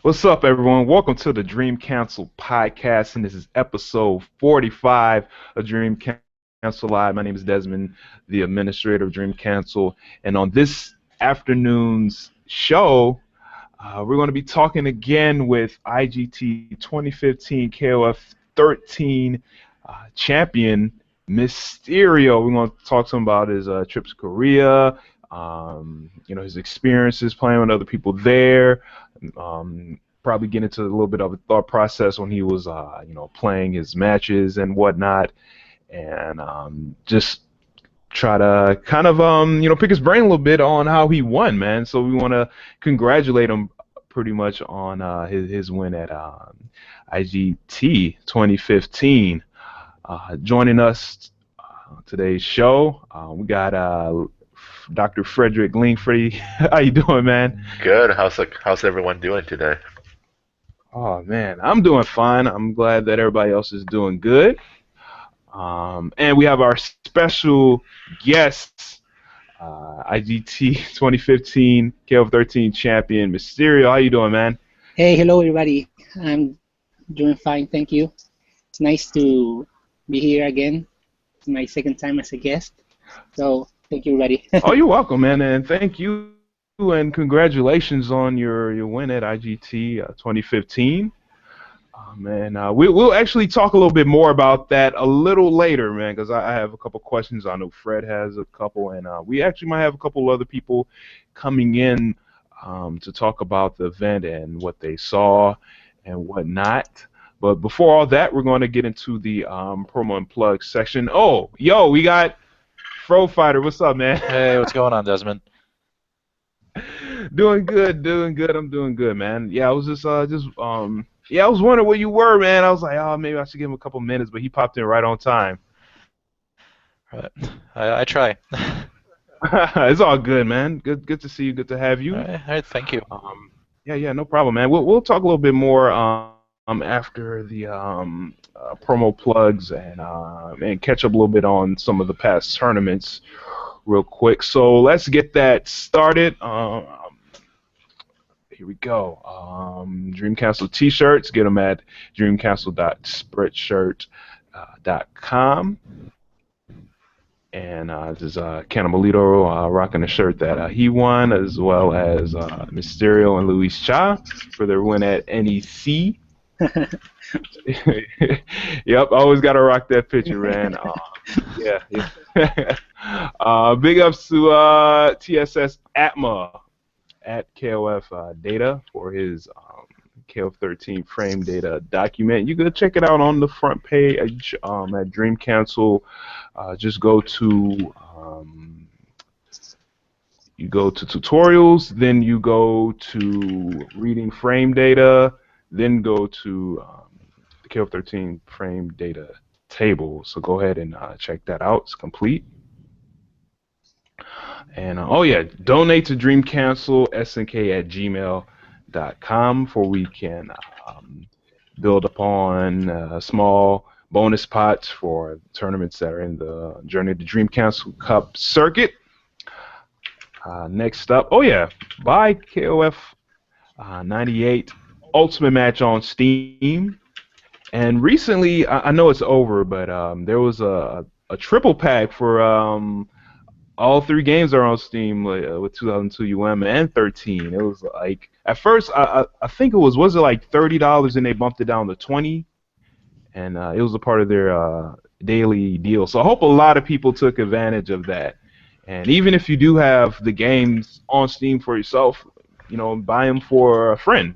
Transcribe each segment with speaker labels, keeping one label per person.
Speaker 1: What's up, everyone? Welcome to the Dream Council podcast, and this is episode 45 of Dream Council Live. My name is Desmond, the administrator of Dream Council, and on this afternoon's show, we're going to be talking again with IGT 2015 KOF 13 champion Misterio. We're going to talk to him about his trip to Korea, his experiences playing with other people there. Probably get into a little bit of a thought process when he was, playing his matches and whatnot, and just try to kind of, pick his brain a little bit on how he won, man. So we want to congratulate him pretty much on his win at IGT 2015. Joining us today's show, we got Dr. Frederick Lingfrey. How you doing, man?
Speaker 2: Good. How's everyone doing today?
Speaker 1: Oh man, I'm doing fine. I'm glad that everybody else is doing good. And we have our special guest, IGT 2015 KOF13 champion Misterio. How you doing, man?
Speaker 3: Hey, hello everybody. I'm doing fine, thank you. It's nice to be here again. It's my second time as a guest. So thank you, everybody.
Speaker 1: Oh, you're welcome, man, and thank you and congratulations on your win at IGT 2015. Man, we'll actually talk a little bit more about that a little later, man, because I have a couple questions. I know Fred has a couple, and we actually might have a couple other people coming in to talk about the event and what they saw and whatnot. But before all that, we're going to get into the promo and plug section. Oh, yo, we got Fro Fighter. What's up, man?
Speaker 4: Hey, what's going on, Desmond?
Speaker 1: Doing good. I'm doing good, man. Yeah, I was I was wondering where you were, man. I was like, oh, maybe I should give him a couple minutes, but he popped in right on time.
Speaker 4: Right. I try.
Speaker 1: It's all good, man. Good to see you. Good to have you.
Speaker 4: All right, thank you.
Speaker 1: Yeah, no problem, man. We'll talk a little bit more after the promo plugs and catch up a little bit on some of the past tournaments real quick. So let's get that started. Here we go. Dream Castle t-shirts. Get them at dreamcastle.spreadshirt.com. And this is Canabolito rocking a shirt that he won, as well as Misterio and Luis Cha for their win at NEC. Yep, always got to rock that picture, man. Yeah. Big ups to TSS Atma at KOF Data for his KOF13 frame data document. You can check it out on the front page at Dream Council. Just go to tutorials, then you go to reading frame data, then go to the KOF13 frame data table. So go ahead and check that out. It's complete. And oh yeah, donate to Dream Council snk@gmail.com for we can build upon small bonus pots for tournaments that are in the Journey to Dream Council Cup circuit. Next up, oh yeah, buy KOF 98 Ultimate Match on Steam. And recently, I know it's over, but there was a triple pack for all three games are on Steam with 2002 UM and 13. It was like, at first, I think it was it like $30 and they bumped it down to 20, and it was a part of their daily deal. So I hope a lot of people took advantage of that. And even if you do have the games on Steam for yourself, buy them for a friend,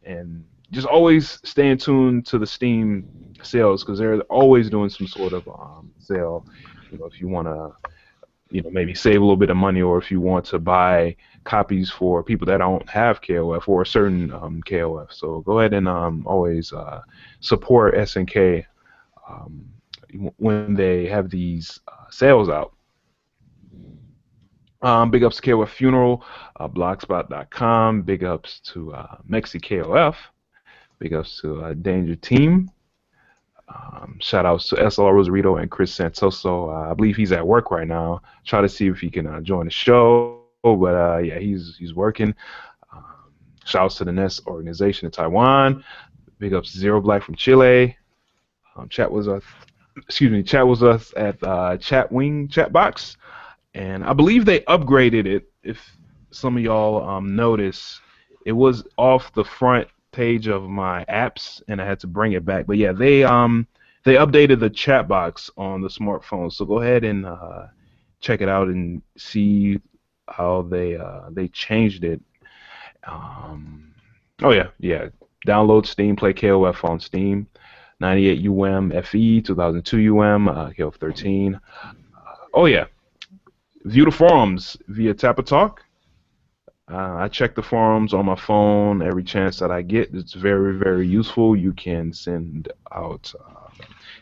Speaker 1: and just always stay in tune to the Steam sales because they're always doing some sort of sale. If you want to, maybe save a little bit of money, or if you want to buy copies for people that don't have KOF or a certain KOF. So go ahead and always support SNK when they have these sales out. Big ups to KOF Funeral, blogspot.com. Big ups to Mexi KOF. Big ups to Danger Team. Shout outs to SLR Rosarito and Chris Santoso. I believe he's at work right now. Try to see if he can join the show, but yeah, he's working. Shouts to the Nest organization in Taiwan. Big ups to Zero Black from Chile. Chat was us. Excuse me. Chat was us at Chat Wing Chat Box, and I believe they upgraded it. If some of y'all notice, it was off the front page of my apps, and I had to bring it back. But yeah, they updated the chat box on the smartphone. So go ahead and check it out and see how they changed it. Um, oh yeah, yeah. Download Steam, play KOF on Steam. 98 UM FE, 2002 UM, KOF 13. Oh yeah. View the forums via Tappa Talk. I check the forums on my phone every chance that I get. It's very, very useful. You can send out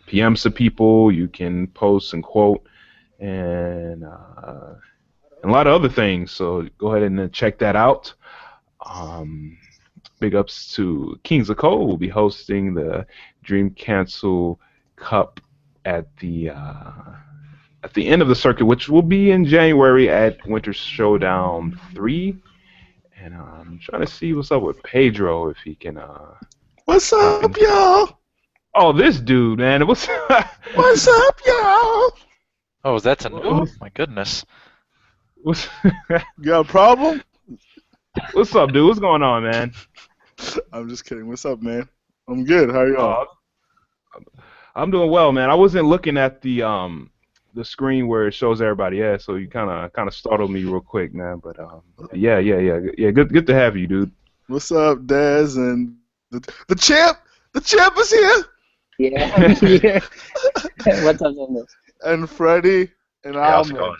Speaker 1: PMs to people. You can post and quote and a lot of other things. So go ahead and check that out. Um, Big ups to Kings of Cole. Will be hosting the Dream Cancel Cup at the end of the circuit, which will be in January at Winter Showdown 3. And I'm trying to see what's up with Pedro, if he can.
Speaker 5: What's up, y'all?
Speaker 1: Oh, this dude, man. What's
Speaker 5: What's up, y'all?
Speaker 4: Oh, that's an. Oh my goodness.
Speaker 1: what's,
Speaker 5: You got a problem?
Speaker 1: what's up, dude? What's going on, man?
Speaker 5: I'm just kidding. What's up, man? I'm good. How are y'all?
Speaker 1: I'm doing well, man. I wasn't looking at the screen where it shows everybody at, so you kind of startled me real quick, man. But yeah. Good to have you, dude.
Speaker 5: What's up, Daz and the champ? The champ is here.
Speaker 3: Yeah, I'm here. What's up, Zendo?
Speaker 5: And Freddie and
Speaker 2: How's it
Speaker 5: Alman.
Speaker 2: going?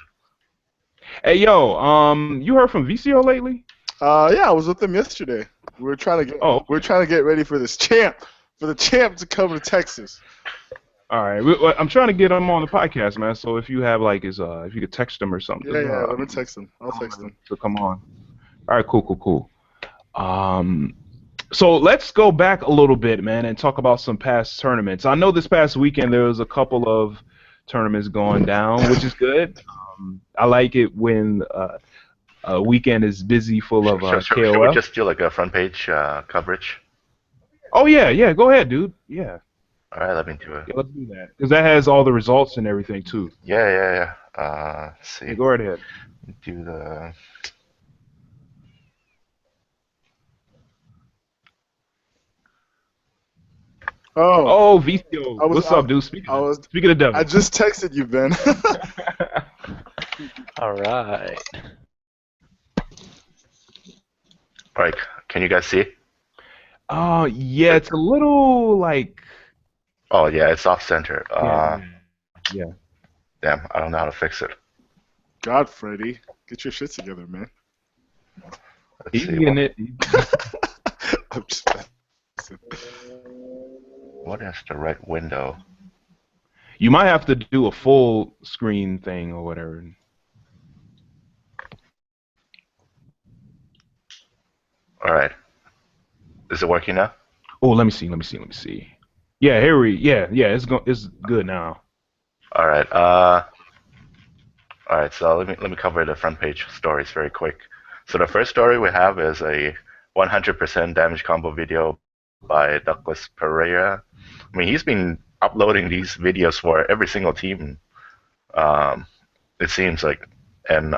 Speaker 1: Hey, yo, you heard from VCO lately?
Speaker 5: Yeah, I was with them yesterday. We're trying to get we're trying to get ready for this champ, for the champ to come to Texas.
Speaker 1: All right, I'm trying to get him on the podcast, man. So if you have like his, if you could text him or something.
Speaker 5: Yeah, let me text him. I'll text him.
Speaker 1: To come on. All right, cool. So let's go back a little bit, man, and talk about some past tournaments. I know this past weekend there was a couple of tournaments going down, which is good. I like it when a weekend is busy full of
Speaker 2: Should we
Speaker 1: KOF.
Speaker 2: just do like a front page coverage?
Speaker 1: Oh yeah, go ahead, dude. Yeah.
Speaker 2: All right, let me do it.
Speaker 1: Yeah, let's do that. Because that has all the results and everything, too.
Speaker 2: Yeah. Let's see.
Speaker 1: Yeah, go right ahead.
Speaker 2: Do the.
Speaker 5: Oh,
Speaker 1: VCO. What's up, dude? Speaking of the devil.
Speaker 5: I just texted you, Ben.
Speaker 4: All right.
Speaker 2: All right, can you guys see?
Speaker 1: Yeah, it's a little like.
Speaker 2: Oh yeah, it's off center.
Speaker 1: Yeah.
Speaker 2: Damn, I don't know how to fix it.
Speaker 5: God, Freddie, get your shit together, man.
Speaker 2: Let's
Speaker 1: He's
Speaker 2: see.
Speaker 1: getting it.
Speaker 5: I'm just.
Speaker 2: What is the right window?
Speaker 1: You might have to do a full screen thing or whatever.
Speaker 2: All right. Is it working now?
Speaker 1: Oh, let me see. Yeah, it's good now.
Speaker 2: All right. All right. So let me cover the front page stories very quick. So the first story we have is a 100% damage combo video by Douglas Pereira. I mean, he's been uploading these videos for every single team. It seems like, and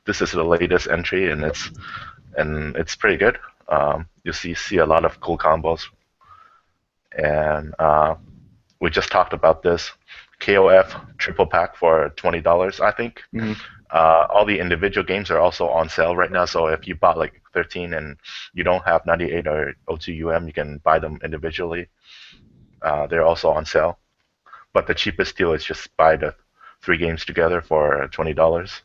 Speaker 2: this is the latest entry, and it's pretty good. You see a lot of cool combos, and we just talked about this KOF triple pack for $20, I think.
Speaker 1: Mm-hmm.
Speaker 2: All the individual games are also on sale right now, so if you bought like 13 and you don't have 98 or 02 UM, you can buy them individually. They're also on sale, but the cheapest deal is just buy the 3 games together for $20.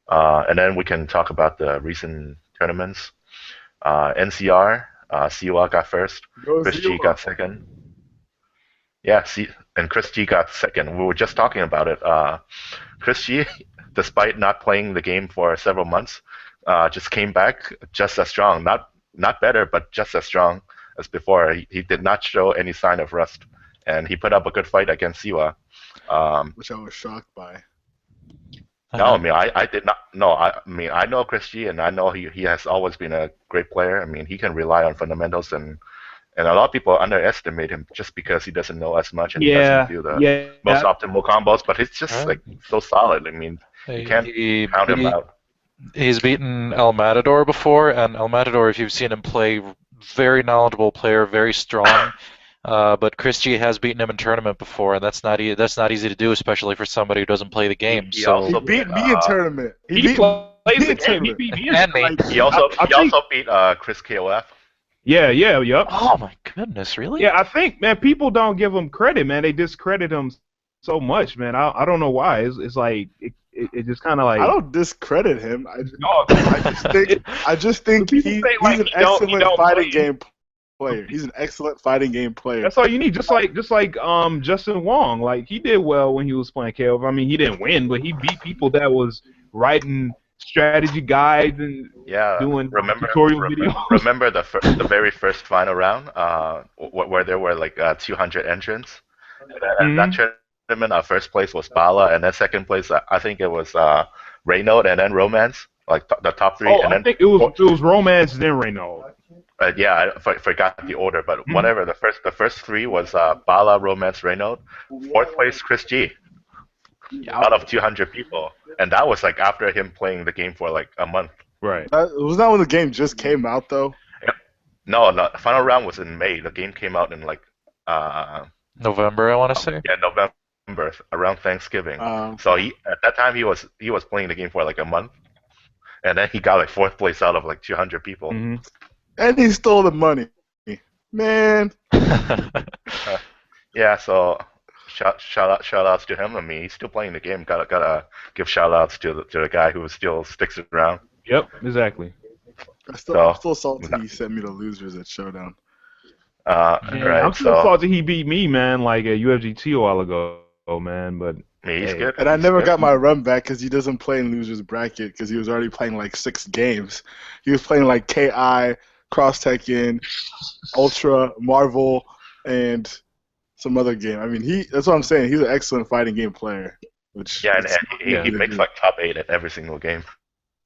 Speaker 2: And then we can talk about the recent tournaments. NCR, Siwa got first, Chris G got second. Yeah, and Chris G got second. We were just talking about it. Chris G, despite not playing the game for several months, just came back just as strong. Not better, but just as strong as before. He did not show any sign of rust, and he put up a good fight against Siwa.
Speaker 5: Which I was shocked by.
Speaker 2: No, I mean I did not. No, I mean I know Chris G, and I know he has always been a great player. I mean he can rely on fundamentals, and a lot of people underestimate him just because he doesn't know as much and he doesn't
Speaker 1: Yeah,
Speaker 2: do the most
Speaker 1: yeah.
Speaker 2: optimal combos. But it's just
Speaker 4: Right.
Speaker 2: like so solid. I mean you can't count him out.
Speaker 4: He's beaten El Matador before, and El Matador, if you've seen him play, very knowledgeable player, very strong. But Chris G has beaten him in tournament before, and that's not easy to do, especially for somebody who doesn't play the game.
Speaker 2: He
Speaker 4: So
Speaker 5: He
Speaker 2: also
Speaker 5: beat me in tournament. He beat
Speaker 1: plays
Speaker 5: me
Speaker 1: the
Speaker 5: in
Speaker 1: game. He
Speaker 5: tournament.
Speaker 1: beat me
Speaker 4: and me.
Speaker 1: like,
Speaker 2: he also
Speaker 1: I
Speaker 2: he
Speaker 1: think,
Speaker 2: also beat Chris KOF.
Speaker 1: yep.
Speaker 4: Oh my goodness, really?
Speaker 1: Yeah, I think, man, people don't give him credit, man. They discredit him so much, man. I don't know why. It's like it just kind of like
Speaker 5: I don't discredit him.
Speaker 1: no,
Speaker 5: I just think
Speaker 1: people
Speaker 5: he's
Speaker 1: say, like,
Speaker 5: an
Speaker 1: he don't
Speaker 5: excellent fighting
Speaker 1: play.
Speaker 5: game player. He's an excellent fighting game player.
Speaker 1: That's all you need. Just like Justin Wong, like he did well when he was playing KOF. I mean, he didn't win, but he beat people that was writing strategy guides and
Speaker 2: Yeah,
Speaker 1: doing tutorial videos.
Speaker 2: remember the very first final round, where there were like 200 entrants. And that tournament, our first place was Bala, and then second place, I think it was Reynolds, and then Romance, like the top three.
Speaker 1: Oh,
Speaker 2: and then
Speaker 1: I think it was Romance then Reynolds.
Speaker 2: yeah, I forgot the order, but whatever. The first three was Bala, Romance, Reynolds. Fourth place, Chris G. Out of 200 people, and that was like after him playing the game for like a month.
Speaker 1: Right.
Speaker 5: Was that when the game just came out though?
Speaker 2: No, the final round was in May. The game came out in like
Speaker 4: November, I want to say.
Speaker 2: yeah, November, around Thanksgiving.
Speaker 5: Um,
Speaker 2: So at that time he was playing the game for like a month, and then he got like fourth place out of like 200 people.
Speaker 5: And he stole the money. Man.
Speaker 2: Yeah, so shout outs to him. I mean, he's still playing the game. Gotta give shout outs to the guy who still sticks around.
Speaker 1: Yep, exactly.
Speaker 5: I'm
Speaker 2: So-
Speaker 5: still salty he sent me the losers at Showdown.
Speaker 2: Right.
Speaker 1: I'm still
Speaker 2: So
Speaker 1: salty he beat me, man, like at UFGT a while ago, man. But
Speaker 2: I mean, he's
Speaker 1: hey.
Speaker 2: good.
Speaker 5: And I
Speaker 2: He's
Speaker 5: never
Speaker 2: good.
Speaker 5: got my run back because he doesn't play in losers bracket because he was already playing like 6 games. He was playing like KI, Cross Tekken, Ultra, Marvel, and some other game. I mean, that's what I'm saying. He's an excellent fighting game player. Which
Speaker 2: Yeah, and he makes like top 8 at every single game.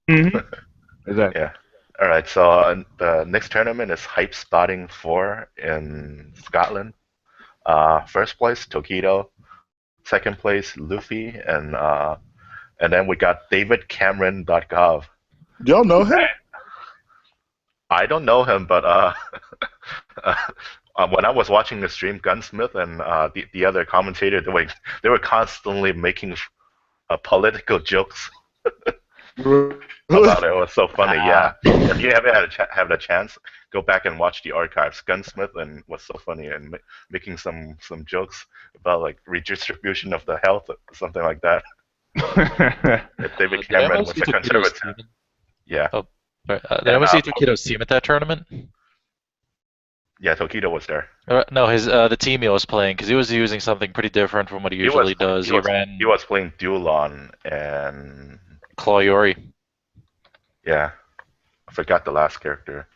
Speaker 1: Exactly.
Speaker 2: Yeah. All right. So the next tournament is Hype Spotting 4 in Scotland. First place Tokido, second place Luffy, and then we got DavidCameron.gov.
Speaker 5: y'all know him?
Speaker 2: I don't know him, but when I was watching the stream, Gunsmith and the other commentator, they were constantly making political jokes about it. It was so funny. Yeah, if you haven't had a chance, go back and watch the archives. Gunsmith and was so funny and making some jokes about like redistribution of the health, something like that. David
Speaker 4: Did I
Speaker 2: Cameron
Speaker 4: ever
Speaker 2: was
Speaker 4: see
Speaker 2: a
Speaker 4: Tokido's
Speaker 2: conservative.
Speaker 4: team?
Speaker 2: Yeah.
Speaker 4: Oh, sorry. Did I ever see Tokido's team at that tournament?
Speaker 2: Yeah, Tokido was there.
Speaker 4: No, the team he was playing, because he was using something pretty different from what he usually does. He ran
Speaker 2: He was playing Dulon and
Speaker 4: Clawyori.
Speaker 2: yeah, I forgot the last character.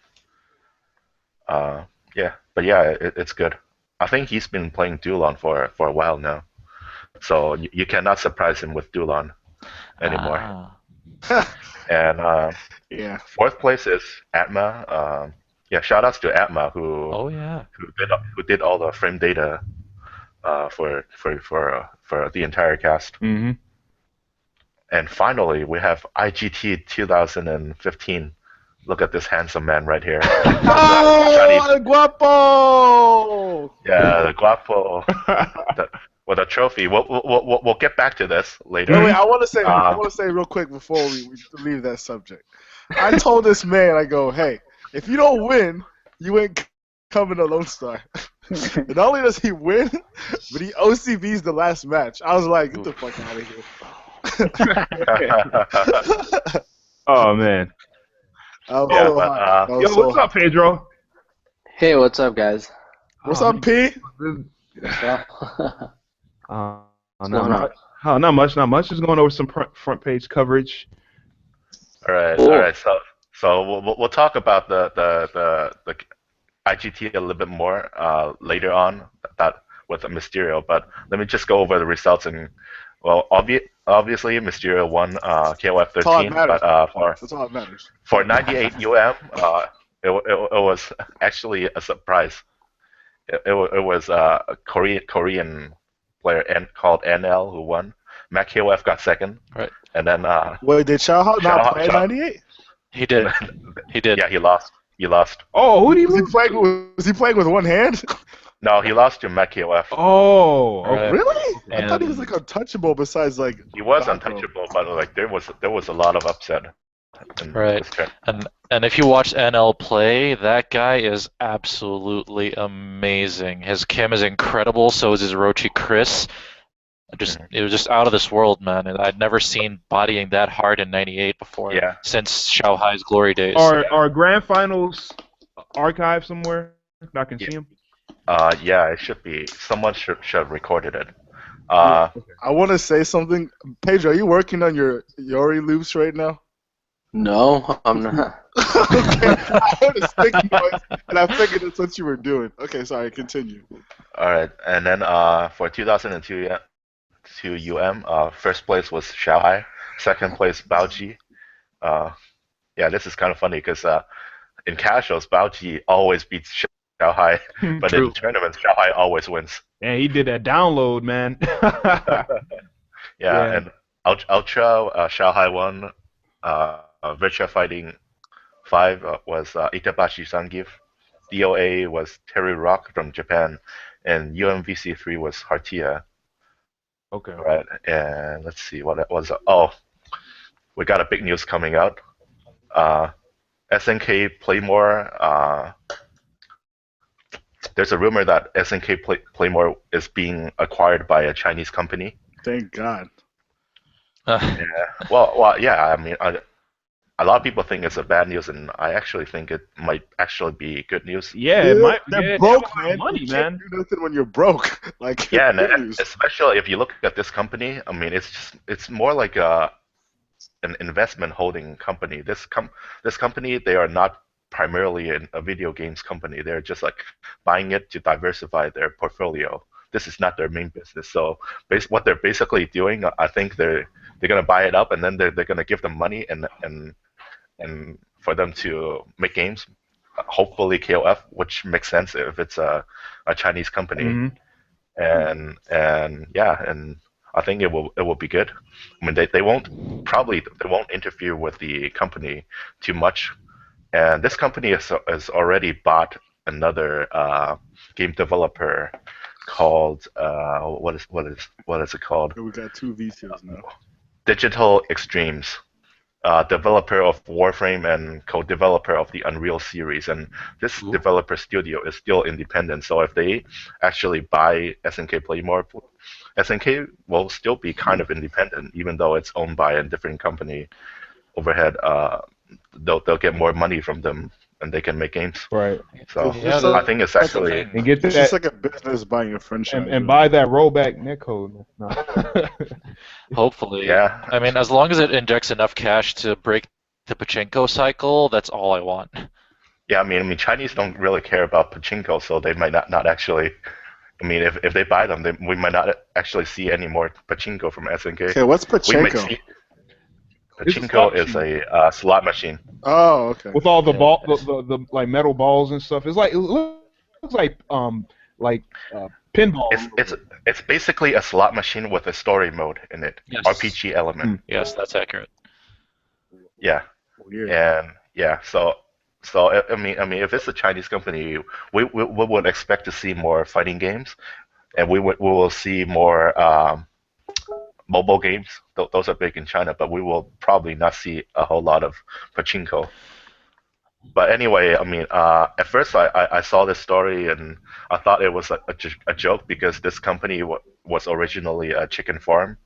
Speaker 2: Yeah, but yeah, it's good. I think he's been playing Dulon for a while now, so you cannot surprise him with Dulon anymore. And
Speaker 5: Yeah.
Speaker 2: fourth place is Atma. Yeah, shout outs to Atma who did all the frame data for the entire cast. And finally, we have IGT 2015. Look at this handsome man right here.
Speaker 5: Oh, El Guapo!
Speaker 2: Yeah, the Guapo with a trophy. We'll get back to this later.
Speaker 5: Wait, I want to say real quick before we leave that subject. I told this man, I go, hey, if you don't win, you ain't coming to Lone Star. And not only does he win, but he OCVs the last match. I was like, get the fuck out of here.
Speaker 1: Oh man.
Speaker 5: Yo,
Speaker 1: What's up, Pedro?
Speaker 6: Hey, what's up, guys?
Speaker 5: What's up, P?
Speaker 1: Not much. Just going over some front page coverage.
Speaker 2: All right. So we'll talk about the IGT a little bit more later on with the Misterio, but let me just go over the results and Well, obviously, Mysterio won KOF
Speaker 5: That's all that
Speaker 2: 13,
Speaker 5: matters.
Speaker 2: but
Speaker 5: That's all that matters.
Speaker 2: for 98 it was actually a surprise. It was a Korean player called NL who won. Mac KOF got second,
Speaker 4: Right.
Speaker 2: and then
Speaker 5: Wait, did Xiaohao not play in
Speaker 2: Xiao-
Speaker 5: '98?
Speaker 4: He did. He did.
Speaker 2: yeah, he lost. He lost.
Speaker 1: Oh, who did he
Speaker 5: Was he
Speaker 1: lose?
Speaker 5: playing with one hand?
Speaker 2: No, he lost to Mac KOF.
Speaker 1: Oh, okay.
Speaker 4: Right.
Speaker 5: Really? I
Speaker 4: And
Speaker 5: thought he was like untouchable. Besides, like
Speaker 2: He was
Speaker 5: Baco.
Speaker 2: untouchable, but like there was a lot of upset. In
Speaker 4: Right.
Speaker 2: this trip.
Speaker 4: and if you watch NL play, that guy is absolutely amazing. His Kim is incredible. So is his Orochi Chris. It was just out of this world, man. And I'd never seen bodying that hard in '98 before.
Speaker 2: Yeah.
Speaker 4: Since Shanghai's glory days.
Speaker 1: Are grand finals archived somewhere? I can see them.
Speaker 2: Yeah, it should be. Someone should have recorded it.
Speaker 5: I want to say something. Pedro, are you working on your Yori loops right now?
Speaker 6: No, I'm not.
Speaker 5: Okay, I heard a sticky noise, and I figured that's what you were doing. Okay, sorry, continue.
Speaker 2: All right, and then for 2002 to first place was Shanghai, second place Baoji. Yeah, this is kind of funny because in casuals, Baoji always beats Shanghai, but
Speaker 1: True.
Speaker 2: in tournaments, Shanghai always wins.
Speaker 1: And he did that download, man.
Speaker 2: Yeah, and Ultra Shanghai won. Virtua Fighting 5 was Itabashi Sangif. DOA was Terry Rock from Japan, and UMVC 3 was Hartia.
Speaker 1: Okay.
Speaker 2: Right, and let's see what it was. Oh, we got a big news coming out. SNK Playmore. There's a rumor that SNK Playmore is being acquired by a Chinese company.
Speaker 5: Thank God.
Speaker 2: Yeah. Well, yeah. I mean, a lot of people think it's a bad news, and I actually think it might actually be good news.
Speaker 1: Yeah, it might.
Speaker 5: They're
Speaker 1: Yeah,
Speaker 5: broke,
Speaker 1: they have a lot of
Speaker 5: man.
Speaker 1: Money,
Speaker 5: You can't
Speaker 1: man.
Speaker 5: do nothing when you're broke. Like
Speaker 2: Yeah, and
Speaker 5: good news.
Speaker 2: especially if you look at this company, I mean, it's more like an investment holding company. This company, they are not primarily a video games company. They're just like buying it to diversify their portfolio. This is not their main business. So what they're basically doing, I think they're gonna buy it up, and then they're gonna give them money and for them to make games. Hopefully KOF, which makes sense if it's a Chinese company.
Speaker 1: Mhm.
Speaker 2: And yeah, and I think it will be good. I mean, they won't interfere with the company too much. And this company has already bought another game developer called what is it called?
Speaker 5: We got two VCs now.
Speaker 2: Digital Extremes. Developer of Warframe and co-developer of the Unreal series, and this developer studio is still independent. So if they actually buy SNK Playmore, SNK will still be kind of independent, even though it's owned by a different company. Overhead, they'll get more money from them, and they can make games.
Speaker 1: Right.
Speaker 2: So
Speaker 4: Yeah,
Speaker 2: I think it's actually
Speaker 1: And get
Speaker 5: It's just
Speaker 1: that
Speaker 5: like a business buying a franchise.
Speaker 1: and buy that rollback netcode. No.
Speaker 4: hopefully.
Speaker 2: yeah.
Speaker 4: I mean, as long as it injects enough cash to break the pachinko cycle, that's all I want.
Speaker 2: Yeah, I mean, Chinese don't really care about pachinko, so they might not actually. I mean, if they buy them, we might not actually see any more pachinko from SNK.
Speaker 5: Okay, what's
Speaker 2: We might
Speaker 5: pachinko?
Speaker 2: see.
Speaker 1: It's a
Speaker 2: Pachinko
Speaker 1: slot
Speaker 2: is
Speaker 1: machine.
Speaker 2: a slot machine.
Speaker 5: Oh, okay.
Speaker 1: With all the ball, the like metal balls and stuff. It's like it looks like pinball.
Speaker 2: It's basically a slot machine with a story mode in it,
Speaker 4: Yes.
Speaker 2: RPG element.
Speaker 4: Yes, that's accurate.
Speaker 2: Yeah,
Speaker 5: Weird.
Speaker 2: and yeah, so I mean, if it's a Chinese company, we would expect to see more fighting games, and we will see more mobile games. Those are big in China, but we will probably not see a whole lot of pachinko. But anyway, I mean, at first I saw this story and I thought it was a joke because this company was originally a chicken farm.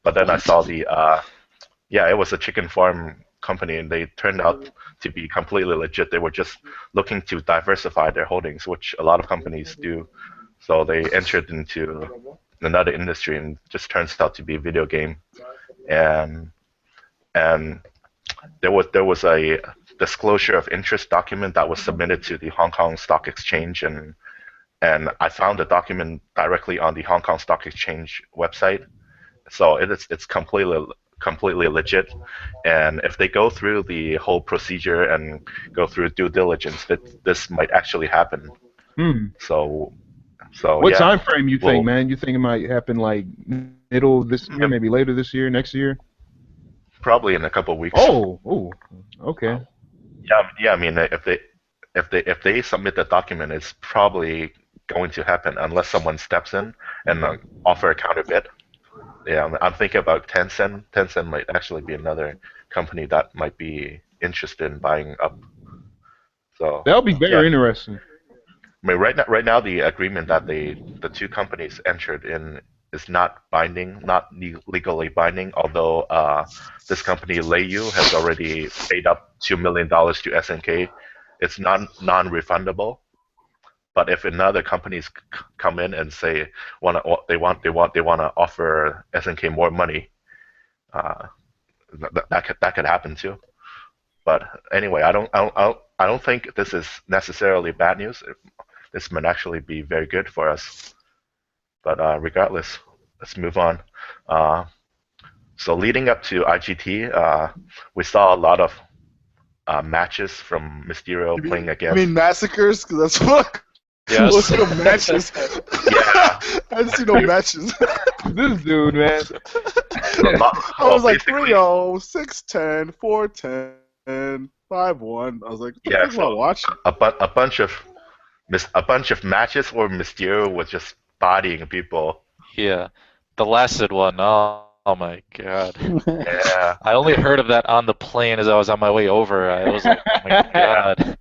Speaker 2: But then I saw it was a chicken farm company and they turned out to be completely legit. They were just looking to diversify their holdings, which a lot of companies do. So they entered into another industry and just turns out to be a video game. And there was a disclosure of interest document that was submitted to the Hong Kong Stock Exchange, and I found the document directly on the Hong Kong Stock Exchange website, So it's completely legit, and if they go through the whole procedure and go through due diligence, that this might actually happen.
Speaker 1: Hmm.
Speaker 2: So
Speaker 1: What
Speaker 2: yeah,
Speaker 1: time frame you think,
Speaker 2: well,
Speaker 1: man? You think it might happen like middle of this year, maybe later this year, next year?
Speaker 2: probably in a couple of weeks.
Speaker 1: Oh, okay.
Speaker 2: Yeah. I mean, if they submit the document, it's probably going to happen unless someone steps in and offer a counter bid. Yeah, I'm thinking about Tencent. Tencent might actually be another company that might be interested in buying up. So
Speaker 1: That'll be
Speaker 2: yeah,
Speaker 1: very interesting.
Speaker 2: I mean, right now, the agreement that the two companies entered in is not binding, not legally binding. Although this company Leiyu has already paid up $2 million to SNK, it's non-refundable. But if another companies come in and say they want to offer SNK more money, uh, that could happen too. But anyway, I don't think this is necessarily bad news. This might actually be very good for us. But regardless, let's move on. Uh, so leading up to IGT, we saw a lot of matches from Mysterio playing
Speaker 5: You
Speaker 2: against.
Speaker 5: mean massacres? Because that's what.
Speaker 4: Yes.
Speaker 5: Let's see no matches.
Speaker 2: Yeah.
Speaker 5: I didn't see no matches.
Speaker 1: This dude, man.
Speaker 5: I was like
Speaker 2: basically,
Speaker 5: 3-0, 6-10, 4-10, 5-1. I was like, what the
Speaker 2: yeah.
Speaker 5: fuck am I
Speaker 2: So
Speaker 5: watching?
Speaker 2: a bunch of matches where Mysterio was just bodying people.
Speaker 4: Yeah. The lasted one. Oh my god.
Speaker 2: Yeah.
Speaker 4: I only heard of that on the plane as I was on my way over. I was like, oh my god.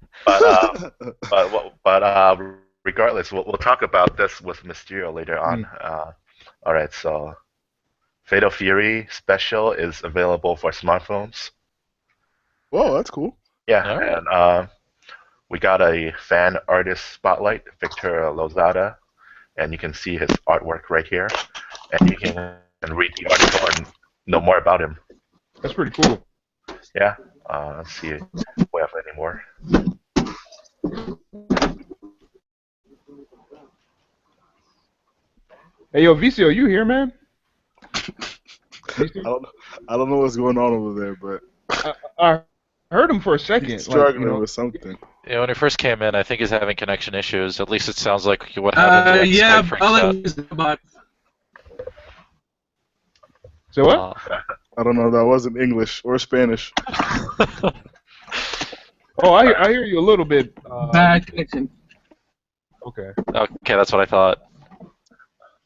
Speaker 2: But regardless, we'll talk about this with Mysterio later on. All right, so Fatal Fury Special is available for smartphones.
Speaker 5: Whoa, that's cool.
Speaker 2: Yeah,
Speaker 4: All right.
Speaker 2: and we got a fan artist spotlight, Victor Lozada, and you can see his artwork right here, and you can read the article and know more about him.
Speaker 1: That's pretty cool.
Speaker 2: Yeah, let's see if we have any more.
Speaker 1: Hey, yo, Vicio, you here, man?
Speaker 5: I don't know what's going on over there, but
Speaker 1: I heard him for a second.
Speaker 5: he's struggling
Speaker 1: like,
Speaker 5: with something.
Speaker 4: Yeah, when he first came in, I think he's having connection issues. At least it sounds like what happened when
Speaker 7: Yeah,
Speaker 4: Skype freaks
Speaker 7: all I
Speaker 4: out.
Speaker 7: was about.
Speaker 1: So what?
Speaker 5: I don't know if that wasn't English or Spanish.
Speaker 1: Oh, I hear you a little bit.
Speaker 7: Bad connection.
Speaker 1: Okay.
Speaker 4: Okay, that's what I thought.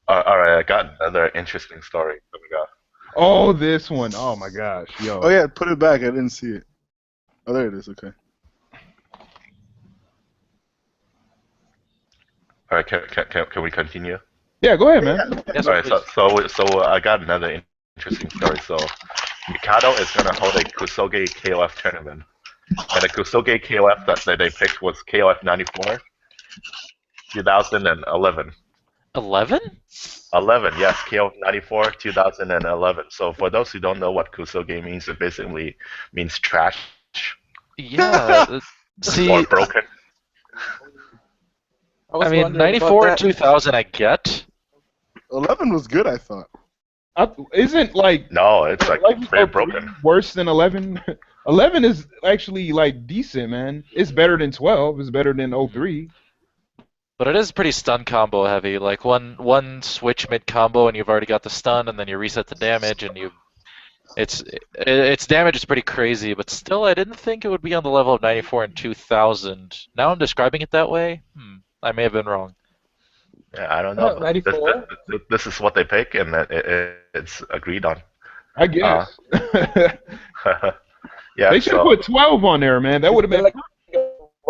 Speaker 2: All right, I got another interesting story coming up.
Speaker 1: Oh, this one. Oh my gosh, yo.
Speaker 5: Oh yeah, put it back. I didn't see it. Oh, there it is. Okay.
Speaker 2: All right, can we continue?
Speaker 1: Yeah, go ahead, man.
Speaker 4: Yes,
Speaker 2: All right,
Speaker 4: please.
Speaker 2: so I got another interesting story. So Mikado is gonna hold a Kusoge KOF tournament, and the Kusoge KOF that they picked was KOF 94, 2011.
Speaker 4: 11?
Speaker 2: 11, yes, KOF 94, 2011. So for those who don't know what Kusoge means, it basically means trash
Speaker 4: Yeah. See,
Speaker 2: or broken.
Speaker 4: I mean, 94 and 2000 I get.
Speaker 5: 11 was good, I thought.
Speaker 1: Isn't like
Speaker 2: No, it's like
Speaker 1: Life is
Speaker 2: very
Speaker 1: 03
Speaker 2: broken.
Speaker 1: worse than 11? 11 is actually like decent, man. It's better than 12. It's better than 03.
Speaker 4: But it is pretty stun combo heavy. Like one switch mid combo and you've already got the stun, and then you reset the damage, and its damage is pretty crazy. But still, I didn't think it would be on the level of 94 and 2000. Now I'm describing it that way. I may have been wrong.
Speaker 2: Yeah, I don't know.
Speaker 7: 94?
Speaker 2: This is what they pick, and it's agreed on.
Speaker 1: I guess.
Speaker 2: Yeah,
Speaker 1: They should have
Speaker 2: so
Speaker 1: put 12 on there, man. That would have been.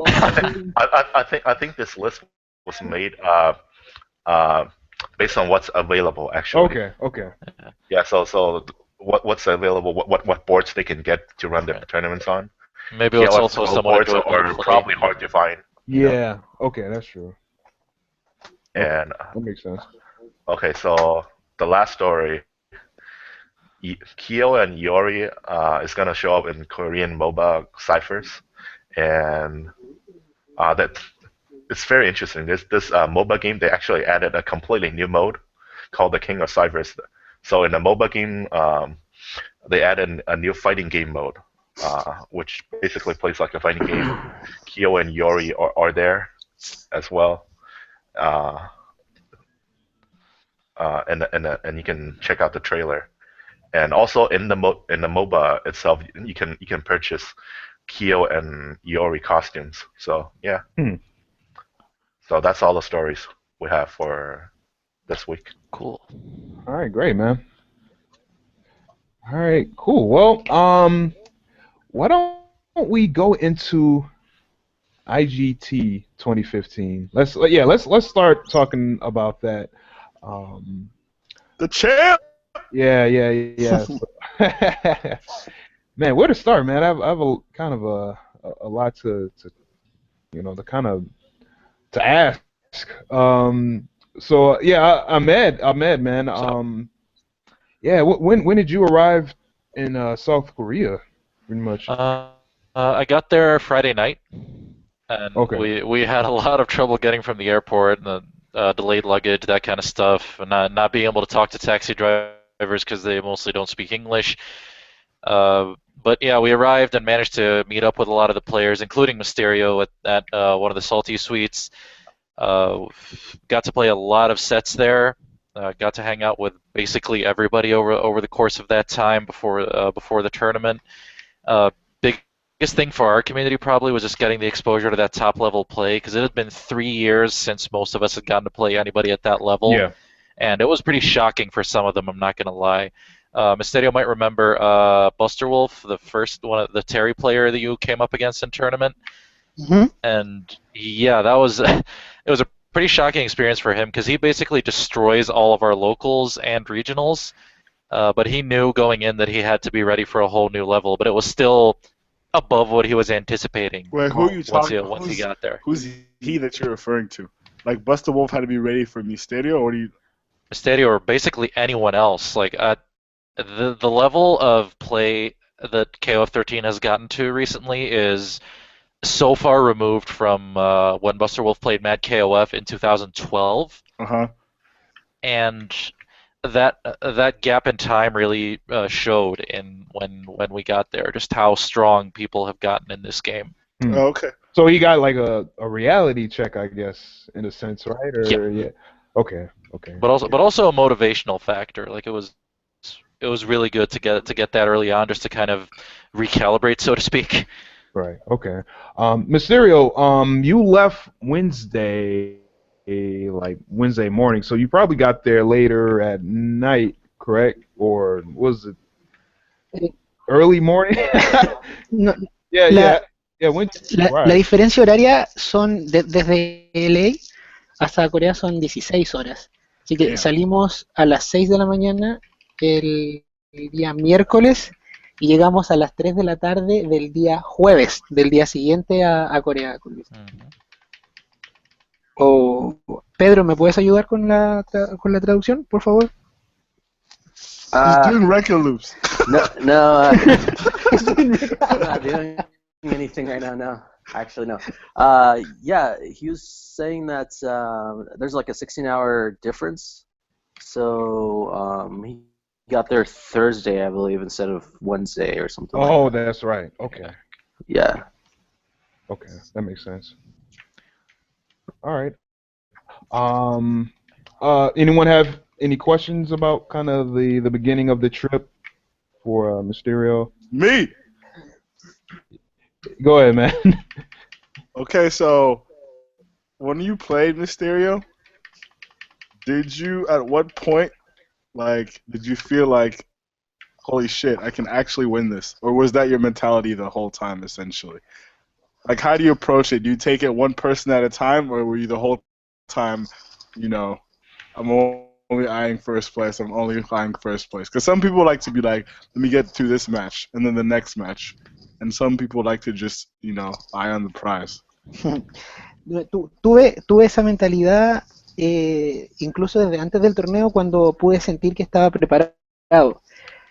Speaker 2: I think this list was made based on what's available actually.
Speaker 1: Okay.
Speaker 2: Yeah, so what's available, what boards they can get to run their tournaments on.
Speaker 4: Maybe it's
Speaker 2: KOF
Speaker 4: also
Speaker 2: Pro
Speaker 4: someone
Speaker 2: boards
Speaker 4: enjoyable
Speaker 2: are
Speaker 4: to play.
Speaker 2: probably hard to find.
Speaker 1: Yeah. Okay, that's true.
Speaker 2: And
Speaker 1: That makes sense.
Speaker 2: okay, so the last story, Kyo and Yori is gonna show up in Korean MOBA ciphers, and that it's very interesting. This MOBA game, they actually added a completely new mode called the King of Ciphers. So in the MOBA game, they added a new fighting game mode, which basically plays like a fighting game. Kyo and Yori are there as well, uh, and you can check out the trailer. And also in the MOBA itself, you can purchase Kyo and Yori costumes. So yeah, so that's all the stories we have for this week.
Speaker 4: Cool.
Speaker 1: All right, great, man. All right, cool. Well, why don't we go into IGT 2015? Let's start talking about that.
Speaker 5: The champ.
Speaker 1: Yeah. Man, where to start, man? I have a kind of a lot to to kind of to ask. So yeah, Ahmed, man. Yeah, when did you arrive in South Korea? Pretty much.
Speaker 4: I got there Friday night, and
Speaker 1: Okay.
Speaker 4: we had a lot of trouble getting from the airport, and delayed luggage, that kind of stuff, and not being able to talk to taxi drivers because they mostly don't speak English. But yeah, we arrived and managed to meet up with a lot of the players, including Misterio at one of the Salty Suites. Got to play a lot of sets there. Got to hang out with basically everybody over the course of that time before the tournament. Biggest thing for our community probably was just getting the exposure to that top level play, because it had been 3 years since most of us had gotten to play anybody at that level.
Speaker 1: Yeah.
Speaker 4: And it was pretty shocking for some of them, I'm not going to lie. Misterio might remember Buster Wolf, the first one, the Terry player that you came up against in tournament.
Speaker 3: Mm-hmm.
Speaker 4: And yeah, that was it was a pretty shocking experience for him, because he basically destroys all of our locals and regionals. But he knew going in that he had to be ready for a whole new level, but it was still above what he was anticipating.
Speaker 5: Wait, who are you talking?
Speaker 4: Once he got there.
Speaker 5: Who's he that you're referring to? Like Buster Wolf had to be ready for Misterio, or do you?
Speaker 4: Misterio, or basically anyone else. Like the level of play that KOF XIII has gotten to recently is so far removed from when Buster Wolf played Mad KOF in 2012, and that gap in time really showed in when we got there, just how strong people have gotten in this game.
Speaker 5: Oh, okay.
Speaker 1: So he got like a reality check, I guess, in a sense, right? Or yeah. Okay.
Speaker 4: But also a motivational factor. Like it was really good to get that early on, just to kind of recalibrate, so to speak.
Speaker 1: Right. Okay. Misterio, you left Wednesday morning, so you probably got there later at night, correct? Or was it early morning?
Speaker 3: No,
Speaker 1: Yeah.
Speaker 3: la diferencia horaria son desde LA hasta Corea son 16 horas. Así que salimos a las 6 de la mañana el día miércoles y llegamos a las 3 de la tarde del día jueves, del día siguiente a Corea. Pedro, ¿me puedes ayudar con la traducción, por favor?
Speaker 5: He's doing record loops.
Speaker 6: No, I'm not doing anything right now. No, actually, no. Yeah, he was saying that there's like a 16-hour difference. So he got there Thursday, I believe, instead of Wednesday or something.
Speaker 1: Oh, that's right. Okay.
Speaker 6: Yeah.
Speaker 1: Okay, that makes sense. All right. Anyone have any questions about kind of the beginning of the trip for Misterio?
Speaker 5: Me.
Speaker 1: Go ahead, man.
Speaker 5: Okay, so when you played Misterio, did you at what point did you feel like, holy shit, I can actually win this, or was that your mentality the whole time essentially? Like, how do you approach it? Do you take it one person at a time, or were you the whole time, I'm only eyeing first place, I'm only eyeing first place? Because some people like to be like, let me get to this match, and then the next match. And some people like to just, eye on the prize.
Speaker 3: Tuve esa mentalidad incluso desde antes del torneo, cuando pude sentir que estaba preparado.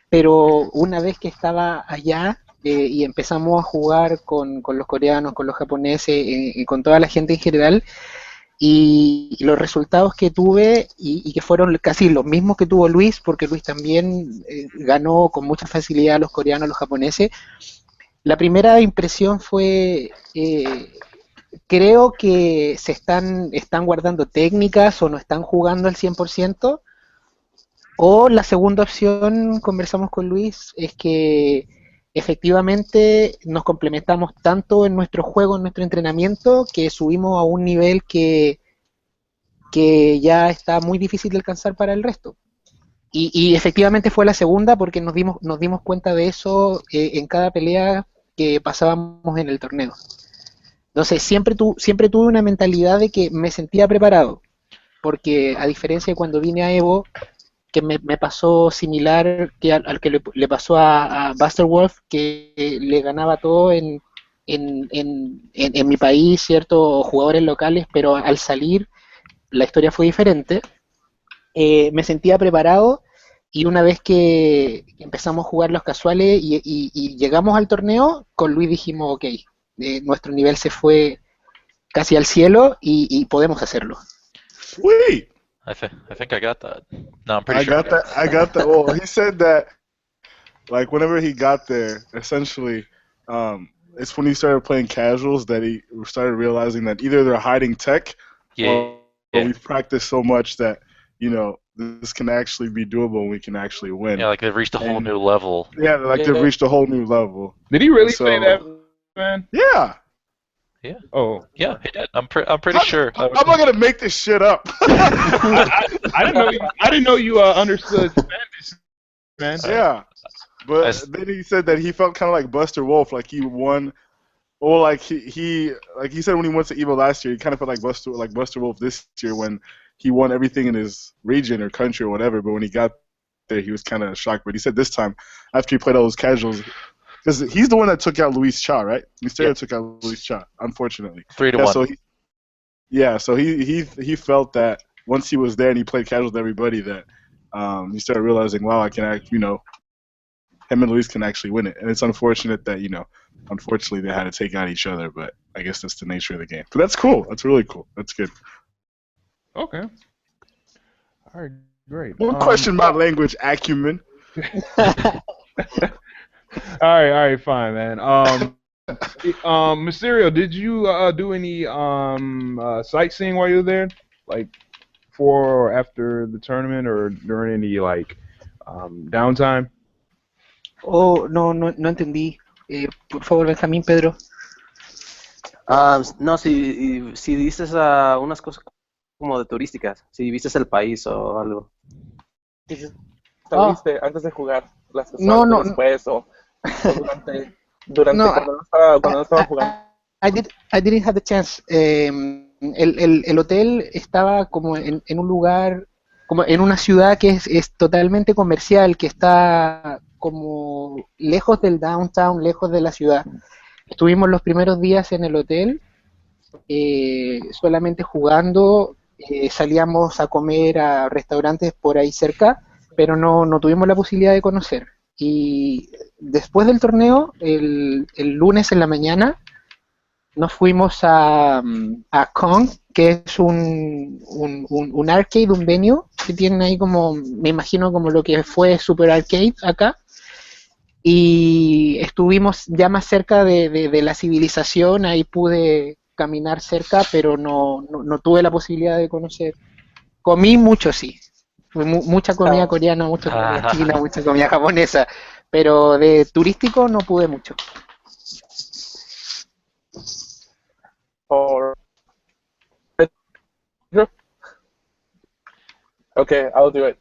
Speaker 3: Pero una vez que estaba allá y empezamos a jugar con los coreanos, con los japoneses y con toda la gente en general, y los resultados que tuve y que fueron casi los mismos que tuvo Luis, porque Luis también ganó con mucha facilidad a los coreanos, a los japoneses. La primera impresión fue, creo que están guardando técnicas o no están jugando al 100%, o la segunda opción, conversamos con Luis, es que efectivamente nos complementamos tanto en nuestro juego, en nuestro entrenamiento, que subimos a un nivel que ya está muy difícil de alcanzar para el resto. Y efectivamente fue la segunda porque nos dimos cuenta de eso en cada pelea que pasábamos en el torneo. Entonces siempre tuve una mentalidad de que me sentía preparado, porque a diferencia de cuando vine a Evo, que me pasó similar que al que le pasó a Buster Wolf, que le ganaba todo en mi país, ¿cierto? Jugadores locales, pero al salir la historia fue diferente. Me sentía preparado y una vez que empezamos a jugar los casuales y llegamos al torneo, con Luis dijimos, ok, nuestro nivel se fue casi al cielo y podemos hacerlo.
Speaker 5: Sweet.
Speaker 4: I think I got that. No, I'm pretty
Speaker 5: I
Speaker 4: sure.
Speaker 5: got that. I got that. Well, he said that, like, whenever he got there, essentially, it's when he started playing casuals that he started realizing that either they're hiding tech,
Speaker 4: Yeah,
Speaker 5: or
Speaker 4: yeah.
Speaker 5: we've practiced so much that, you know, this can actually be doable and we can actually win.
Speaker 4: Yeah, like they've reached a whole
Speaker 5: And-
Speaker 4: new level.
Speaker 5: Yeah, like they've reached a whole new level.
Speaker 1: Did he really
Speaker 5: So-
Speaker 1: say that, man?
Speaker 5: Yeah.
Speaker 1: Oh,
Speaker 4: Yeah, he did. I'm pretty sure.
Speaker 5: I'm not gonna make this shit up.
Speaker 1: I didn't know. I didn't know you understood Spanish, man.
Speaker 5: Yeah, but
Speaker 4: I-
Speaker 5: then he said that he felt kind of like Buster Wolf, like he won. Or like he like he said when he went to Evo last year, he kind of felt like Buster Wolf this year when he won everything in his region or country or whatever. But when he got there, he was kind of shocked. But he said this time, after he played all those casuals, because he's the one that took out Luis Cha, right? Misterio took out Luis Cha, unfortunately.
Speaker 4: 3-1.
Speaker 5: So he felt that once he was there and he played casual with everybody, that he started realizing, wow, I can act, you know, him and Luis can actually win it. And it's unfortunate that, you know, unfortunately they had to take out each other, but I guess that's the nature of the game. But that's cool. That's really cool. That's good.
Speaker 1: Okay. All right, great.
Speaker 5: One question about language acumen.
Speaker 1: All right, fine, man. Misterio, did you do any sightseeing while you were there, like before or after the tournament, or during any like downtime?
Speaker 3: Oh, no entendí. Por favor, Benjamín, Pedro.
Speaker 6: No, si dices unas cosas como de turísticas, si viste el país o algo.
Speaker 7: ¿Saliste antes de jugar las cosas
Speaker 3: No.
Speaker 7: después o durante
Speaker 3: No,
Speaker 7: cuando no estaba jugando?
Speaker 3: I didn't have the chance. El hotel estaba como en un lugar, como en una ciudad que es totalmente comercial, que está como lejos del downtown, lejos de la ciudad. Estuvimos los primeros días en el hotel, solamente jugando, salíamos a comer a restaurantes por ahí cerca, pero no tuvimos la posibilidad de conocer. Y después del torneo, el lunes en la mañana, nos fuimos a Kong, que es un arcade, un venue, que tienen ahí como, me imagino como lo que fue Super Arcade acá, y estuvimos ya más cerca de la civilización, ahí pude caminar cerca, pero no tuve la posibilidad de conocer. Comí mucho, sí, mucha comida coreana, mucha comida china, mucha comida japonesa, pero de turístico no pude mucho.
Speaker 7: Or okay, I'll do it.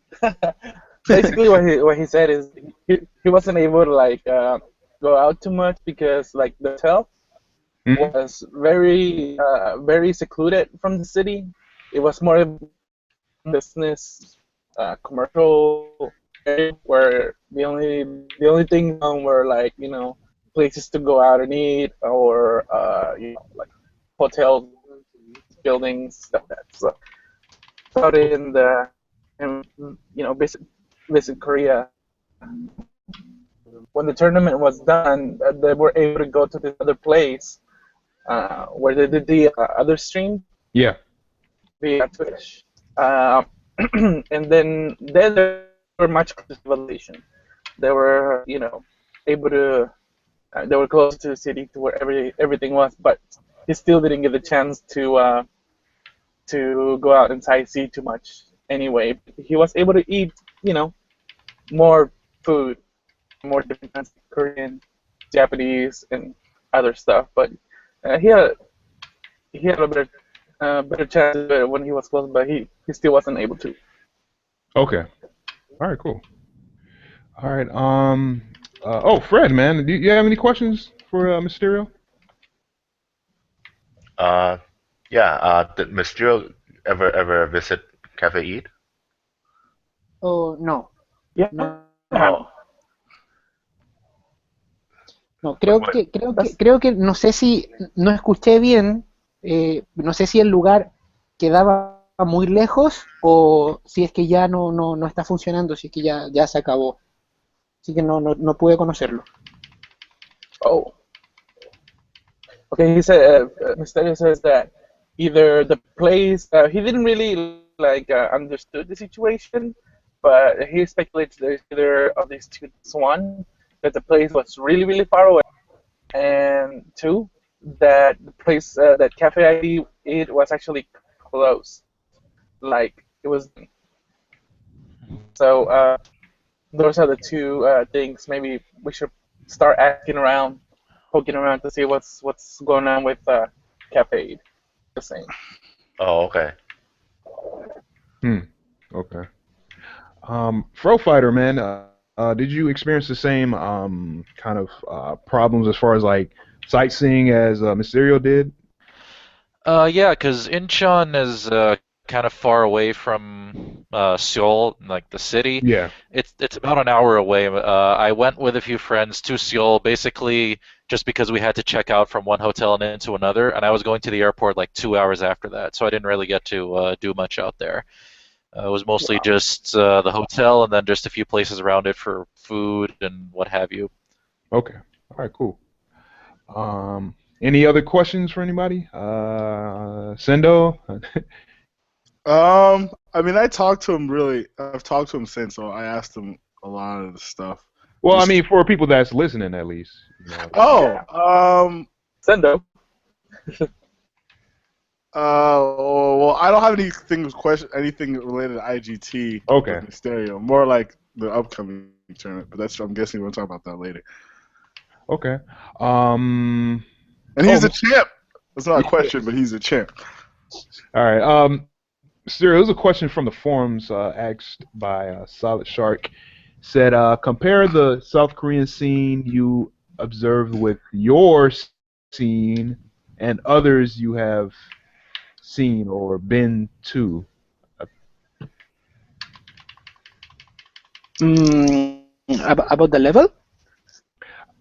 Speaker 7: Basically, what he said is he wasn't able to like go out too much because like the hotel was very secluded from the city. It was more business, commercial area where the only thing were like, you know, places to go out and eat or you know, like hotel buildings, stuff like that. So out in you know, visit Korea. When the tournament was done, they were able to go to this other place where they did the other stream.
Speaker 1: Yeah.
Speaker 7: via Twitch. And then they were much closer to civilization. They were, able to. They were close to the city, to where everything was, but he still didn't get the chance to go out and sightsee too much. Anyway, he was able to eat, more food, more different kinds of Korean, Japanese, and other stuff. But he had a better chance of it when he was close, but he still wasn't able to.
Speaker 1: Okay. All right. Cool. All right. Oh, Fred, man, do you have any questions for Mysterio?
Speaker 2: Yeah. Did Mysterio ever visit KOFXIII?
Speaker 3: Oh, no.
Speaker 7: Yeah.
Speaker 3: No,
Speaker 2: Oh.
Speaker 3: no, creo que, no sé si, no escuché bien, no sé si el lugar quedaba muy lejos o si es que ya no está funcionando, si es que ya se acabó. Así que no pude conocerlo.
Speaker 7: Oh. Okay, he said, Misterio says that either the place, he didn't really understood the situation, but he speculates there's either of these two. One, that the place was really, really far away, and two, that the place, that KOFXIII, it was actually close. Like, it was. So, those are the two things. Maybe we should start asking around, poking around to see what's going on with KOFXIII. The same.
Speaker 2: Oh, okay.
Speaker 1: Okay. Fro Fighter, man, did you experience the same kind of problems as far as like sightseeing as Mysterio did?
Speaker 4: Yeah, because Incheon is kind of far away from Seoul, like the city.
Speaker 1: Yeah.
Speaker 4: It's about an hour away. I went with a few friends to Seoul, basically just because we had to check out from one hotel and into another, and I was going to the airport like 2 hours after that, so I didn't really get to do much out there. It was mostly just the hotel and then just a few places around it for food and what have you.
Speaker 1: Okay. All right. Cool. Any other questions for anybody? Sendo?
Speaker 5: I mean, I've talked to him since, so I asked him a lot of the stuff.
Speaker 1: Well, I mean, for people that's listening, at least.
Speaker 7: Sendo.
Speaker 5: Well, I don't have anything related to IGT.
Speaker 1: Okay.
Speaker 5: With Mysterio, more like the upcoming tournament, but I'm guessing we'll talk about that later.
Speaker 1: Okay.
Speaker 5: And he's a champ. That's not a question, but he's a champ.
Speaker 1: All right. Mysterio, there's a question from the forums asked by Solid Shark. Said, compare the South Korean scene you observed with your scene and others you have seen or been to.
Speaker 3: About the level?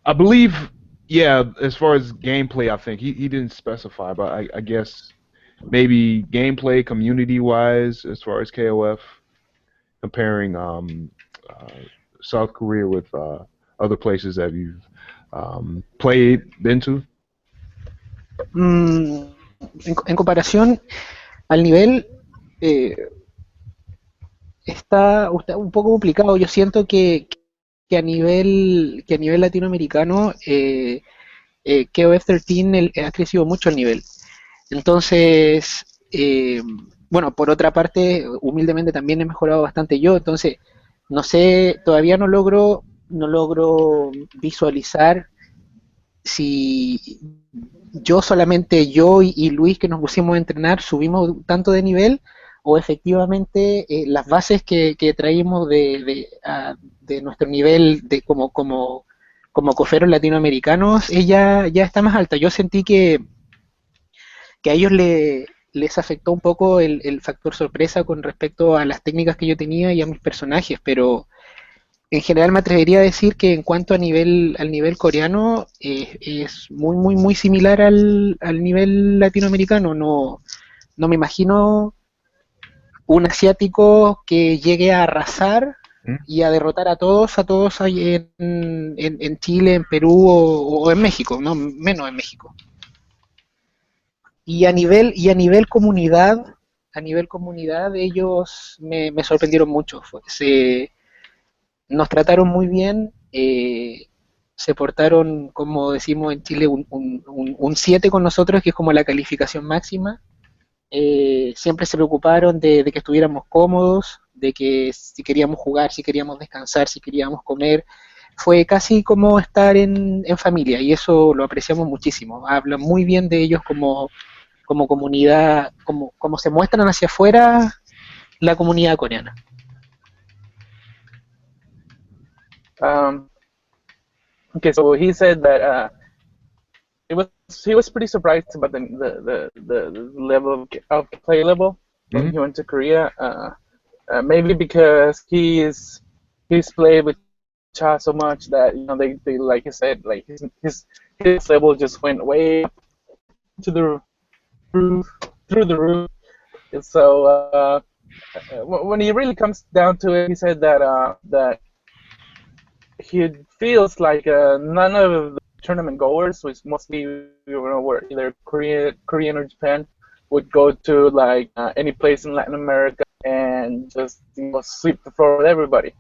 Speaker 1: I believe, yeah, as far as gameplay, I think he didn't specify, but I guess maybe gameplay, community-wise, as far as KOF, comparing South Korea with other places that you've been to.
Speaker 3: En comparación al nivel, está un poco complicado. Yo siento que a nivel latinoamericano, KOF XIII ha crecido mucho el nivel. Entonces, bueno, por otra parte, humildemente también he mejorado bastante yo. Entonces, no sé, todavía no logro visualizar si solamente yo y Luis, que nos pusimos a entrenar, subimos tanto de nivel, o efectivamente las bases que traímos de nuestro nivel como coferos latinoamericanos, ella ya está más alta. Yo sentí que a ellos les afectó un poco el factor sorpresa con respecto a las técnicas que yo tenía y a mis personajes, pero en general me atrevería a decir que en cuanto al nivel coreano, es muy similar al nivel latinoamericano. No me imagino un asiático que llegue a arrasar y a derrotar a todos ahí en Chile, en Perú o en México, no menos en México. Y a nivel comunidad, a nivel comunidad, ellos me sorprendieron mucho. Nos trataron muy bien, se portaron, como decimos en Chile, un 7 con nosotros, que es como la calificación máxima. Siempre se preocuparon de que estuviéramos cómodos, de que si queríamos jugar, si queríamos descansar, si queríamos comer. Fue casi como estar en familia y eso lo apreciamos muchísimo. Hablan muy bien de ellos como comunidad, como se muestran hacia afuera la comunidad coreana.
Speaker 7: Okay, so he said that he was pretty surprised about the level of play level when he went to Korea. Maybe because he's played with Cha so much that they like he said, like his level just went way up to the roof, through the roof. And so when he really comes down to it, he said that he feels like none of the tournament goers, which mostly were either Korean or Japan, would go to like any place in Latin America and just sweep the floor with everybody.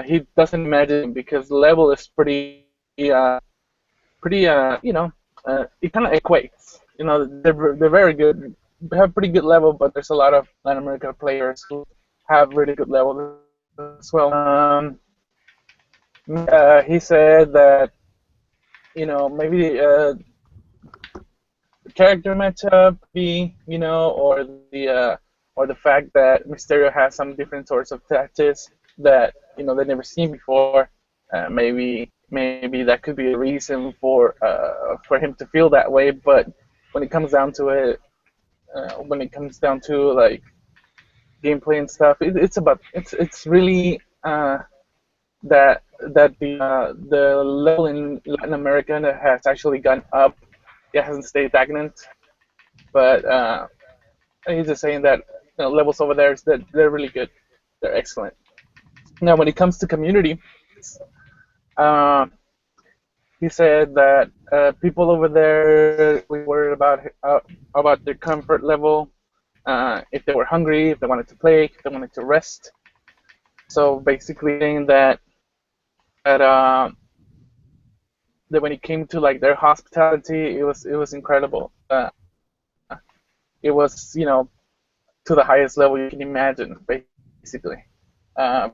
Speaker 7: He doesn't imagine because the level is pretty it kind of equates. They're very good. They have pretty good level, but there's a lot of Latin American players who have really good level as well. He said that maybe the character matchup or the fact that Misterio has some different sorts of tactics that they've never seen before. Maybe that could be a reason for him to feel that way. But when it comes down to it, when it comes down to like gameplay and stuff, it's really that the level in Latin America has actually gone up. It hasn't stayed stagnant. But he's just saying that levels over there that they're really good. They're excellent. Now, when it comes to community, he said that people over there were worried about their comfort level, if they were hungry, if they wanted to play, if they wanted to rest. So basically, saying that when it came to like their hospitality, it was incredible. It was to the highest level you can imagine, basically.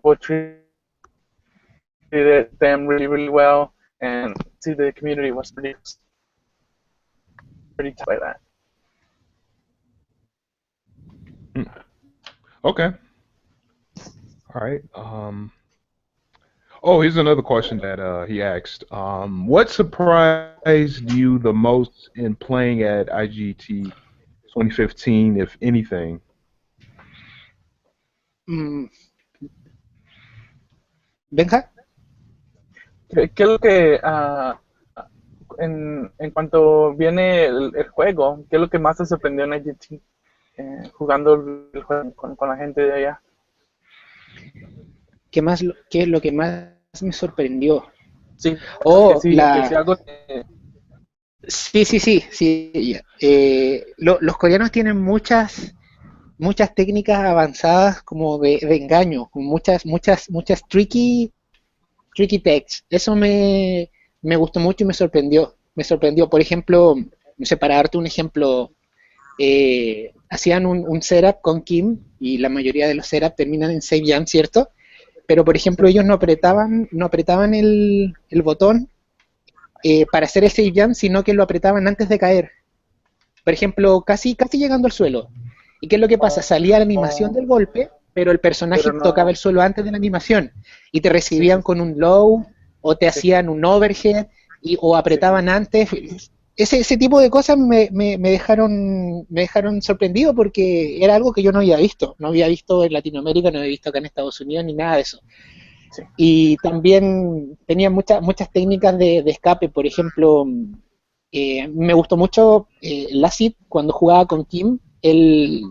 Speaker 7: Both treated them really, really well, and to the community was pretty tough by that.
Speaker 1: Okay. All right. Oh, here's another question that he asked. What surprised you the most in playing at IGT 2015, if anything?
Speaker 3: Benja.
Speaker 7: ¿Qué es lo que en cuanto viene el juego, qué es lo que más te sorprendió en IGT jugando el juego con la gente de allá?
Speaker 3: ¿Qué es lo que más me sorprendió?
Speaker 7: Sí,
Speaker 3: Oh,
Speaker 7: que sí, algo que...
Speaker 3: Sí. Los coreanos tienen muchas técnicas avanzadas como de engaño, con muchas tricky techs. Eso me gustó mucho y me sorprendió. Por ejemplo, no sé, para darte un ejemplo, hacían un setup con Kim y la mayoría de los setups terminan en save jam, ¿cierto? Pero por ejemplo ellos no apretaban el botón para hacer el save jam, sino que lo apretaban antes de caer. Por ejemplo, casi llegando al suelo. ¿Y qué es lo que pasa? Salía la animación del golpe, pero el personaje tocaba el suelo antes de la animación. Y te recibían con un low, o te hacían un overhead, o apretaban antes. Ese tipo de cosas me dejaron sorprendido porque era algo que yo no había visto. No había visto en Latinoamérica, no había visto acá en Estados Unidos, ni nada de eso. Sí. Y también tenía muchas técnicas de escape. Por ejemplo, me gustó mucho Lacid cuando jugaba con Kim. Él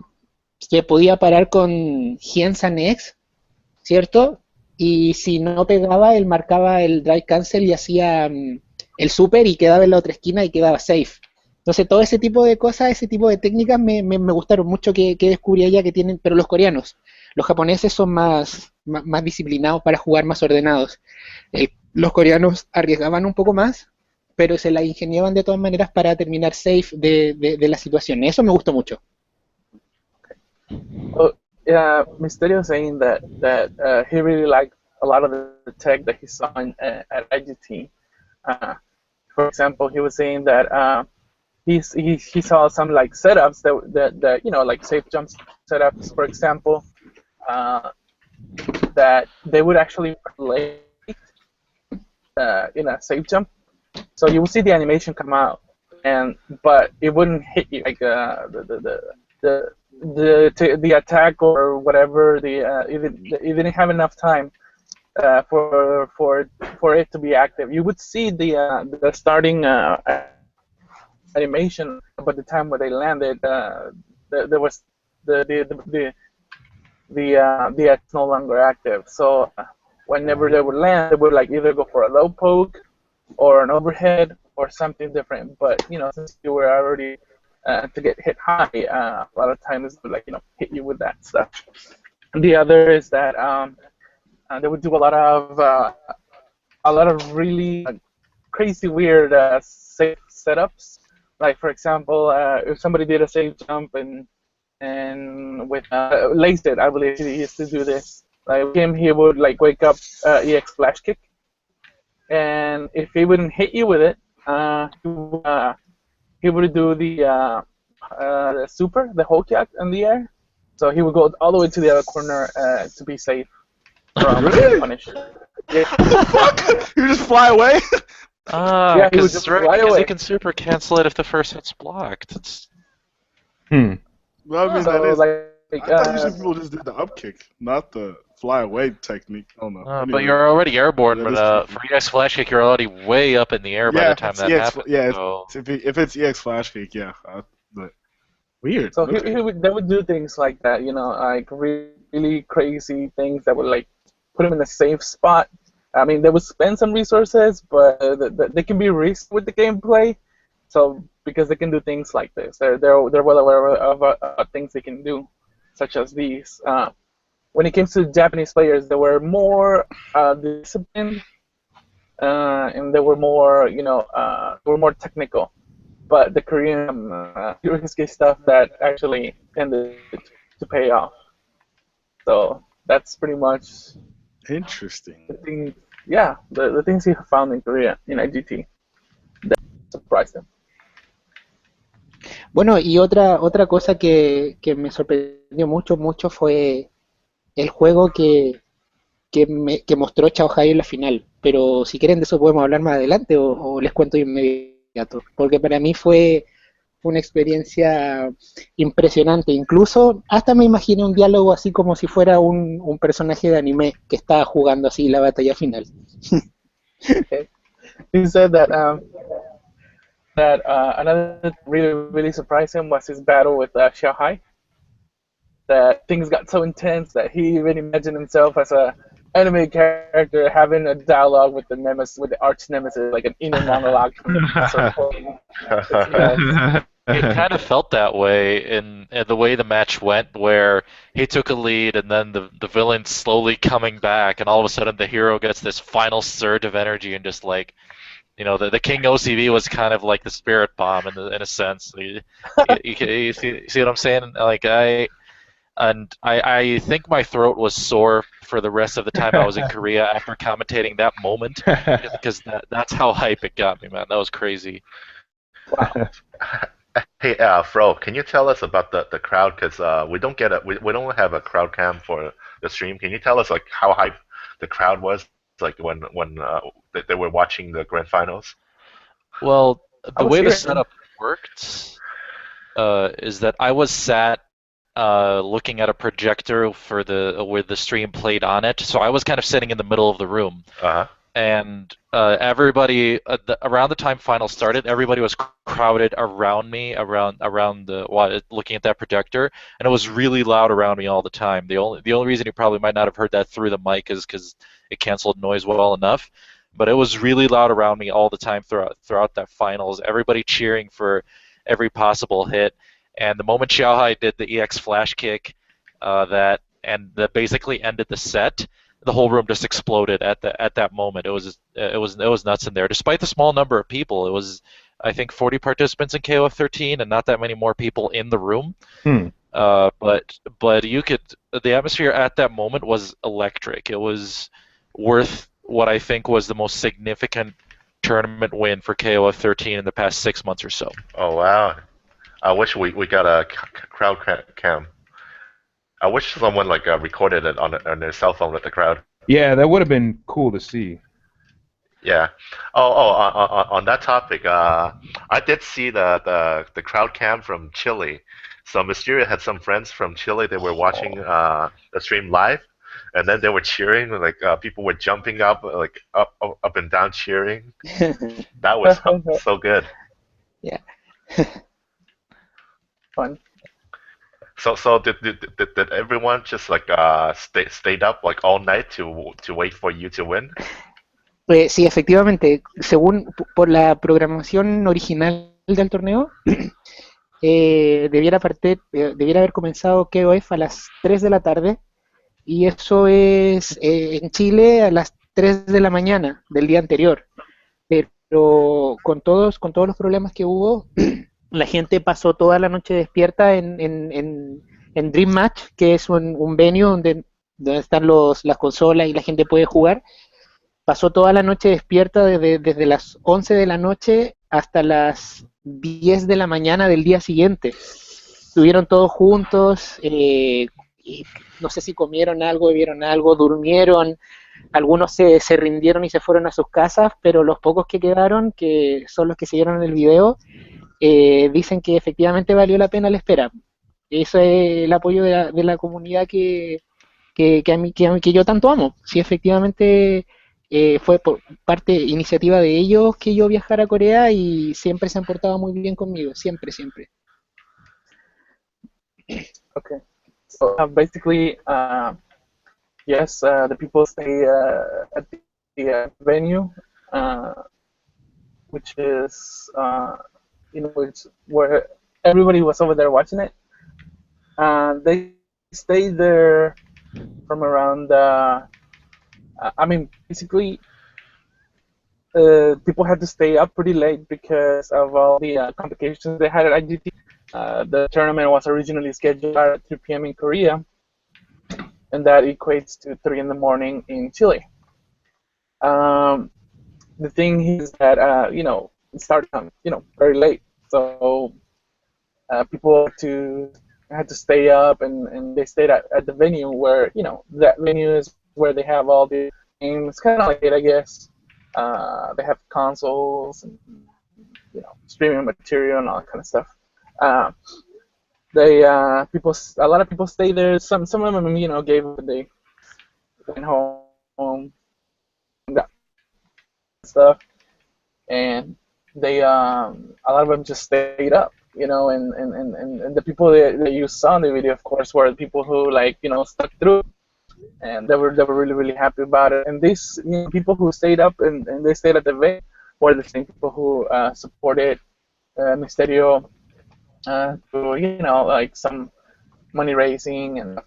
Speaker 3: se podía parar con Hiensan X, ¿cierto? Y si no pegaba, él marcaba el drive cancel y hacía el super y quedaba en la otra esquina y quedaba safe. Entonces, todo ese tipo de cosas, ese tipo de técnicas me gustaron mucho que descubrí allá que tienen, pero los coreanos, los japoneses son más disciplinados para jugar, más ordenados. Los coreanos arriesgaban un poco más, pero se la ingeniaban de todas maneras para terminar safe de la situación. Eso me gustó mucho.
Speaker 7: Oh, yeah, Misterio saying that he really liked a lot of the tech that he saw at IGT. Uh, for example, he was saying that he saw some like setups that like safe jump setups, for example, uh, that they would actually play in a safe jump. So you would see the animation come out, but it wouldn't hit you like the attack or whatever. It didn't have enough time for it to be active. You would see the starting animation, but the time when they landed, there was the act no longer active. So whenever they would land, they would like either go for a low poke or an overhead or something different. But since you were already to get hit high, a lot of times they would hit you with that stuff. And the other is that they would do a lot of really crazy weird safe setups. Like for example, if somebody did a safe jump and with laced it, I believe he used to do this. Like him, he would like wake up EX flash kick, and if he wouldn't hit you with it, he would do the super, the Hulk in the air. So he would go all the way to the other corner to be safe from
Speaker 5: Really?
Speaker 7: punish. Yeah.
Speaker 5: What the fuck? You just fly away?
Speaker 7: Yeah, he would just fly
Speaker 4: because
Speaker 7: away.
Speaker 4: you can super cancel it if the first hit's blocked. It's
Speaker 5: Well, I mean,
Speaker 7: So
Speaker 5: that is.
Speaker 7: like,
Speaker 5: I thought usually people just did the up kick, not the fly away technique. I don't know.
Speaker 4: but
Speaker 5: Anyway.
Speaker 4: you're already airborne.
Speaker 5: That
Speaker 4: But
Speaker 5: is
Speaker 4: for EX flash kick, you're already way up in the air by
Speaker 5: Yeah,
Speaker 4: the
Speaker 5: if
Speaker 4: time
Speaker 5: it's
Speaker 4: that
Speaker 5: EX,
Speaker 4: happens.
Speaker 5: yeah,
Speaker 4: So
Speaker 5: if it's EX flash kick, yeah. But weird.
Speaker 7: So
Speaker 5: Okay.
Speaker 7: they would do things like that, like really crazy things that would like put him in a safe spot. I mean, they would spend some resources, but they can be risky with the gameplay. So because they can do things like this, they're well aware of things they can do, such as these. When it came to Japanese players, they were more disciplined, and they were more technical. But the Korean risky stuff that actually tended to pay off. So that's pretty much
Speaker 5: Interesting.
Speaker 7: the thing. Yeah, the things he found in Korea in IGT that surprised him.
Speaker 3: Bueno, y otra cosa que me sorprendió mucho fue el juego que mostró Chao Hai en la final. Pero si quieren de eso podemos hablar más adelante o les cuento de inmediato. Porque para mí fue una experiencia impresionante. Incluso hasta me imaginé un diálogo así como si fuera un personaje de anime que estaba jugando así la batalla final.
Speaker 7: Okay. He said that another really surprised him was his battle with Xiao Hai. That things got so intense that he even imagined himself as a anime character having a dialogue with the arch nemesis, like an inner monologue.
Speaker 4: it kind of felt that way in the way the match went, where he took a lead and then the villain's slowly coming back, and all of a sudden the hero gets this final surge of energy and just like, the King OCV was kind of like the spirit bomb in a sense. You see what I'm saying? Like I think my throat was sore for the rest of the time I was in Korea after commentating that moment, because that's how hype it got me, man. That was crazy.
Speaker 7: Wow.
Speaker 2: Hey, Fro, can you tell us about the crowd? Because we don't have a crowd cam for the stream. Can you tell us like how hype the crowd was, like when they were watching the grand finals?
Speaker 4: Well, the way the
Speaker 7: here.
Speaker 4: setup worked is that I was sat looking at a projector where the stream played on it, so I was kind of sitting in the middle of the room.
Speaker 2: Uh-huh.
Speaker 4: And everybody around the time finals started, everybody was crowded around me, looking at that projector, and it was really loud around me all the time. The only reason you probably might not have heard that through the mic is because it canceled noise well enough, but it was really loud around me all the time throughout that finals. Everybody cheering for every possible hit. And the moment Xiaohai did the EX flash kick, that basically ended the set, the whole room just exploded at that moment. It was nuts in there. Despite the small number of people, it was, I think, 40 participants in KOF13 and not that many more people in the room. But the atmosphere at that moment was electric. It was worth what I think was the most significant tournament win for KOF13 in the past 6 months or so.
Speaker 2: Oh wow! I wish we got a crowd cam. I wish someone like recorded it on their cell phone with the crowd.
Speaker 1: Yeah, that would have been cool to see.
Speaker 2: Yeah. On that topic, I did see the crowd cam from Chile. So Misterio had some friends from Chile. They were watching the stream live, and then they were cheering. Like people were jumping up, like up and down cheering. That was so good.
Speaker 3: Yeah.
Speaker 7: Fun.
Speaker 2: So did everyone just like stayed up like all night to wait for you to win?
Speaker 3: Sí, efectivamente, según por la programación original del torneo, debiera haber comenzado KOF a las 3 de la tarde, y eso es en Chile a las 3 de la mañana del día anterior. Pero con todos los problemas que hubo, la gente pasó toda la noche despierta en Dream Match, que es un venue donde están las consolas y la gente puede jugar. Pasó toda la noche despierta desde las 11 de la noche hasta las 10 de la mañana del día siguiente. Estuvieron todos juntos, y no sé si comieron algo, bebieron algo, durmieron. Algunos se rindieron y se fueron a sus casas, pero los pocos que quedaron, que son los que siguieron el video, dicen que efectivamente valió la pena la espera. Eso es el apoyo de la comunidad que yo tanto amo. Sí, efectivamente fue por iniciativa de ellos que yo viajara a Corea, y siempre se han portado muy bien conmigo, siempre.
Speaker 7: Okay. So basically, yes, the people stay at the venue, which is it's where everybody was over there watching it. They stayed there from around. Basically, people had to stay up pretty late because of all the complications they had at IGT. The tournament was originally scheduled at 3 p.m. in Korea, and that equates to 3 in the morning in Chile. The thing is that it started very late, so people had to stay up, and they stayed at the venue where that venue is where they have all the games, kind of like it, I guess. They have consoles and streaming material and all that kind of stuff. A lot of people stay there. Some of them gave up, they went home, got stuff, and they a lot of them just stayed up, and the people that you saw in the video, of course, were the people who stuck through, and they were really, really happy about it. And these people who stayed up and they stayed at the venue were the same people who supported Misterio through like some money raising and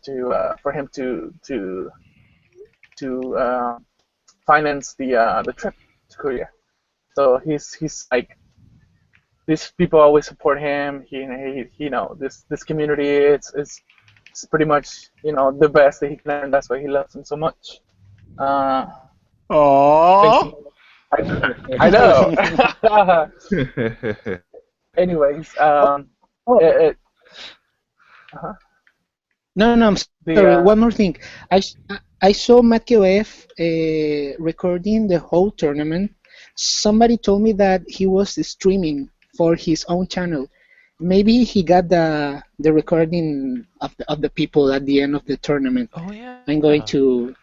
Speaker 7: for him to finance the trip to Korea. So he's like, these people always support him. This community it's pretty much the best that he can earn. That's why he loves him so much.
Speaker 5: Aww.
Speaker 7: I know. Anyways,
Speaker 3: No, I'm sorry. One more thing. I saw Matt KOF recording the whole tournament. Somebody told me that he was streaming for his own channel. Maybe he got the recording of the people at the end of the tournament.
Speaker 4: Oh yeah.
Speaker 3: I'm going to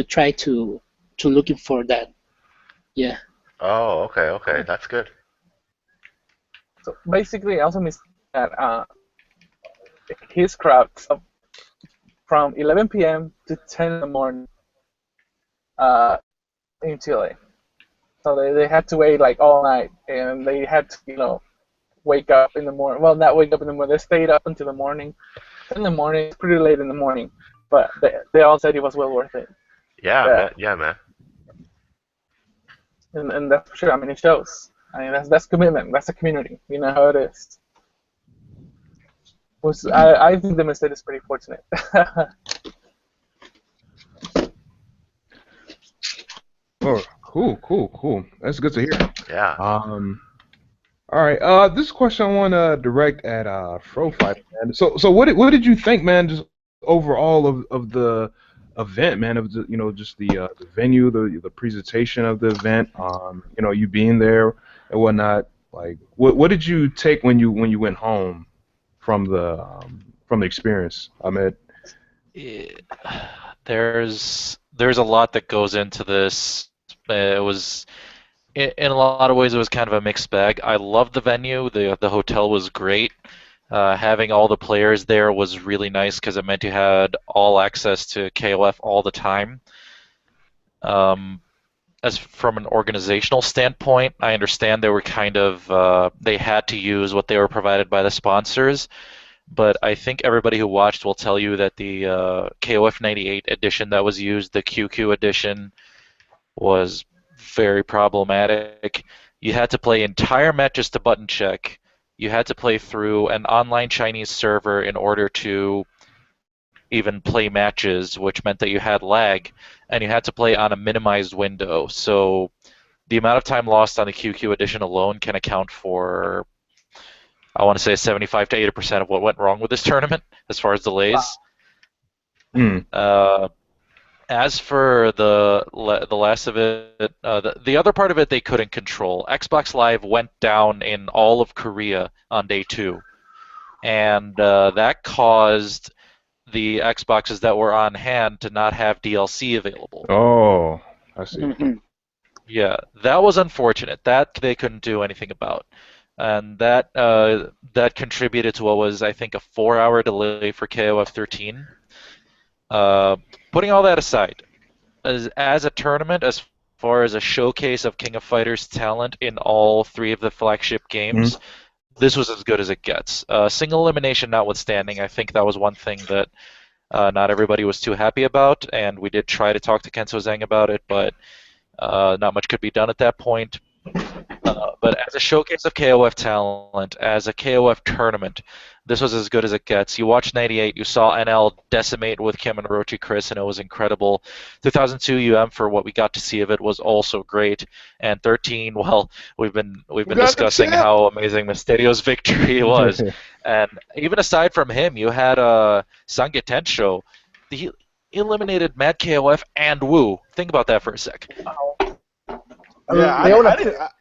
Speaker 3: try to looking for that. Yeah.
Speaker 2: Oh, okay, that's good.
Speaker 7: So basically, also missed that his crowd from 11 p.m. to 10 in the morning in Chile. So they had to wait like all night, and they had to wake up in the morning. Well, not wake up in the morning. They stayed up until the morning. In the morning, it's pretty late in the morning, but they all said it was well worth it.
Speaker 2: Yeah, man.
Speaker 7: And that's for sure. I mean, it shows. I mean, that's commitment. That's a community. You know how it is. I think the mistake is pretty fortunate.
Speaker 1: Oh, cool. That's good to hear.
Speaker 2: Yeah.
Speaker 1: All right. This question I want to direct at Frofight, man. So what did you think, man? Just overall of the event, man. Of the just the venue, the presentation of the event. You being there and whatnot. Like, what did you take when you went home from the experience, Ahmed?
Speaker 4: There's a lot that goes into this. It was in a lot of ways it was kind of a mixed bag. I loved the venue. The hotel was great. Having all the players there was really nice because it meant you had all access to KOF all the time. As from an organizational standpoint, I understand they were kind of they had to use what they were provided by the sponsors. But I think everybody who watched will tell you that the KOF 98 edition that was used, the QQ edition, was very problematic. You had to play entire matches to button check. You had to play through an online Chinese server in order to even play matches, which meant that you had lag, and you had to play on a minimized window. So the amount of time lost on the QQ edition alone can account for, I want to say, 75 to 80% of what went wrong with this tournament as far as delays.
Speaker 1: Wow.
Speaker 4: As for the last of it, the other part of it they couldn't control. Xbox Live went down in all of Korea on day 2, and that caused the Xboxes that were on hand to not have DLC available.
Speaker 1: Oh, I see.
Speaker 4: Yeah, that was unfortunate. That they couldn't do anything about. And that contributed to what was, I think, a 4-hour delay for KOF13. Putting all that aside, as a tournament, as far as a showcase of King of Fighters talent in all 3 of the flagship games, this was as good as it gets. Single elimination notwithstanding, I think that was one thing that not everybody was too happy about, and we did try to talk to Kenzo Zhang about it, but not much could be done at that point. But as a showcase of KOF talent, as a KOF tournament, this was as good as it gets. You watched 98, you saw NL decimate with Kim and Orochi Chris, and it was incredible. 2002 UM, for what we got to see of it, was also great. And 13, well, we've been discussing how amazing Misterio's victory was. And even aside from him, you had Sange Tensho. He eliminated Mad KOF and Wu. Think about that for a sec.
Speaker 5: Yeah,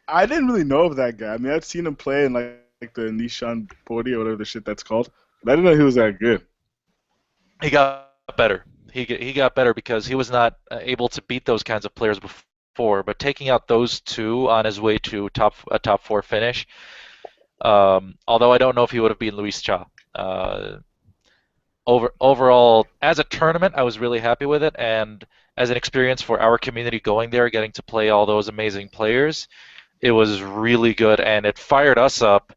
Speaker 5: I didn't really know of that guy. I mean, I'd seen him play in like the Nishan Podi or whatever the shit that's called, but I didn't know he was that good.
Speaker 4: He got better. He got better because he was not able to beat those kinds of players before. But taking out those 2 on his way to a top 4 finish, although I don't know if he would have beaten Luis Cha. Overall, as a tournament, I was really happy with it, and as an experience for our community going there, getting to play all those amazing players, it was really good, and it fired us up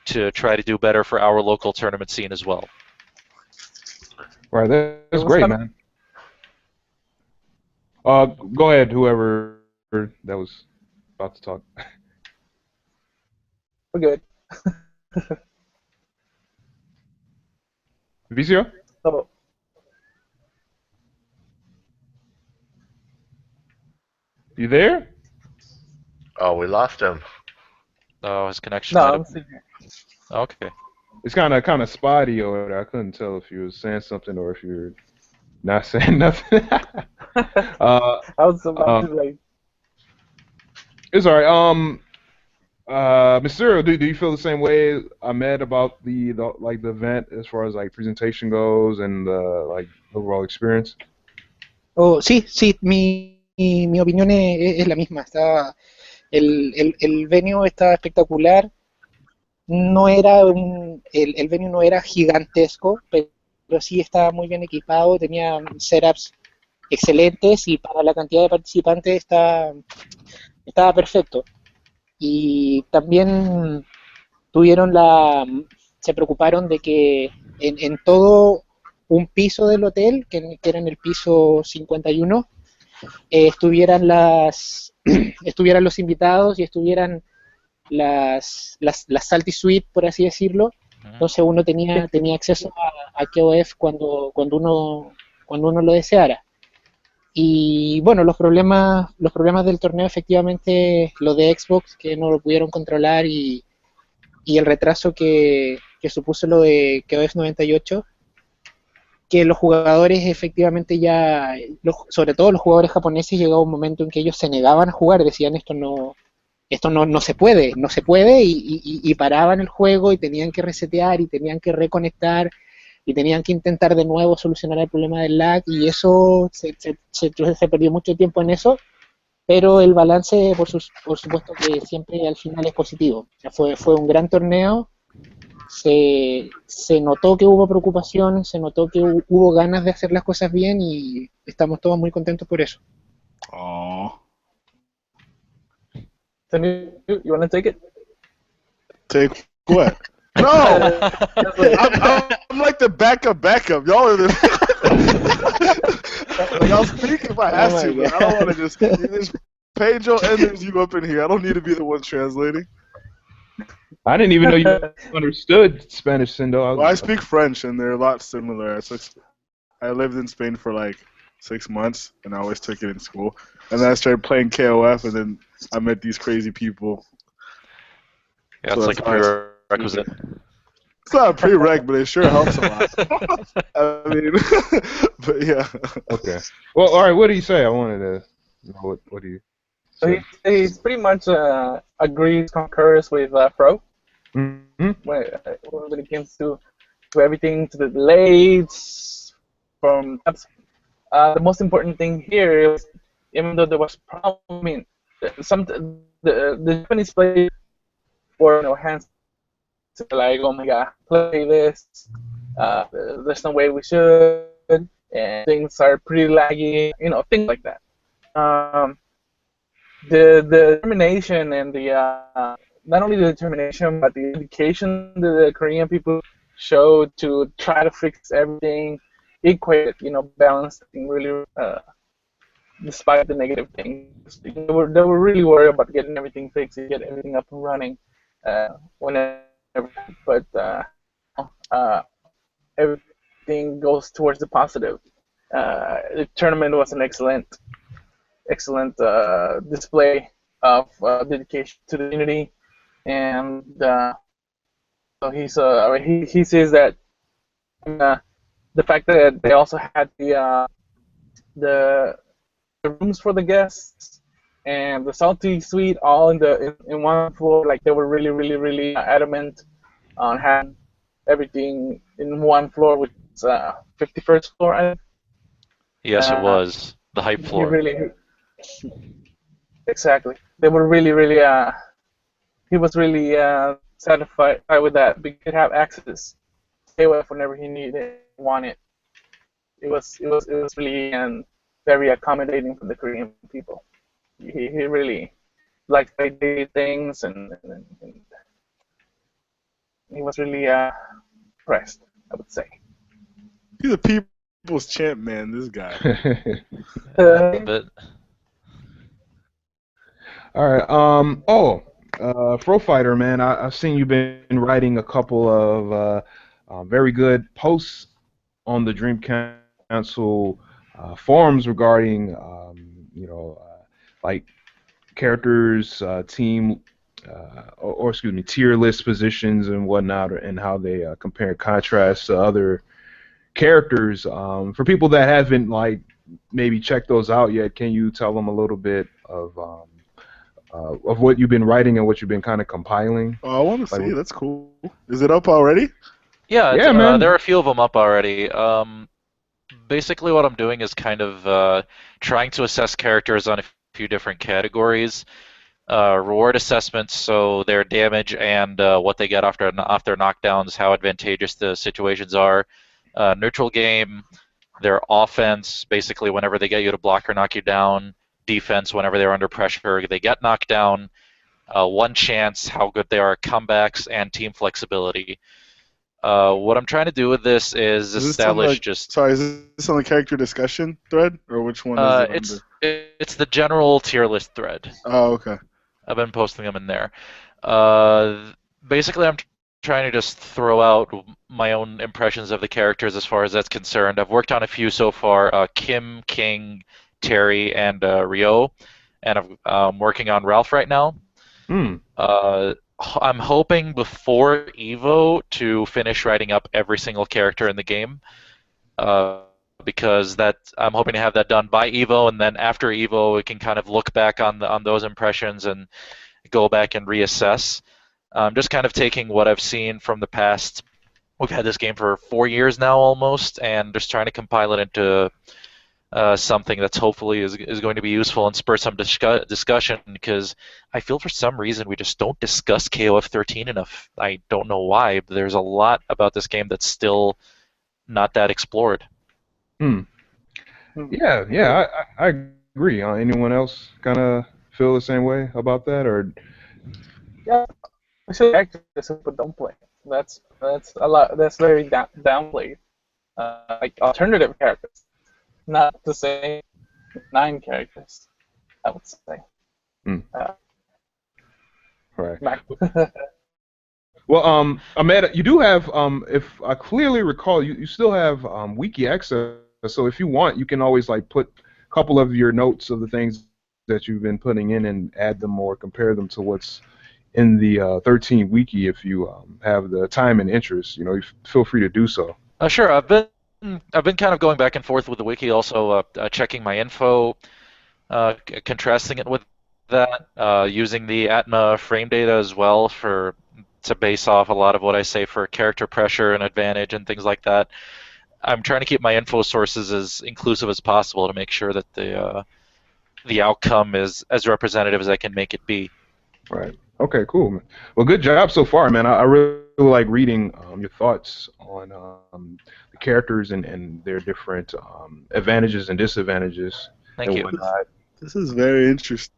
Speaker 4: to try to do better for our local tournament scene as well.
Speaker 1: Right, that's great, man. Go ahead, whoever that was about to talk.
Speaker 7: We're good.
Speaker 1: Vicio?
Speaker 7: So,
Speaker 1: You there?
Speaker 2: Oh, we lost him.
Speaker 4: Oh, his connection.
Speaker 7: no,
Speaker 4: might
Speaker 7: I'm
Speaker 4: have...
Speaker 7: sitting here.
Speaker 4: Okay.
Speaker 1: It's kind of spotty over there. I couldn't tell if you were saying something or if you were not saying nothing.
Speaker 7: I was about to like.
Speaker 1: It's alright. Misterio, do you feel the same way, Ahmed, about the event as far as like presentation goes and like overall experience?
Speaker 3: Oh, sí, mi opinión es la misma. El venue estaba espectacular. No era el venue no era gigantesco, pero sí estaba muy bien equipado, tenía setups excelentes y para la cantidad de participantes estaba perfecto. Y también se preocuparon de que en todo un piso del hotel, que era en el piso 51, estuvieran los invitados y estuvieran las Salty Suite, por así decirlo. Entonces uno tenía acceso a KOF cuando uno lo deseara. Y bueno, los problemas del torneo, efectivamente, lo de Xbox, que no lo pudieron controlar, y el retraso que supuso lo de KOF 98, que los jugadores efectivamente sobre todo los jugadores japoneses, llegaba un momento en que ellos se negaban a jugar, decían esto no se puede, y paraban el juego y tenían que resetear y tenían que reconectar y tenían que intentar de nuevo solucionar el problema del lag, y eso se perdió mucho tiempo en eso, pero el balance por supuesto que siempre al final es positivo. O sea, fue un gran torneo, se notó que hubo preocupación, se notó que hubo ganas de hacer las cosas bien, y estamos todos muy contentos por eso.
Speaker 5: Oh.
Speaker 7: You want to take it?
Speaker 5: Take what? No! I'm like the backup. Y'all are the... like, I'll speak if I have to, but I don't want to just... There's Pedro and there's you up in here. I don't need to be the one translating.
Speaker 1: I didn't even know you understood Spanish, Sindo.
Speaker 5: Well, I speak French, and they're a lot similar. I lived in Spain for like 6 months, and I always took it in school. And then I started playing KOF, and then I met these crazy people.
Speaker 4: Yeah, it's like a prerequisite.
Speaker 5: It's not a prereq, but it sure helps a lot. I mean, but yeah.
Speaker 1: Okay. Well, all right. What do you say? I wanted to know what do you.
Speaker 7: So he's pretty much concurs with Pro
Speaker 1: Mm-hmm.
Speaker 7: when it comes to everything, to the delays from the most important thing here is, even though there was problem, I mean, the Japanese play for hands like, oh my god, play this, there's no way we should, and things are pretty laggy, things like that. The determination and the not only the determination but the dedication that the Korean people showed to try to fix everything, equated, balanced thing really, despite the negative things. They were really worried about getting everything fixed, get everything up and running, whenever. But everything goes towards the positive. The tournament was an excellent display of dedication to the community, and so he says that the fact that they also had the rooms for the guests and the Salty Suite all in one floor, like they were really adamant on having everything in one floor, which is 51st floor, I think.
Speaker 4: Yes, it was the hype floor.
Speaker 7: Exactly. They were really he was really satisfied with that. We could have access, stay away whenever he needed, wanted. It was really very accommodating for the Korean people. He really liked to do things, and he was really impressed, I would say.
Speaker 5: He's a people's champ, man, this guy.
Speaker 4: But
Speaker 1: All right. Fro Fighter, man, I've seen you've been writing a couple of very good posts on the Dream Council forums regarding, like characters, team, or excuse me, tier list positions and whatnot, and how they compare and contrast to other characters. For people that haven't maybe checked those out yet, can you tell them a little bit of what you've been writing and what you've been kind of compiling?
Speaker 5: Oh, I want to see. That's cool. Is it up already?
Speaker 4: Yeah,
Speaker 1: man.
Speaker 4: There are a few of them up already. Basically, what I'm doing is kind of trying to assess characters on a few different categories. Reward assessments, so their damage and what they get after their knockdowns, how advantageous the situations are. Neutral game, their offense, basically whenever they get you to block or knock you down. Defense, whenever they're under pressure, they get knocked down. one chance, how good they are at comebacks, and team flexibility. What I'm trying to do with this is
Speaker 5: Is this on
Speaker 4: establish
Speaker 5: the,
Speaker 4: just.
Speaker 5: sorry, is this on the character discussion thread, or which one is it under?
Speaker 4: It's the general tier list thread.
Speaker 5: Oh, okay.
Speaker 4: I've been posting them in there. Basically, I'm trying to just throw out my own impressions of the characters as far as that's concerned. I've worked on a few so far: Kim, King, Terry, and Rio, and I'm working on Ralph right now. I'm hoping before Evo to finish writing up every single character in the game, because I'm hoping to have that done by Evo, and then after Evo, we can kind of look back on those impressions and go back and reassess. Just kind of taking what I've seen from the past. We've had this game for 4 years now almost, and just trying to compile it into something that's hopefully is going to be useful and spur some discussion, because I feel for some reason we just don't discuss KOF13 enough. I don't know why, but there's a lot about this game that's still not that explored.
Speaker 1: Yeah, I agree. Anyone else kind of feel the same way about that, or?
Speaker 7: Yeah, actually, actors but don't play. That's a lot. That's very downplayed. Like alternative characters, not the same 9 characters, I would say.
Speaker 1: Right. Well, Ahmed, you do have, if I clearly recall, you still have wiki access. So if you want, you can always like put a couple of your notes of the things that you've been putting in and add them or compare them to what's in the 13 wiki. If you have the time and interest, you feel free to do so.
Speaker 4: Sure. I've been kind of going back and forth with the wiki, also checking my info, contrasting it with that, using the Atma frame data as well to base off a lot of what I say for character pressure and advantage and things like that. I'm trying to keep my info sources as inclusive as possible to make sure that the outcome is as representative as I can make it be.
Speaker 1: Right. Okay, cool. Well, good job so far, man. I really like reading your thoughts on the characters and their different advantages and disadvantages.
Speaker 4: Thank you.
Speaker 5: This is very interesting.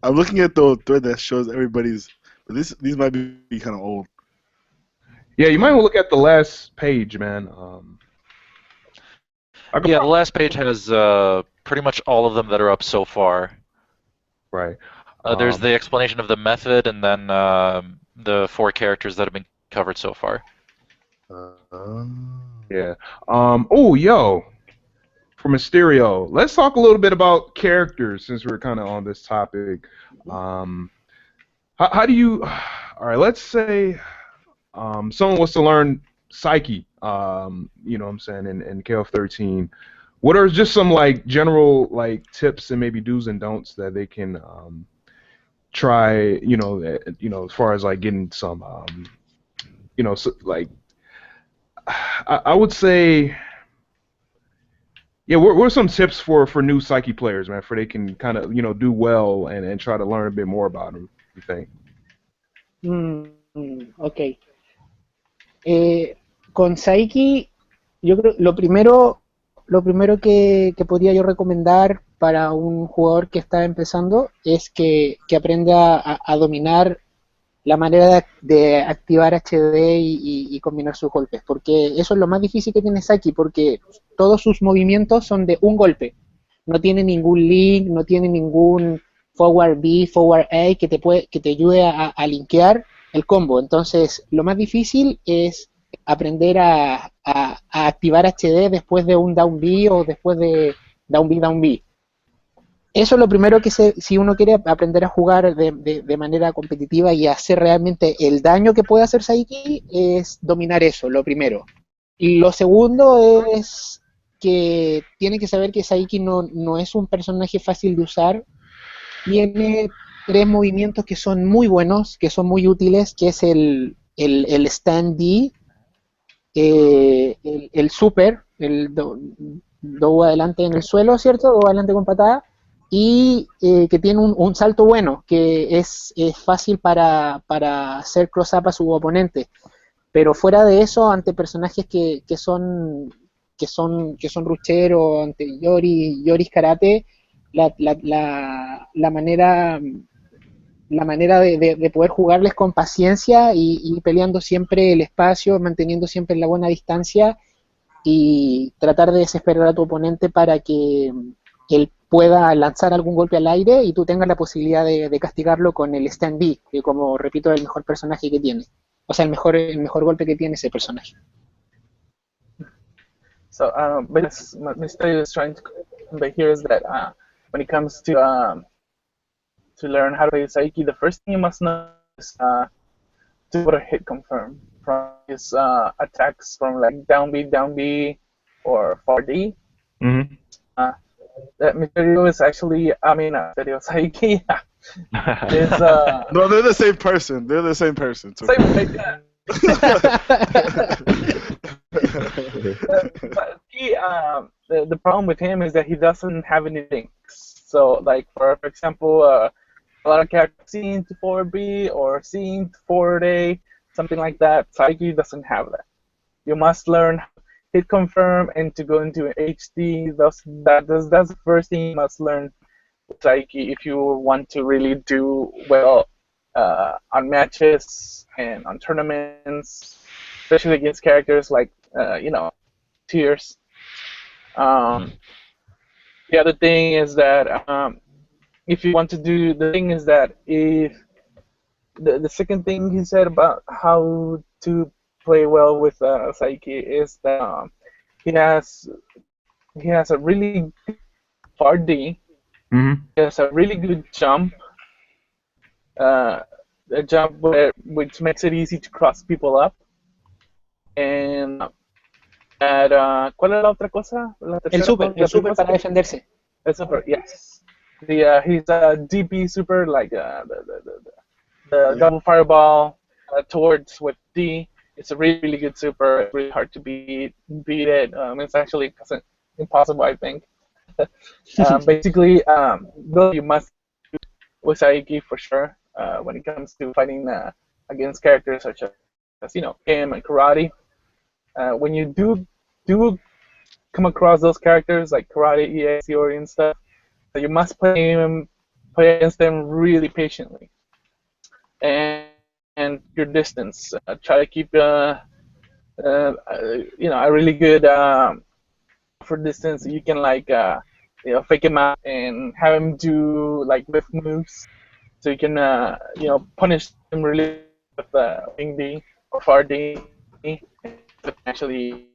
Speaker 5: I'm looking at the thread that shows everybody's, but these might be kind of old.
Speaker 1: Yeah, you might want to look at the last page, man.
Speaker 4: The last page has pretty much all of them that are up so far.
Speaker 1: Right.
Speaker 4: There's the explanation of the method, and then the 4 characters that have been covered so far.
Speaker 1: Yeah. Oh, yo. For Misterio, let's talk a little bit about characters since we're kind of on this topic. How do you? All right. Let's say someone wants to learn Psyche. You know what I'm saying in KOF13. What are just some like general like tips and maybe do's and don'ts that they can try, as far as like getting some, I would say, yeah, what are some tips for new Psyche players, man, for they can kind of, do well and try to learn a bit more about them, you think?
Speaker 3: Ok. Con Psyche, yo creo lo primero que podría yo recomendar para un jugador que está empezando es que aprenda a dominar la manera de activar HD y combinar sus golpes, porque eso es lo más difícil que tiene Psyche, porque todos sus movimientos son de un golpe, no tiene ningún link, no tiene ningún forward B, forward A que te ayude a linkear el combo. Entonces lo más difícil es aprender a activar HD después de un down B o después de down B. Eso es lo primero que si uno quiere aprender a jugar de manera competitiva y hacer realmente el daño que puede hacer Psyche, es dominar eso, lo primero. Y lo segundo es que tiene que saber que Psyche no es un personaje fácil de usar. Tiene 3 movimientos que son muy buenos, que son muy útiles, que es el stand D, el super, el do adelante en el suelo, ¿cierto? Do adelante con patada, y que tiene un salto bueno, que es fácil para hacer cross-up a su oponente. Pero fuera de eso, ante personajes que son rucheros, ante Yoris Karate, la manera la manera de poder jugarles con paciencia y peleando siempre el espacio, manteniendo siempre la buena distancia y tratar de desesperar a tu oponente para que él pueda lanzar algún golpe al aire y tú tengas la posibilidad de castigarlo con el stand B, que como repito es el mejor personaje que tiene. O sea, el mejor golpe que tiene ese personaje.
Speaker 7: So, but Misterio is trying to convey here is that when it comes to learn how to play Saiki, the first thing you must know is to put a hit confirm from his attacks from like down B, or 4D.
Speaker 1: Mm-hmm.
Speaker 7: That Misterio is actually, Misterio Saiki is
Speaker 5: No, they're the same person. They're the same person. It's okay.
Speaker 7: But the problem with him is that he doesn't have any links. So, like for example, a lot of characters C into 4B or C into 4A, something like that. Saiki doesn't have that. You must learn hit confirm and to go into HD. That's the first thing you must learn with Saiki if you want to really do well on matches and on tournaments, especially against characters like tiers. The other thing is that if you want to do, the thing is that if the second thing he said about how to play well with Saiki is that he has a really good 4D.
Speaker 1: Mm-hmm.
Speaker 7: He has a really good jump. A jump which makes it easy to cross people up. And ¿cuál es la otra cosa?
Speaker 3: El super para defenderse.
Speaker 7: El super, yes. He's a DP super, like the double fireball towards with D. It's a really, really good super. It's really hard to beat it. It's actually impossible, I think. Basically, though you must do with Saiki for sure when it comes to fighting against characters such as Kim and Karate. When you do come across those characters like Karate, EX, Yori, and stuff, you must play against them really patiently. And your distance. Try to keep a really good for distance. You can fake him out and have him do like whiff moves, so you can punish him really with wing D or far D, actually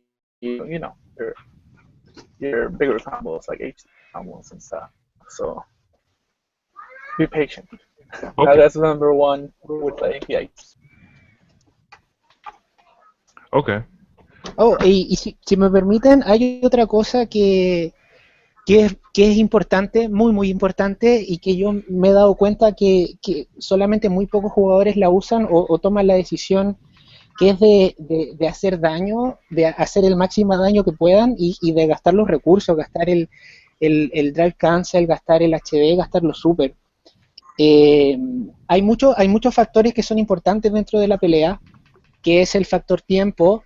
Speaker 7: your bigger combos like HD combos and stuff. So be patient.
Speaker 1: Okay.
Speaker 7: That's number one with yikes.
Speaker 1: Okay.
Speaker 3: Oh, y si me permiten, hay otra cosa que es importante, muy muy importante, y que yo me he dado cuenta que solamente muy pocos jugadores la usan o toman la decisión, que es de hacer daño, de hacer el máximo daño que puedan y de gastar los recursos, gastar el drive cancel, gastar el HB, gastar los super. Hay muchos factores que son importantes dentro de la pelea, que es el factor tiempo,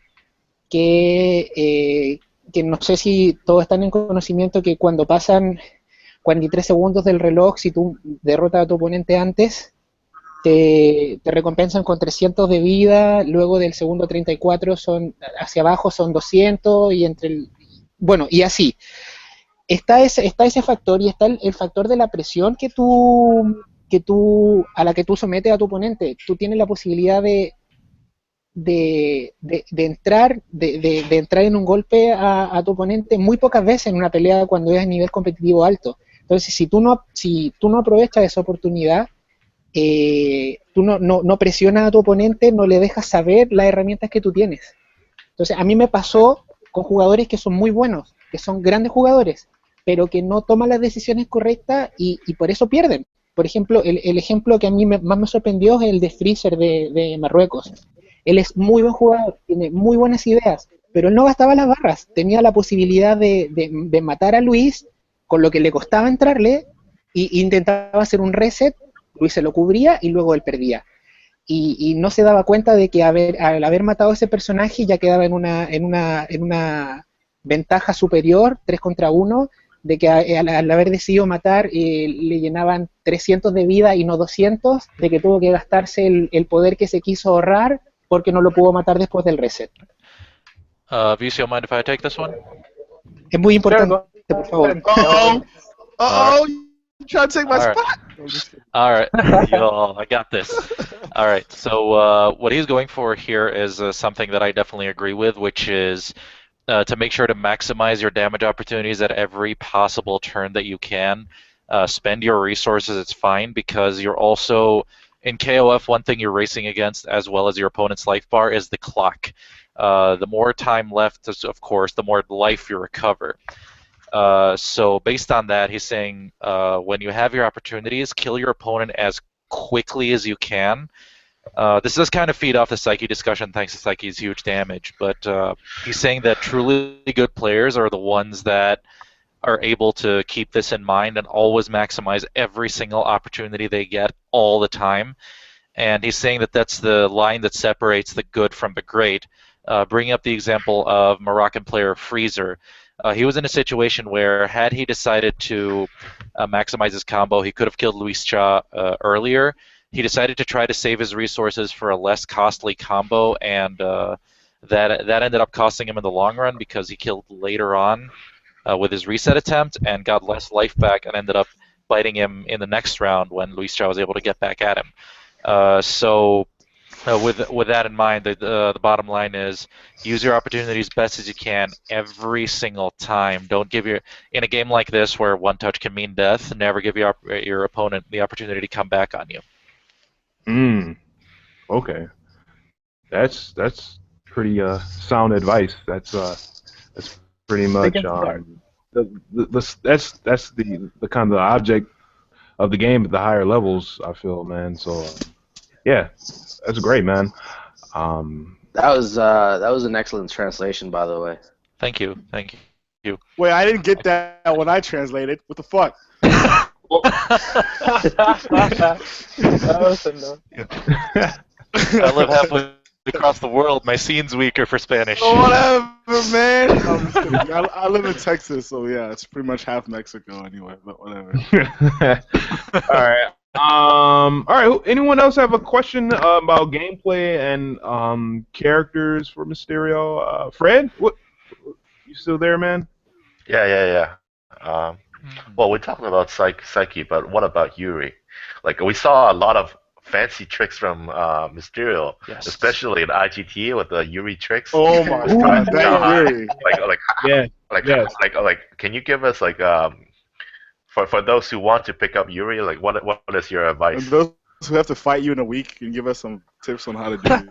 Speaker 3: que no sé si todos están en conocimiento que cuando pasan 43 segundos del reloj, si tú derrotas a tu oponente antes, te recompensan con 300 de vida, luego del segundo 34 hacia abajo son 200 y y así. Está ese factor y está el factor de la presión a la que tú sometes a tu oponente. Tú tienes la posibilidad de entrar en un golpe a tu oponente muy pocas veces en una pelea cuando es a nivel competitivo alto. Entonces, si tú no aprovechas esa oportunidad, tú no presionas a tu oponente, no le dejas saber las herramientas que tú tienes. Entonces, a mí me pasó con jugadores que son muy buenos, que son grandes jugadores, pero que no toman las decisiones correctas y por eso pierden. Por ejemplo, el ejemplo que a mí más me sorprendió es el de Freezer de Marruecos. Él es muy buen jugador, tiene muy buenas ideas, pero él no gastaba las barras. Tenía la posibilidad de matar a Luis, con lo que le costaba entrarle, e intentaba hacer un reset, Luis se lo cubría y luego él perdía. Y no se daba cuenta de que al haber matado a ese personaje ya quedaba en una ventaja superior, 3 contra 1, de que al haber decidido matar le llenaban 300 de vida y no 200, de que tuvo que gastarse el poder que se quiso ahorrar porque no lo pudo matar después del reset.
Speaker 4: Vicio, mind if I take this one?
Speaker 3: Es muy
Speaker 7: Sure,
Speaker 3: importante,
Speaker 7: go
Speaker 3: por favor.
Speaker 7: ahead.
Speaker 5: Uh-oh! Uh-oh! You trying to take my
Speaker 4: All right.
Speaker 5: spot? I'm just kidding.
Speaker 4: All right, yo, I got this. All right, so what he's going for here is something that I definitely agree with, which is to make sure to maximize your damage opportunities at every possible turn that you can. Spend your resources, it's fine, because you're also, in KOF, one thing you're racing against, as well as your opponent's life bar, is the clock. The more time left, of course, the more life you recover. So based on that, he's saying when you have your opportunities, kill your opponent as quickly as you can. This does kind of feed off the Psyche discussion thanks to Psyche's huge damage, but he's saying that truly good players are the ones that are able to keep this in mind and always maximize every single opportunity they get all the time. And he's saying that that's the line that separates the good from the great. Bringing up the example of Moroccan player Freezer. He was in a situation where, had he decided to maximize his combo, he could have killed Luis Cha earlier. He decided to try to save his resources for a less costly combo, and that ended up costing him in the long run because he killed later on with his reset attempt and got less life back and ended up biting him in the next round when Luis Cha was able to get back at him. With that in mind, the bottom line is use your opportunities best as you can every single time. Don't give in a game like this where one touch can mean death, never give your opponent the opportunity to come back on you.
Speaker 1: Okay. That's pretty sound advice. That's pretty much that's the kind of object of the game at the higher levels, I feel, man. So yeah, that's great, man.
Speaker 6: That was an excellent translation, by the way.
Speaker 4: Thank you.
Speaker 5: Wait, I didn't get that when I translated. What the fuck?
Speaker 7: That was a no.
Speaker 4: I live halfway across the world. My scene's weaker for Spanish.
Speaker 5: Whatever, man. I'm just kidding. I live in Texas, so yeah, it's pretty much half Mexico anyway. But whatever.
Speaker 1: All right. All right. Anyone else have a question about gameplay and characters for Misterio? Fred, what? You still there, man?
Speaker 2: Yeah. Well, we're talking about Psyche, but what about Yuri? Like, we saw a lot of fancy tricks from Misterio,
Speaker 4: Yes.
Speaker 2: especially in IGT with the Yuri tricks.
Speaker 5: Oh my god, that Yuri.
Speaker 2: Like, can you give us for those who want to pick up Yuri, like what is your advice?
Speaker 5: And those who have to fight you in a week, can give us some tips on how to do it.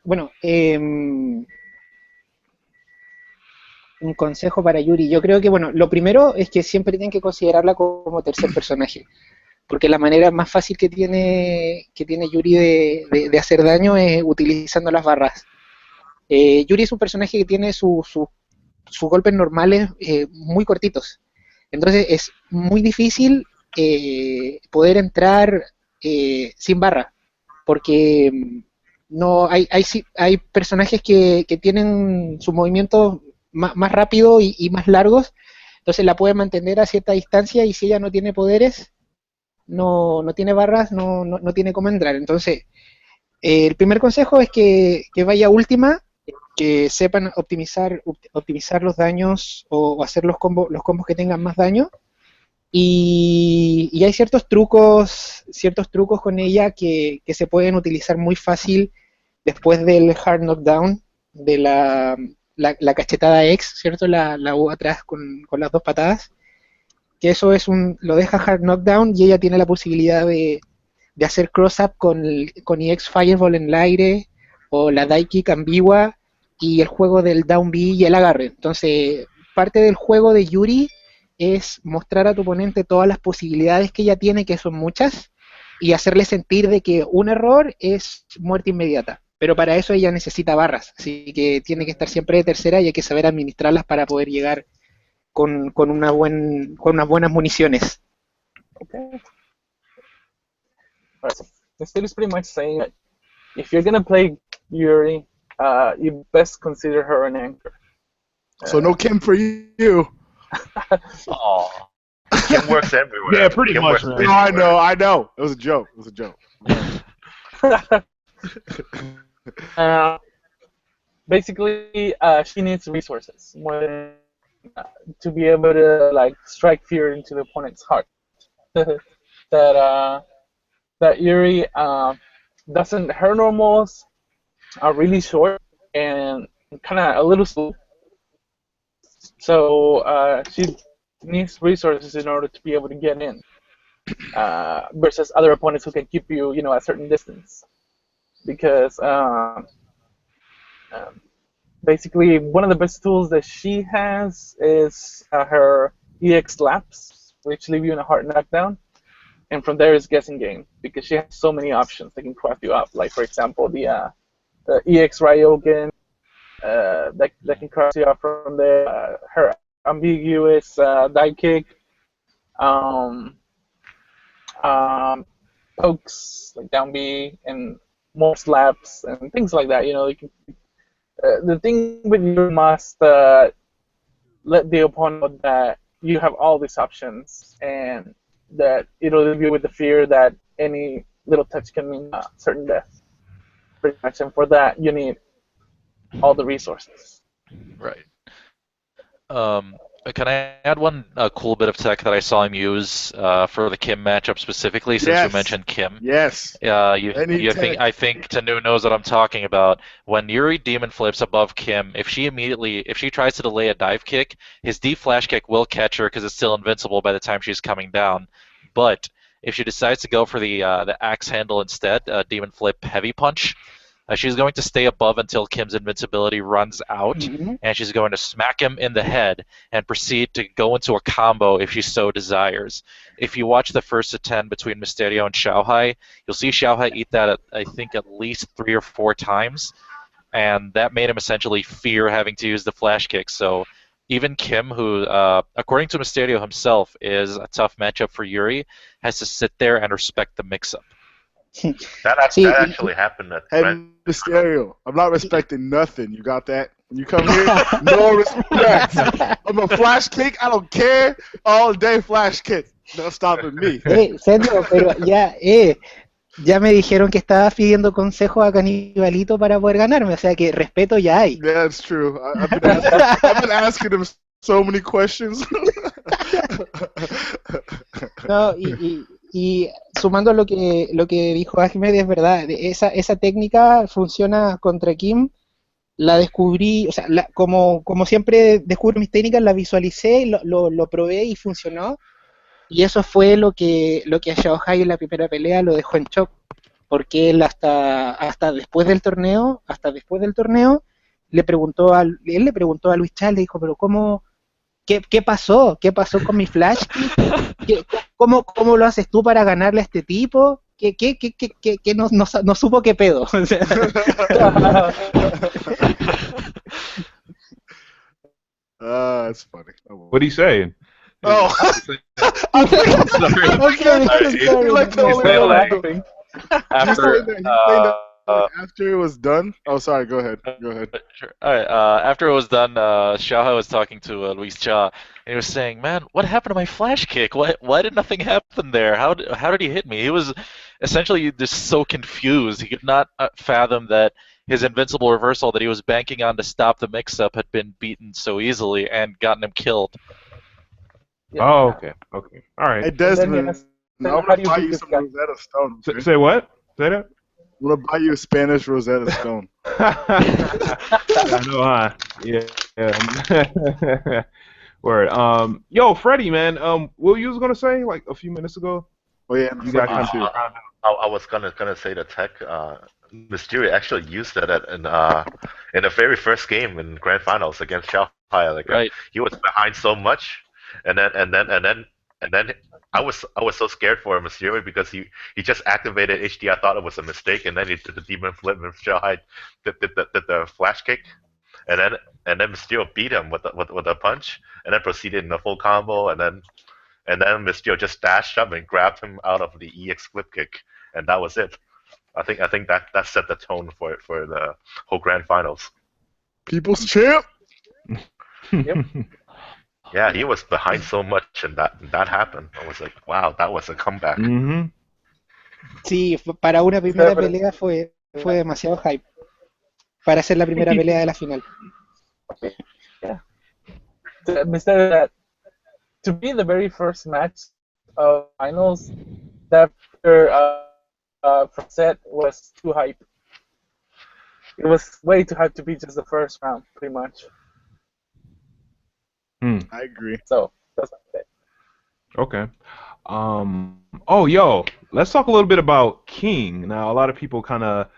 Speaker 3: Bueno, un consejo para Yuri. Yo creo que, bueno, lo primero es que siempre tienen que considerarla como tercer personaje, porque la manera más fácil que tiene Yuri de hacer daño es utilizando las barras. Yuri es un personaje que tiene sus golpes normales muy cortitos, entonces es muy difícil poder entrar sin barra, porque no hay personajes que tienen sus movimientos más rápidos y más largos, entonces la puede mantener a cierta distancia, y si ella no tiene poderes, no tiene barras, no tiene cómo entrar. Entonces el primer consejo es que vaya última, que sepan optimizar los daños o hacer los combos que tengan más daño, y hay ciertos trucos con ella que se pueden utilizar muy fácil después del hard knockdown, de la cachetada X, ¿cierto? La U atrás con las dos patadas, que eso lo deja hard knockdown, y ella tiene la posibilidad de hacer cross-up con EX Fireball en el aire, o la die kick ambigua, y el juego del down B y el agarre. Entonces, parte del juego de Yuri es mostrar a tu oponente todas las posibilidades que ella tiene, que son muchas, y hacerle sentir de que un error es muerte inmediata. Pero para eso ella necesita barras, así que tiene que estar siempre de tercera, y hay que saber administrarlas para poder llegar con unas buenas municiones.
Speaker 7: Okay. Alright, so Misterio is pretty much saying that if you're gonna play Yuri, you best consider her an anchor.
Speaker 5: So no Kim for you.
Speaker 2: Aw. Kim works everywhere.
Speaker 1: Yeah, pretty
Speaker 2: Kim
Speaker 1: much,
Speaker 2: works
Speaker 1: man.
Speaker 5: No, I
Speaker 2: everywhere.
Speaker 5: know, I know. It was a joke. It was a joke.
Speaker 7: Basically, she needs resources to be able to like strike fear into the opponent's heart. that that Yuri doesn't. Her normals are really short and kind of a little slow. So she needs resources in order to be able to get in. Versus other opponents who can keep you, a certain distance. Because basically, one of the best tools that she has is her EX laps, which leave you in a hard knockdown. And from there is guessing game, because she has so many options that can cross you up. Like, for example, the EX Ryogen that can cross you up from there. Her ambiguous dive kick. Um, Pokes like down B and more slaps and things like that. The thing with you must let the opponent know that you have all these options and that it'll leave you with the fear that any little touch can mean certain death. Pretty much, and for that you need all the resources.
Speaker 4: Right. Can I add one cool bit of tech that I saw him use for the Kim matchup specifically, since you
Speaker 5: Yes.
Speaker 4: mentioned Kim?
Speaker 5: Yes.
Speaker 4: I think Tanu knows what I'm talking about. When Yuri demon flips above Kim, if she tries to delay a dive kick, his D flash kick will catch her because it's still invincible by the time she's coming down. But if she decides to go for the axe handle instead, demon flip heavy punch, she's going to stay above until Kim's invincibility runs out,
Speaker 3: Mhm.
Speaker 4: and she's going to smack him in the head and proceed to go into a combo if she so desires. If you watch the first to 10 between Misterio and Xiaohai, you'll see Xiaohai eat that, I think, at least 3 or 4 times, and that made him essentially fear having to use the flash kick. So even Kim, who, according to Misterio himself, is a tough matchup for Yuri, has to sit there and respect the mix-up.
Speaker 2: That
Speaker 3: See,
Speaker 2: actually happened at
Speaker 5: Hey,
Speaker 2: Grand.
Speaker 5: Mysterio, I'm not respecting nothing. You got that? When you come here, no respect. I'm a flash kick. I don't care. All day flash kick. No stopping me.
Speaker 3: Sergio, pero ya me dijeron que estabas pidiendo consejos a Canibalito para poder ganarme, o sea que respeto ya hay.
Speaker 5: Yeah, that's true. I've been asking him so many questions.
Speaker 3: No, y sumando lo que dijo Ahmed, es verdad, esa técnica funciona contra Kim, la descubrí, o sea, como siempre descubro mis técnicas, la visualicé, lo probé y funcionó, y eso fue lo que a Xiaohai en la primera pelea lo dejó en shock, porque él hasta después del torneo, él le preguntó a Luis Chal, le dijo, pero ¿qué pasó? ¿Qué pasó con mi flash kick? ¿Cómo lo haces tú para ganarle a este tipo? Que no supo qué pedo. O sea,
Speaker 5: That's funny. Oh,
Speaker 1: What are you saying?
Speaker 5: oh. I think
Speaker 1: Sorry.
Speaker 5: okay.
Speaker 1: Sorry.
Speaker 5: You're like the
Speaker 4: He's
Speaker 5: only
Speaker 4: saying,
Speaker 5: one.
Speaker 4: like,
Speaker 5: He's
Speaker 4: After,
Speaker 5: saying that like, after it was done. Oh, sorry. Go ahead.
Speaker 4: Sure. All right. After it was done, Xiaohai was talking to Luis Cha, and he was saying, "Man, what happened to my flash kick? Why did nothing happen there? How did he hit me?" He was essentially just so confused. He could not fathom that his invincible reversal that he was banking on to stop the mix-up had been beaten so easily and gotten him killed.
Speaker 7: Yeah.
Speaker 1: Oh, okay. All right.
Speaker 5: Hey, Desmond,
Speaker 7: yes,
Speaker 5: I'm
Speaker 7: how
Speaker 5: gonna
Speaker 7: do you
Speaker 5: buy
Speaker 7: beat
Speaker 5: you
Speaker 7: this
Speaker 5: some
Speaker 7: guy?
Speaker 5: Rosetta Stone. Okay?
Speaker 1: Say what? Say that?
Speaker 5: I'm gonna buy you a Spanish Rosetta Stone.
Speaker 1: I know, huh? Yeah. Word. Yo, Freddie, man. What you was gonna say like a few minutes ago?
Speaker 5: Oh yeah,
Speaker 1: You got
Speaker 5: Freddie
Speaker 1: kind
Speaker 5: too.
Speaker 2: I was gonna say the tech. Mysterio actually used that in the very first game in Grand Finals against Xiao Hai. Like
Speaker 4: Right.
Speaker 2: he was behind so much, and then I was so scared for Mysterio because he just activated HD. I thought it was a mistake, and then he did the demon flip and Xiao Hai did the flash kick, and then Mysterio beat him with a punch, and then proceeded in the full combo, and then Mysterio just dashed up and grabbed him out of the EX flip kick, and that was it. I think that set the tone for the whole grand finals.
Speaker 5: People's champ.
Speaker 7: Yep.
Speaker 2: Yeah, he was behind so much, and that happened. I was like, wow, that was a comeback.
Speaker 1: Mm-hmm.
Speaker 3: Sí, para una primera pelea fue demasiado hype para ser la primera pelea de la final.
Speaker 7: Yeah. Misterio, that to be the very first match of finals, that first set was too hype. It was way too hype to be just the first round, pretty much.
Speaker 5: I agree.
Speaker 7: So that's it.
Speaker 1: Okay. Oh, yo, let's talk a little bit about King. Now, a lot of people kind of,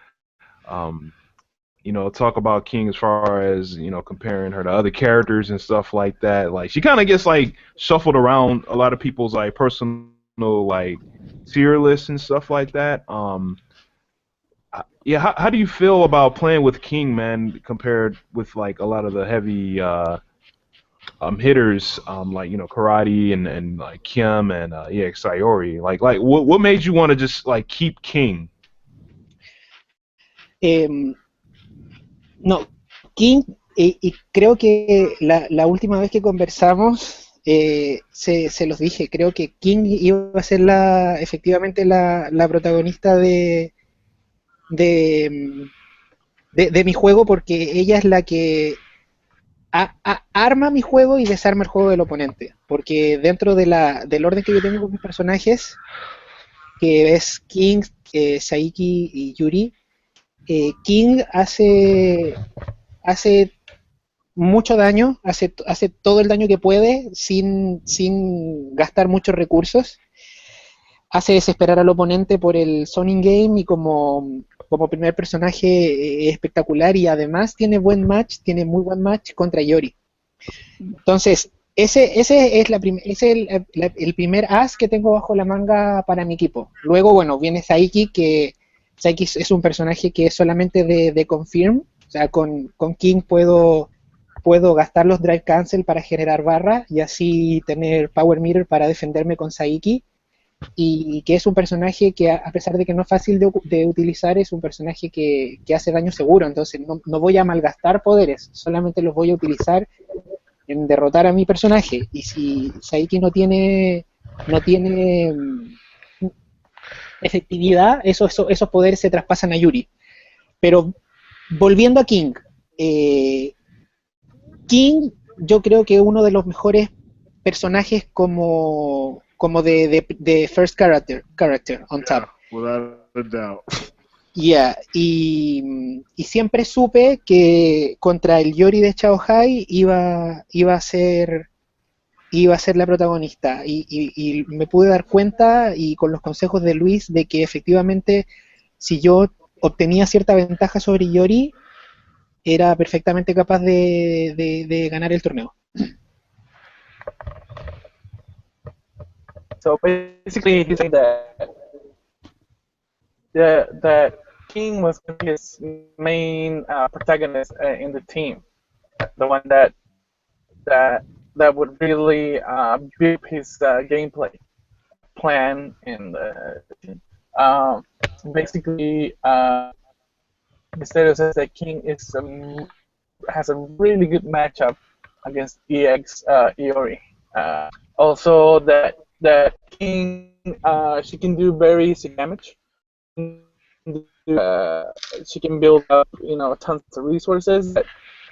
Speaker 1: um, talk about King as far as, comparing her to other characters and stuff like that. Like, she kind of gets, like, shuffled around a lot of people's, like, personal, like, tier lists and stuff like that. Yeah, how do you feel about playing with King, man, compared with, like, a lot of the heavy, hitters, like Karate and like Kim and Sayori. Like what made you want to just like keep King?
Speaker 3: No, King, y creo que la última vez que conversamos se los dije, creo que King iba a ser efectivamente la protagonista de, de mi juego porque ella es la que arma mi juego y desarma el juego del oponente. Porque dentro del orden que yo tengo con mis personajes, que es King, Saiki y Yuri, King hace mucho daño, hace todo el daño que puede sin gastar muchos recursos. Hace desesperar al oponente por el zoning game y como primer personaje espectacular y además tiene muy buen match contra Yori. Entonces, ese es el primer as que tengo bajo la manga para mi equipo. Luego, bueno, viene Saiki, que Saiki es un personaje que es solamente de confirm, o sea, con King puedo gastar los drive cancel para generar barra y así tener power meter para defenderme con Saiki. Y que es un personaje que a pesar de que no es fácil de utilizar, es un personaje que hace daño seguro, entonces no voy a malgastar poderes, solamente los voy a utilizar en derrotar a mi personaje, y si Saiki no tiene efectividad, esos poderes se traspasan a Yuri. Pero volviendo a King, King yo creo que es uno de los mejores personajes como de first character on top.
Speaker 5: Without a doubt.
Speaker 3: Yeah, y siempre supe que contra el Yori de Chaohai iba a ser la protagonista y me pude dar cuenta y con los consejos de Luis de que efectivamente si yo obtenía cierta ventaja sobre Yori era perfectamente capaz de ganar el torneo.
Speaker 7: So basically, he's saying that King was his main protagonist in the team, the one that would really build his gameplay plan in the team. Basically, Misterio says that King has a really good matchup against EX Iori. Also, that King she can do very easy damage. She can build up tons of resources.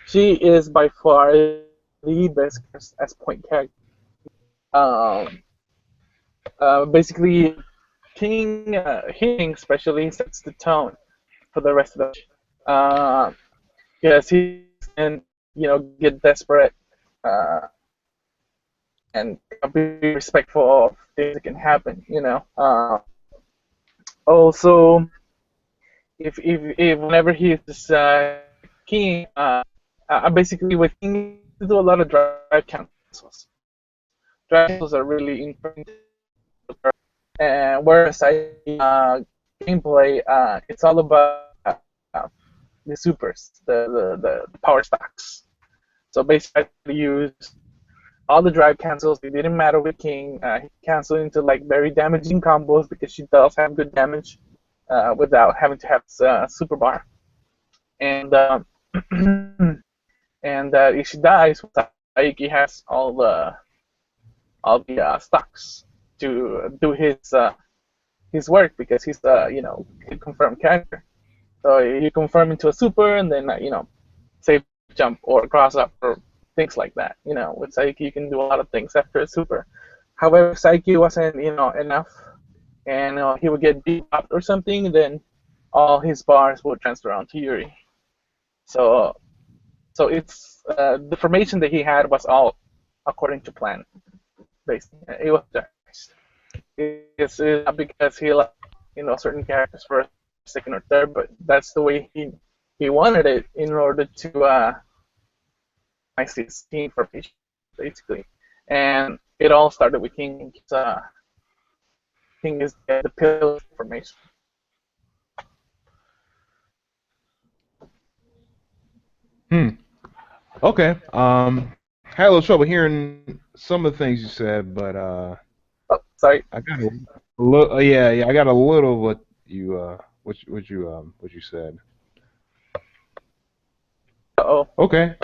Speaker 7: She is by far the best as point character. Basically, King hitting especially sets the tone for the rest of the yes, he can get desperate and be respectful of things that can happen. Also, if whenever he is King, basically with King, to do a lot of drive cancels. Drive cancels are really important. And whereas gameplay, it's all about the supers, the power stacks. So basically, I use all the drive cancels. It didn't matter with King. He canceled into like very damaging combos because she does have good damage. without having to have super bar. And if she dies, Saiki has all the stocks to do his work because he's a confirmed character. So you confirm into a super and then save jump or cross up or things like that. With Saiki you can do a lot of things after a super. However, if Saiki wasn't enough, and he would get beat up or something, then all his bars would transfer onto Yuri. So it's the formation that he had was all according to plan. Basically, it was just it's not because he liked certain characters first, second, or third, but that's the way he wanted it in order to nice his team formation basically. And it all started with King. King is the pillar formation.
Speaker 1: Okay. Had a little trouble hearing some of the things you said, but
Speaker 7: Oh, sorry.
Speaker 1: I got a little. Yeah. I got a little what you said.
Speaker 7: Uh-oh.
Speaker 1: Okay.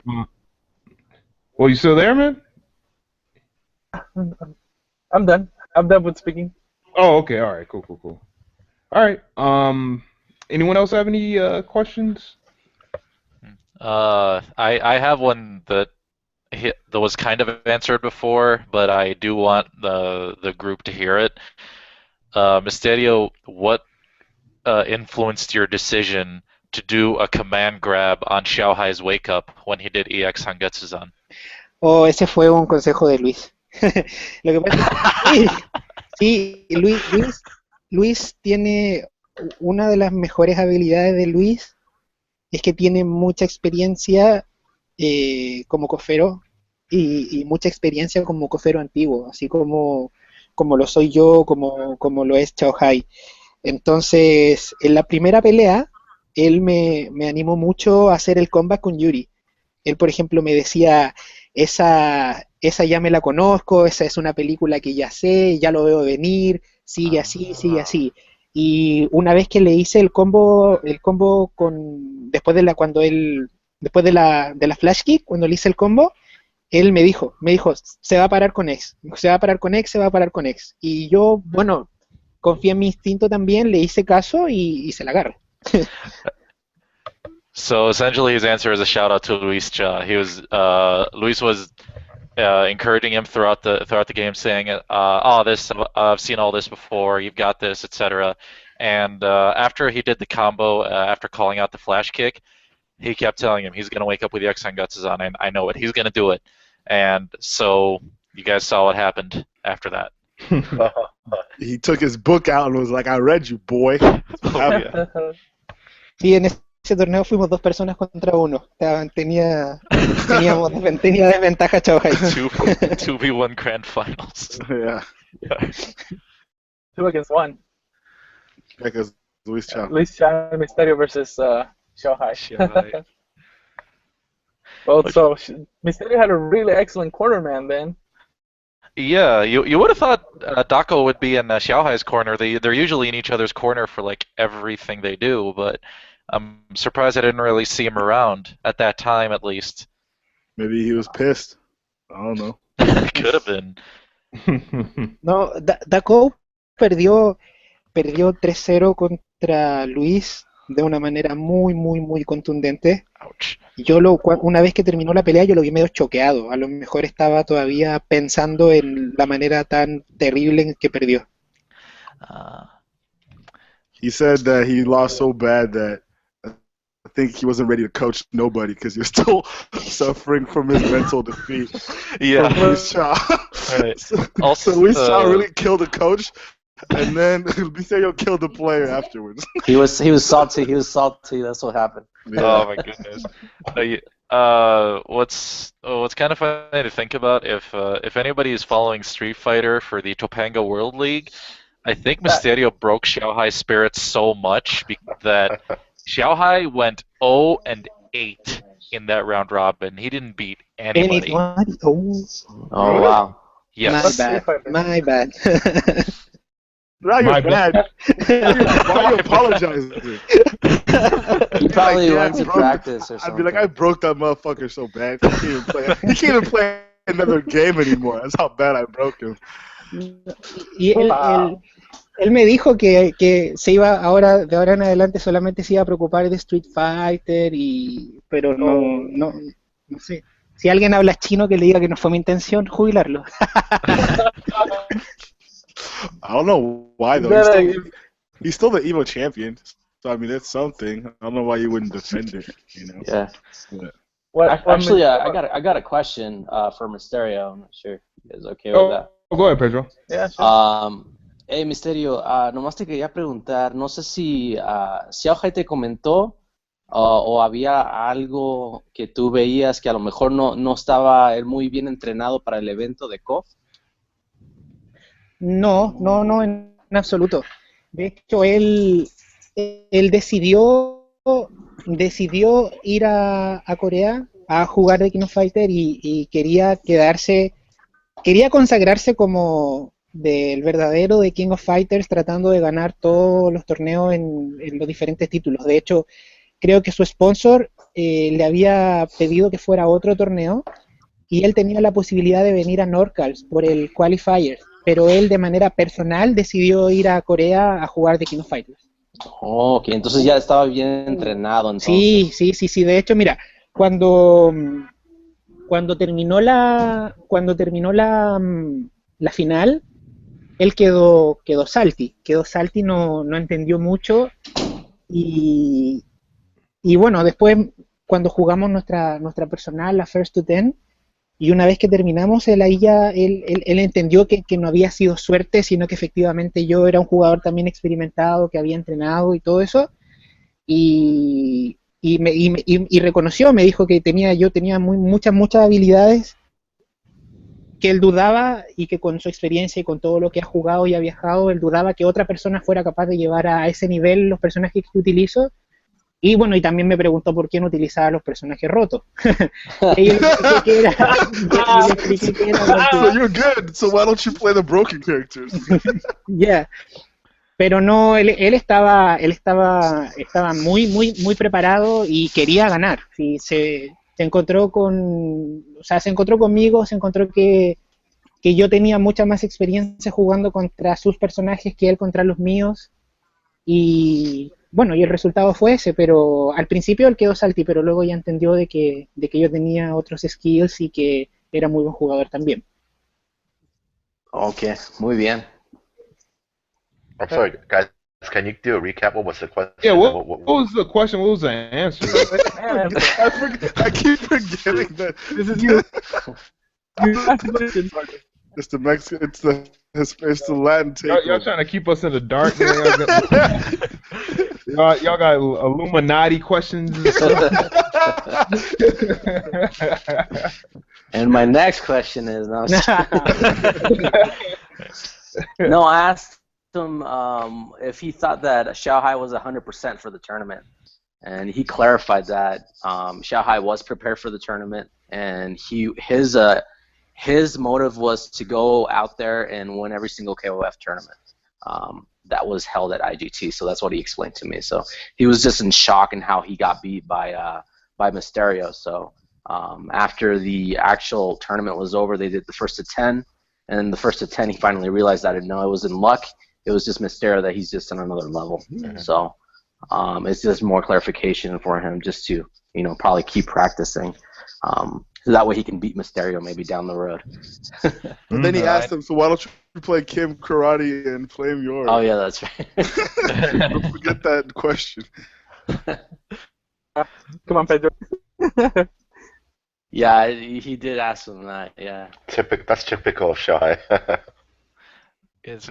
Speaker 1: Well, you still there, man?
Speaker 7: I'm done. I'm done with speaking.
Speaker 1: Oh, okay. All right. Cool. All right. Anyone else have any questions?
Speaker 4: I have one that was kind of answered before, but I do want the group to hear it. Misterio, what influenced your decision to do a command grab on Xiaohai's wake up when he did EX Hangetsu-zan?
Speaker 3: Oh, ese fue un consejo de Luis. Lo que pasa es que sí, Luis tiene una de las mejores habilidades de Luis es que tiene mucha experiencia como cofero y mucha experiencia como cofero antiguo, así como lo soy yo, como lo es Xiaohai. Entonces, en la primera pelea, él me animó mucho a hacer el comeback con Yuri. Él, por ejemplo, me decía, esa ya me la conozco, esa es una película que ya sé, ya lo veo venir, sigue así, sigue así. Y una vez que le hice el combo después de la flash kick, cuando le hice el combo, él me dijo, se va a parar con X, se va a parar con X, se va a parar con X. Y yo, bueno, confié en mi instinto también, le hice caso y se la agarré.
Speaker 4: So essentially, his answer is a shout out to Luis Cha. Luis was encouraging him throughout the game, saying, I've seen all this before. You've got this, etc. And after he did the combo, after calling out the flash kick, he kept telling him he's going to wake up with the X Hangetsu-zan, and I know it. He's going to do it. And so you guys saw what happened after that.
Speaker 5: He took his book out and was like, I read you, boy.
Speaker 4: Oh, yeah.
Speaker 3: Sí, en ese torneo fuimos 2 personas contra 1. Tenía desventaja Xiaohai.
Speaker 4: 2v1 grand finals.
Speaker 5: Yeah.
Speaker 7: 2 against 1.
Speaker 5: Because Luis Cha.
Speaker 7: Luis Cha Misterio versus Xiaohai. Well, so Misterio had a really excellent corner man then.
Speaker 4: Yeah, you would have thought Dako would be in Xiaohai's corner. They're usually in each other's corner for like everything they do, but I'm surprised I didn't really see him around at that time, at least.
Speaker 5: Maybe he was pissed. I don't know.
Speaker 4: Could have been.
Speaker 3: No, Dako perdió 3-0 contra Luis de una manera muy, muy, muy contundente.
Speaker 4: Ouch.
Speaker 3: Una vez que terminó la pelea, yo lo vi medio choqueado. A lo mejor estaba todavía pensando en la manera tan terrible en que perdió.
Speaker 5: He said that he lost so bad that I think he wasn't ready to coach nobody because he was still suffering from his mental defeat.
Speaker 4: Yeah.
Speaker 5: From Luis Cha.
Speaker 4: Right.
Speaker 5: So Luis Cha really killed the coach, and then Misterio killed the player afterwards.
Speaker 6: He was salty. He was salty. That's what happened.
Speaker 5: Yeah.
Speaker 4: Oh my goodness. What's kind of funny to think about, if anybody is following Street Fighter for the Topanga World League, I think Misterio broke Xiaohai's spirits so much that Xiaohai went 0-8 in that round robin. He didn't beat anybody.
Speaker 6: Oh wow.
Speaker 4: Yes.
Speaker 3: My bad.
Speaker 5: Now you're
Speaker 1: My
Speaker 5: bad. Why are you apologizing?
Speaker 6: He probably
Speaker 5: yeah,
Speaker 6: runs in practice or
Speaker 5: I'd
Speaker 6: something.
Speaker 5: be like, I broke that motherfucker so bad. He can't even play. He can't even play another game anymore. That's how bad I broke him.
Speaker 3: Y él me dijo que se iba ahora, de ahora en adelante solamente se iba a preocupar de Street Fighter, pero no sé. Si alguien habla chino, que le diga que no fue mi intención jubilarlo.
Speaker 5: I don't know why though. He's still the Evo champion. So I mean, that's something. I don't know why you wouldn't defend it. You know.
Speaker 6: Yeah.
Speaker 5: But,
Speaker 6: Actually, I got a question for Misterio. I'm not sure if you guys are okay with that.
Speaker 1: Go ahead, Pedro.
Speaker 7: Yeah, sure.
Speaker 6: Hey, Misterio, nomás te quería preguntar, no sé si Xiaohai te comentó o había algo que tú veías que a lo mejor no estaba él muy bien entrenado para el evento de KOF.
Speaker 3: No, en absoluto. De hecho, él decidió ir a Corea a jugar de King of Fighter y quería consagrarse como del verdadero de King of Fighters, tratando de ganar todos los torneos en los diferentes títulos. De hecho, creo que su sponsor le había pedido que fuera a otro torneo y él tenía la posibilidad de venir a NorCals por el Qualifier, pero él de manera personal decidió ir a Corea a jugar de King of Fighters.
Speaker 6: Oh, ok, entonces ya estaba bien entrenado. Entonces.
Speaker 3: Sí. De hecho, mira, cuando terminó la final, él quedó salty, no entendió mucho y bueno, después cuando jugamos nuestra personal, la First to Ten, y una vez que terminamos, él entendió que no había sido suerte, sino que efectivamente yo era un jugador también experimentado, que había entrenado y todo eso, y reconoció, me dijo que yo tenía muchas habilidades, que él dudaba y que con su experiencia y con todo lo que ha jugado y ha viajado, él dudaba que otra persona fuera capaz de llevar a ese nivel los personajes que utilizo. Y bueno, y también me preguntó por qué no utilizaba los personajes rotos. Y yo le expliqué que era.
Speaker 5: So you're good. So why don't you play the broken characters?
Speaker 3: Yeah. Pero no, él estaba muy preparado y quería ganar. Sí, se encontró conmigo, se encontró que yo tenía mucha más experiencia jugando contra sus personajes que él contra los míos. Y bueno, y el resultado fue ese, pero al principio él quedó salty, pero luego ya entendió de que yo tenía otros skills y que era muy buen jugador también.
Speaker 6: Ok, muy bien.
Speaker 2: I'm sorry, guys. Can you do a recap? What was the question?
Speaker 1: Yeah, what was the question? What was the answer?
Speaker 5: I keep forgetting that.
Speaker 7: This is you. You asked the question.
Speaker 5: It's the Mexican. It's the Latin takeover.
Speaker 1: Y'all trying to keep us in the dark, man. Y'all got Illuminati questions and stuff.
Speaker 6: And my next question is no, I asked him if he thought that Xiaohai was 100% for the tournament, and he clarified that Xiaohai was prepared for the tournament, and his motive was to go out there and win every single KOF tournament that was held at IGT. So that's what he explained to me. So he was just in shock in how he got beat by Misterio. So after the actual tournament was over, they did the first to 10, and in the first to 10, he finally realized that it was in luck. It was just Misterio that he's just on another level. Mm-hmm. So it's just more clarification for him, just to probably keep practicing. So that way he can beat Misterio maybe down the road.
Speaker 5: And then he asked him, so why don't you play Kim Karate and Flame Yours?
Speaker 6: Oh, yeah, that's right.
Speaker 5: Don't forget that question.
Speaker 7: Come on, Pedro.
Speaker 6: Yeah, he did ask him that, yeah.
Speaker 2: That's typical of Xiaohai.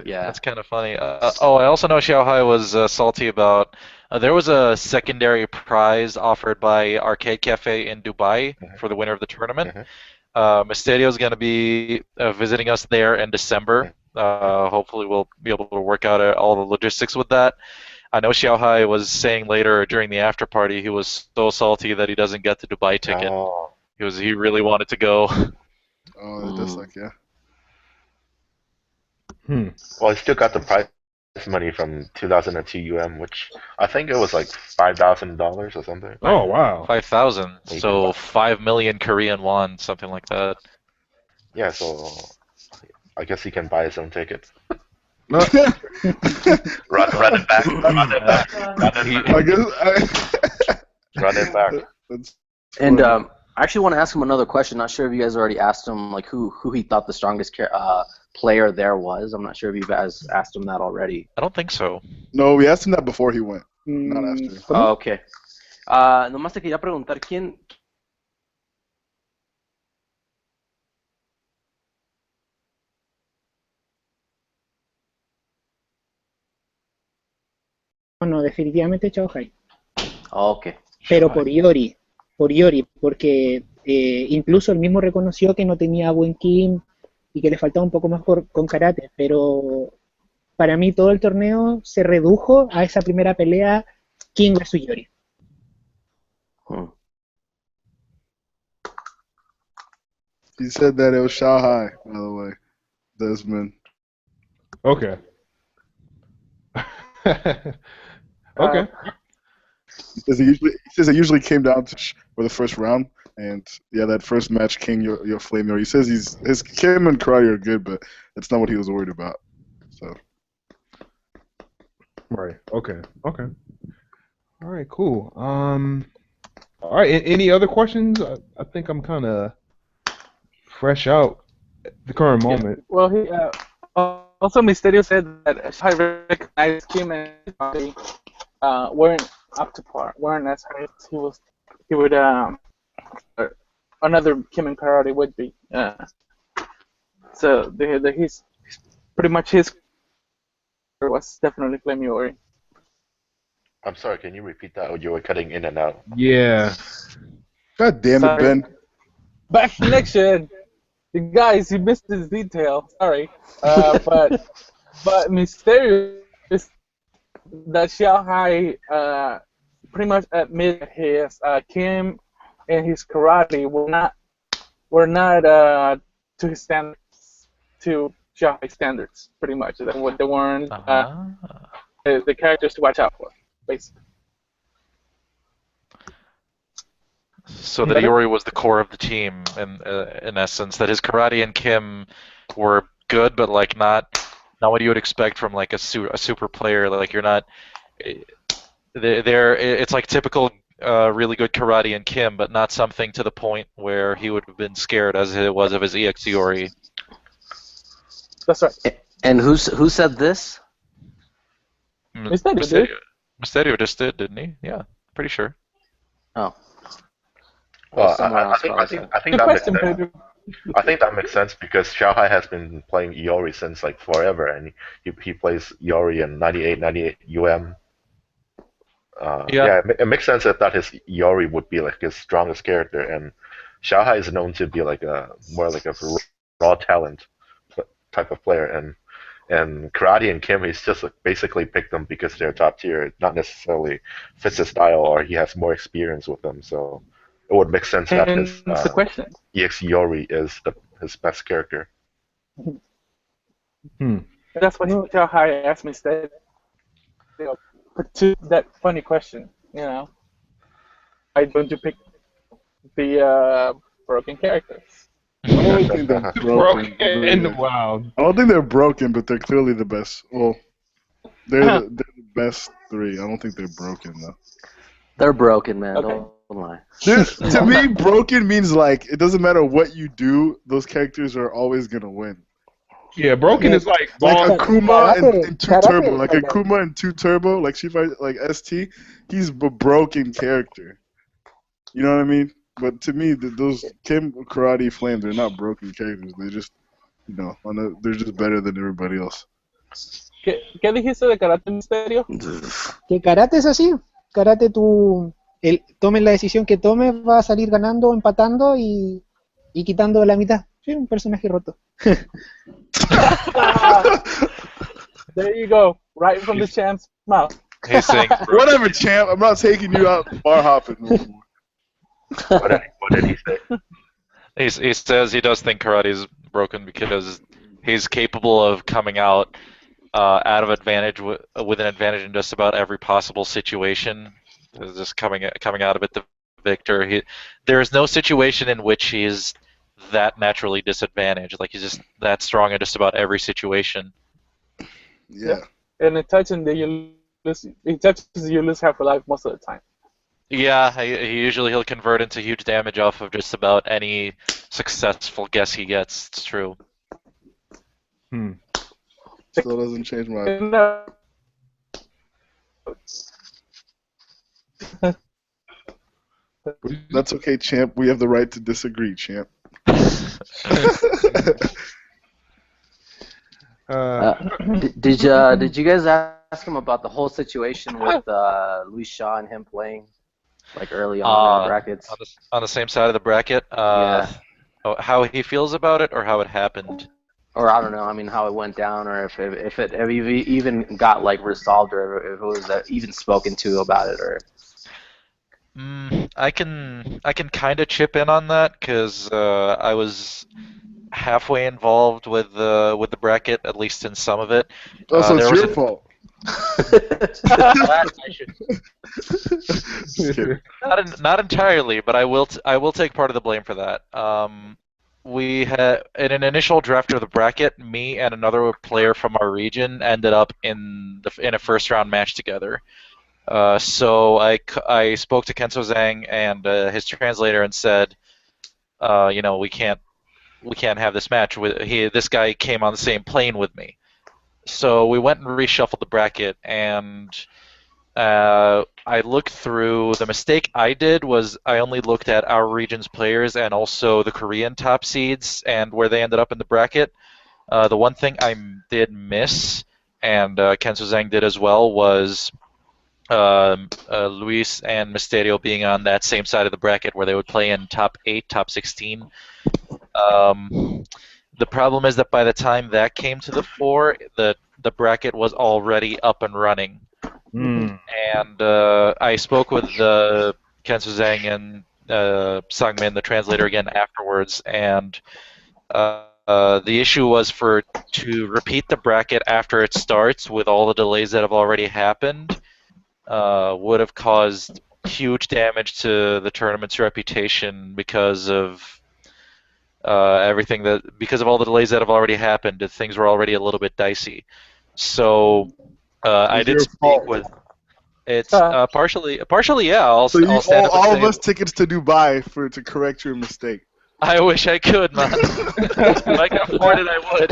Speaker 6: Yeah.
Speaker 4: That's kind of funny. I also know Xiaohai was salty about. There was a secondary prize offered by Arcade Cafe in Dubai for the winner of the tournament. Misterio is going to be visiting us there in December. Hopefully, we'll be able to work out all the logistics with that. I know Xiaohai was saying later during the after party he was so salty that he doesn't get the Dubai ticket.
Speaker 2: Oh.
Speaker 4: He really wanted to go.
Speaker 5: Oh, it does suck, yeah.
Speaker 2: Well, he still got the prize money from 2002 UM, which I think it was like $5,000 or something.
Speaker 1: Oh wow.
Speaker 4: 5,000.
Speaker 2: You can
Speaker 4: So
Speaker 2: buy.
Speaker 4: 5 million Korean won, something like that.
Speaker 2: Yeah, so I guess he can buy his own ticket.
Speaker 1: Uh,
Speaker 2: Run it back. Run it back.
Speaker 5: I guess
Speaker 2: Run it back.
Speaker 5: that's
Speaker 6: And
Speaker 5: funny.
Speaker 6: I actually want to ask him another question. Not sure if you guys already asked him like who he thought the strongest player there was. I'm not sure if you guys asked him that already.
Speaker 4: I don't think so.
Speaker 5: No, we asked him that before he went, not after.
Speaker 3: ¿Cómo?
Speaker 6: Okay. Nomás te quería preguntar quién.
Speaker 3: No, definitivamente Chao Hai.
Speaker 6: Okay.
Speaker 3: Pero por Iori, porque incluso él mismo reconoció que no tenía buen Kim y que le faltaba un poco más con karate, pero para mí todo el torneo se redujo a esa primera pelea Kim versus Iori.
Speaker 5: He said that it was Shanghai, by the way, Desmond.
Speaker 1: okay. Okay.
Speaker 5: He says it usually came down to for the first round, and yeah, that first match, King, your flame. He says his Kim and karate are good, but that's not what he was worried about. So
Speaker 1: Right. Okay. Okay. All right. Cool. All right. Any other questions? I think I'm kind of fresh out at the current moment.
Speaker 7: Well, he also Misterio said that I recognized him and his body weren't up to par, weren't as high as he would another Kim and karate would be. So he's pretty much his was definitely Flame Yori.
Speaker 2: I'm sorry, can you repeat that? You were cutting in and out.
Speaker 1: Yeah.
Speaker 5: God damn it,
Speaker 7: Sorry.
Speaker 5: Ben.
Speaker 7: Bad connection. You guys, you missed this detail. Sorry, but Misterio is that Xiao Hai pretty much admitted his Kim and his karate were not to his standards, to Xiao Hai standards, pretty much. They weren't the characters to watch out for, basically.
Speaker 4: So that Iori was the core of the team, in essence. That his karate and Kim were good, but like not what you would expect from like a super player. Like you're not. It's like typical really good karate and Kim, but not something to the point where he would have been scared as it was of his EX Iori.
Speaker 7: That's right.
Speaker 6: And who said this?
Speaker 4: Misterio just did, didn't he? Yeah, pretty sure.
Speaker 6: Oh.
Speaker 2: Well,
Speaker 6: Someone else
Speaker 2: I think
Speaker 7: Good
Speaker 2: that makes
Speaker 7: question,
Speaker 2: sense.
Speaker 7: Pedro.
Speaker 2: I think that makes sense because Xiaohai has been playing Iori since like forever, and he plays Iori in 98 UM. Yeah, it makes sense that his Iori would be like his strongest character, and Xiaohai is known to be like more like a raw talent type of player, and Karate and Kim, he's just basically picked them because they're top tier, not necessarily fits his style or he has more experience with them. So it would make sense that
Speaker 7: And
Speaker 2: his
Speaker 7: the question.
Speaker 2: EX Iori is his best character.
Speaker 7: That's what Xiao Hai asked me instead. To that funny question, you know. Why don't you pick the broken characters?
Speaker 5: I don't think they're broken.
Speaker 1: Wow.
Speaker 5: I don't think they're broken, but they're clearly the best. Well, they're the best three. I don't think they're broken though.
Speaker 6: They're broken, man.
Speaker 7: Okay.
Speaker 6: Don't lie.
Speaker 5: To me, broken means like it doesn't matter what you do; those characters are always gonna win.
Speaker 1: Yeah, broken is like
Speaker 5: Akuma and 2
Speaker 3: Karate
Speaker 5: Turbo,
Speaker 3: is
Speaker 5: like
Speaker 3: like
Speaker 5: Akuma and 2 Turbo, like like ST. He's a broken character. You know what I mean? But to me, those Kim, Karate, Flame, they're not broken characters. They're just, they're just better than everybody else.
Speaker 7: ¿Qué dijiste de Karate Misterio?
Speaker 3: Que karate es así. Karate tomes la decisión que tomes, va a salir ganando, empatando y quitando la mitad. Sí, un personaje roto.
Speaker 7: There you go, right from the champ's mouth.
Speaker 4: He's saying,
Speaker 5: Whatever, champ. I'm not taking you out bar hopping no more.
Speaker 2: What did he say?
Speaker 4: he says he does think karate is broken because he's capable of coming out out of advantage with an advantage in just about every possible situation. Just coming out of it the victor. There is no situation in which he is that naturally disadvantaged. Like he's just that strong in just about every situation.
Speaker 5: Yeah.
Speaker 7: And it touches you lose half your life most of the time.
Speaker 4: Yeah, he'll convert into huge damage off of just about any successful guess he gets. It's true.
Speaker 5: Still doesn't change my.
Speaker 7: No.
Speaker 5: That's okay, champ. We have the right to disagree, champ.
Speaker 6: Did you guys ask him about the whole situation with Luis Shaw and him playing like early on in the brackets?
Speaker 4: On the same side of the bracket?
Speaker 6: Yeah.
Speaker 4: How he feels about it, or how it happened?
Speaker 6: Or I don't know. I mean, how it went down, or if it even got like resolved, or if it was even spoken to about it, or.
Speaker 4: I can kind of chip in on that because I was halfway involved with the bracket, at least in some of it.
Speaker 5: Oh, so it's your fault. Just kidding.
Speaker 4: Not entirely, but I will take part of the blame for that. We had in an initial draft of the bracket, me and another player from our region ended up in a first round match together. So I spoke to Kenzo Zhang and his translator and said, we can't have this match. This guy came on the same plane with me. So we went and reshuffled the bracket, and I looked through. The mistake I did was I only looked at our region's players and also the Korean top seeds and where they ended up in the bracket. The one thing I did miss, and Kenzo Zhang did as well, was Luis and Misterio being on that same side of the bracket where they would play in top 8, top 16. The problem is that by the time that came to the fore, the bracket was already up and running. And I spoke with Kenzo Zhang and Sangmin, the translator, again afterwards, and the issue was to repeat the bracket after it starts with all the delays that have already happened would have caused huge damage to the tournament's reputation because of because of all the delays that have already happened. Things were already a little bit dicey. So I did speak with. It's partially, yeah. I'll stand up and
Speaker 5: all
Speaker 4: say
Speaker 5: of us tickets to Dubai to correct your mistake.
Speaker 4: I wish I could, man. If I could afford it, I would.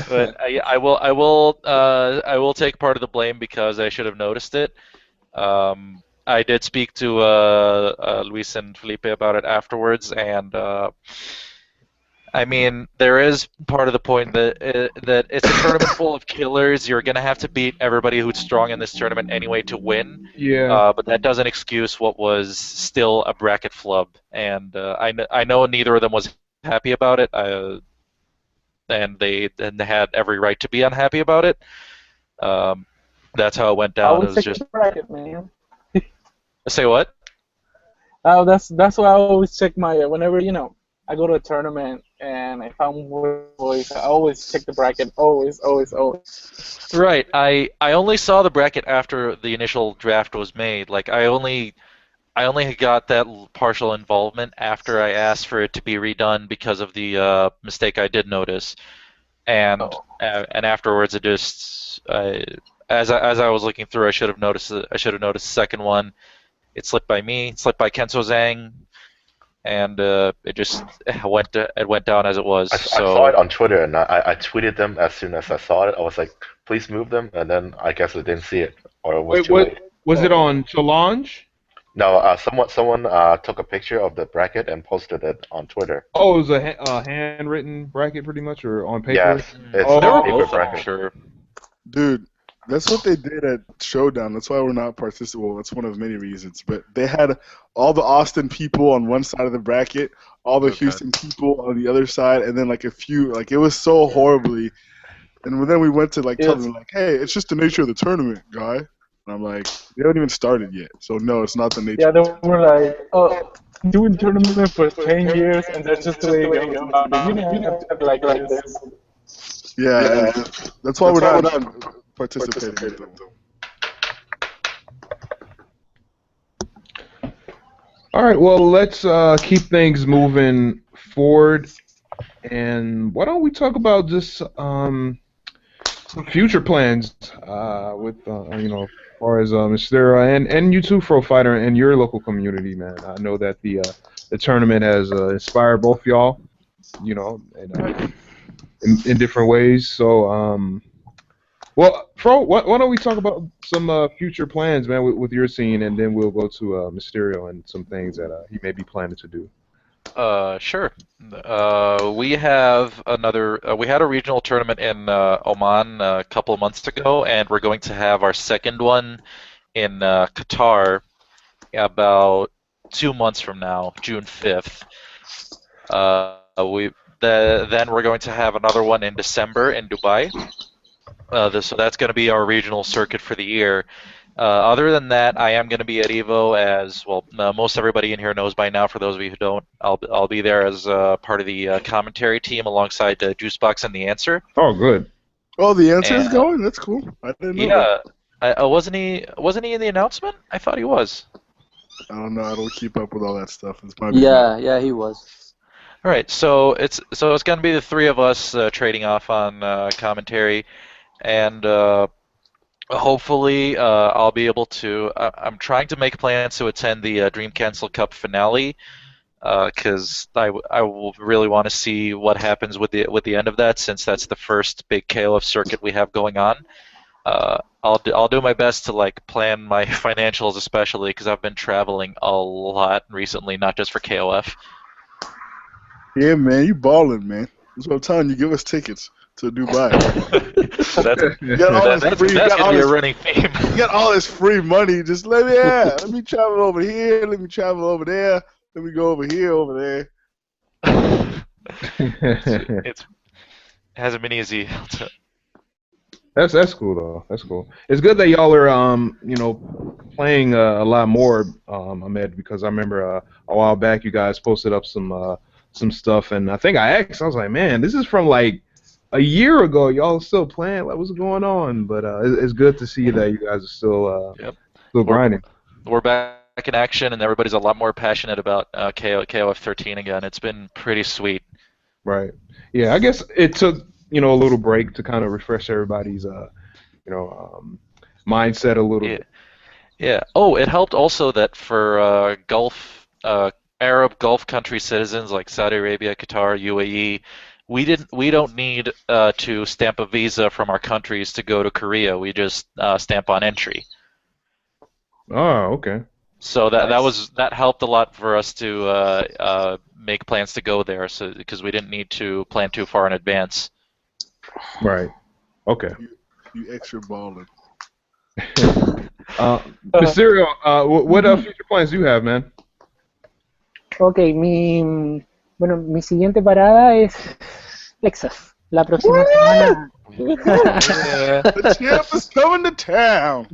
Speaker 4: But I will take part of the blame because I should have noticed it. I did speak to Luis and Felipe about it afterwards, and I mean, there is part of the point that it's a tournament full of killers. You're gonna have to beat everybody who's strong in this tournament anyway to win.
Speaker 1: Yeah.
Speaker 4: But that doesn't excuse what was still a bracket flub, and I know neither of them was happy about it. And they had every right to be unhappy about it. That's how it went down. It was just.
Speaker 7: Bracket, man.
Speaker 4: Say what?
Speaker 7: Oh, that's why I always check my whenever I go to a tournament and if I'm with boys, I always check the bracket. Always.
Speaker 4: Right. I only saw the bracket after the initial draft was made. Like I only got that partial involvement after I asked for it to be redone because of the mistake I did notice, and afterwards it just as I was looking through, I should have noticed the second one. It slipped by me. It slipped by Kenzo Zhang, and it went down as it was.
Speaker 2: I saw it on Twitter, and I tweeted them as soon as I saw it. I was like, "Please move them," and then I guess I didn't see it, or it was too late.
Speaker 1: Was it on Challenge?
Speaker 2: No, someone took a picture of the bracket and posted it on Twitter.
Speaker 1: Oh, it was a handwritten bracket, pretty much, or on paper.
Speaker 2: Yes, it's
Speaker 1: Oh,
Speaker 2: a paper
Speaker 4: both, I'm
Speaker 2: bracket.
Speaker 4: sure.
Speaker 5: Dude, that's what they did at Showdown. That's why we're not participating. Well, that's one of many reasons. But they had all the Austin people on one side of the bracket, all the Houston people on the other side, and then like a few. Like it was so horribly. And then we went to tell them hey, it's just the nature of the tournament, guy. And I'm like, they haven't even started yet. So no, it's not the nature.
Speaker 7: Yeah, they were like, oh, doing tournament for 10 years, and that's just the way it goes. You don't have to have like this.
Speaker 5: Yeah, that's why we're not participating.
Speaker 1: All right, well, let's keep things moving forward, and why don't we talk about just some future plans with as far as Misterio and you too, Fro Fighter, and your local community, man. I know that the tournament has inspired both y'all, in different ways. So, well, Fro, why don't we talk about some future plans, man, with your scene, and then we'll go to Mysterio and some things that he may be planning to do.
Speaker 4: Sure. We have we had a regional tournament in Oman a couple of months ago, and we're going to have our second one in Qatar about 2 months from now, June 5th. Then we're going to have another one in December in Dubai. So that's going to be our regional circuit for the year. Other than that, I am going to be at Evo as well. Most everybody in here knows by now. For those of you who don't, I'll be there as part of the commentary team alongside Juicebox and the Answer.
Speaker 1: Oh, good.
Speaker 5: Oh, the Answer is going. That's cool. I didn't know.
Speaker 4: Yeah, wasn't he in the announcement? I thought he was.
Speaker 5: I don't know. I don't keep up with all that stuff.
Speaker 6: Yeah, he was.
Speaker 4: All right, so it's going to be the three of us trading off on commentary, and hopefully I'll be able to. I'm trying to make plans to attend the Dream Cancel Cup finale, because I will really want to see what happens with the end of that, since that's the first big KOF circuit we have going on. I'll do my best to plan my financials, especially because I've been traveling a lot recently, not just for KOF.
Speaker 5: Yeah, man, you balling, man. That's what I'm telling you. Give us tickets to Dubai.
Speaker 4: That's gonna be a running theme.
Speaker 5: You got all this free money. Just let me travel over here. Let me travel over there. Let me go over here, over there.
Speaker 4: It hasn't been easy.
Speaker 1: That's cool though. That's cool. It's good that y'all are playing a lot more, Ahmed, because I remember a while back you guys posted up some stuff, and I think I asked. I was like, man, this is from like a year ago. Y'all are still playing. Like, what's going on? But it's good to see that you guys are still grinding.
Speaker 4: We're back in action, and everybody's a lot more passionate about KOF13 again. It's been pretty sweet.
Speaker 1: Right. Yeah. I guess it took a little break to kind of refresh everybody's mindset a little bit.
Speaker 4: Yeah. Oh, it helped also that for Arab Gulf country citizens like Saudi Arabia, Qatar, UAE, we don't need to stamp a visa from our countries to go to Korea. We just stamp on entry.
Speaker 1: Oh, okay.
Speaker 4: So that helped a lot for us to make plans to go there, because we didn't need to plan too far in advance.
Speaker 1: Right. Okay.
Speaker 5: You extra balling.
Speaker 1: Misterio, what future plans do you have, man?
Speaker 3: Ok, mi siguiente parada es Texas. La próxima semana.
Speaker 5: The champ is coming to town.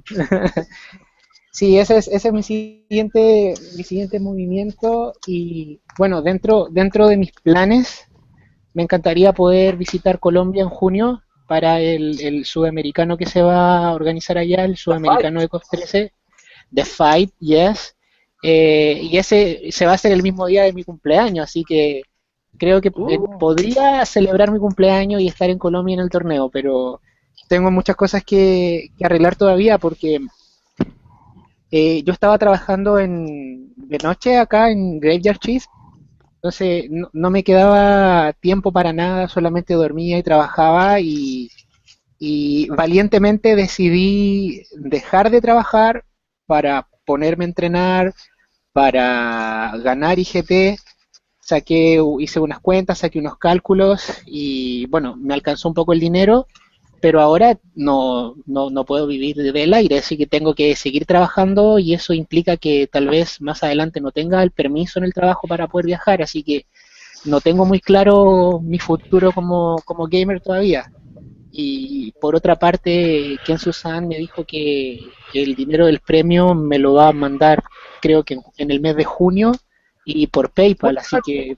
Speaker 3: Sí, ese es mi siguiente movimiento, y bueno, dentro de mis planes me encantaría poder visitar Colombia en junio para el sudamericano que se va a organizar allá, el sudamericano de KOF13, The Fight, yes. Y ese se va a hacer el mismo día de mi cumpleaños, así que creo que podría celebrar mi cumpleaños y estar en Colombia en el torneo, pero tengo muchas cosas que arreglar todavía, porque yo estaba trabajando de noche acá en Graveyard Shift, entonces no me quedaba tiempo para nada, solamente dormía y trabajaba, y valientemente decidí dejar de trabajar para ponerme a entrenar, para ganar IGP. Hice unas cuentas, saqué unos cálculos y bueno, me alcanzó un poco el dinero, pero ahora no puedo vivir del aire, así que tengo que seguir trabajando, y eso implica que tal vez más adelante no tenga el permiso en el trabajo para poder viajar, así que no tengo muy claro mi futuro como gamer todavía. Y por otra parte, Ken Susan me dijo que el dinero del premio me lo va a mandar, creo que en el mes de junio, y por PayPal, así que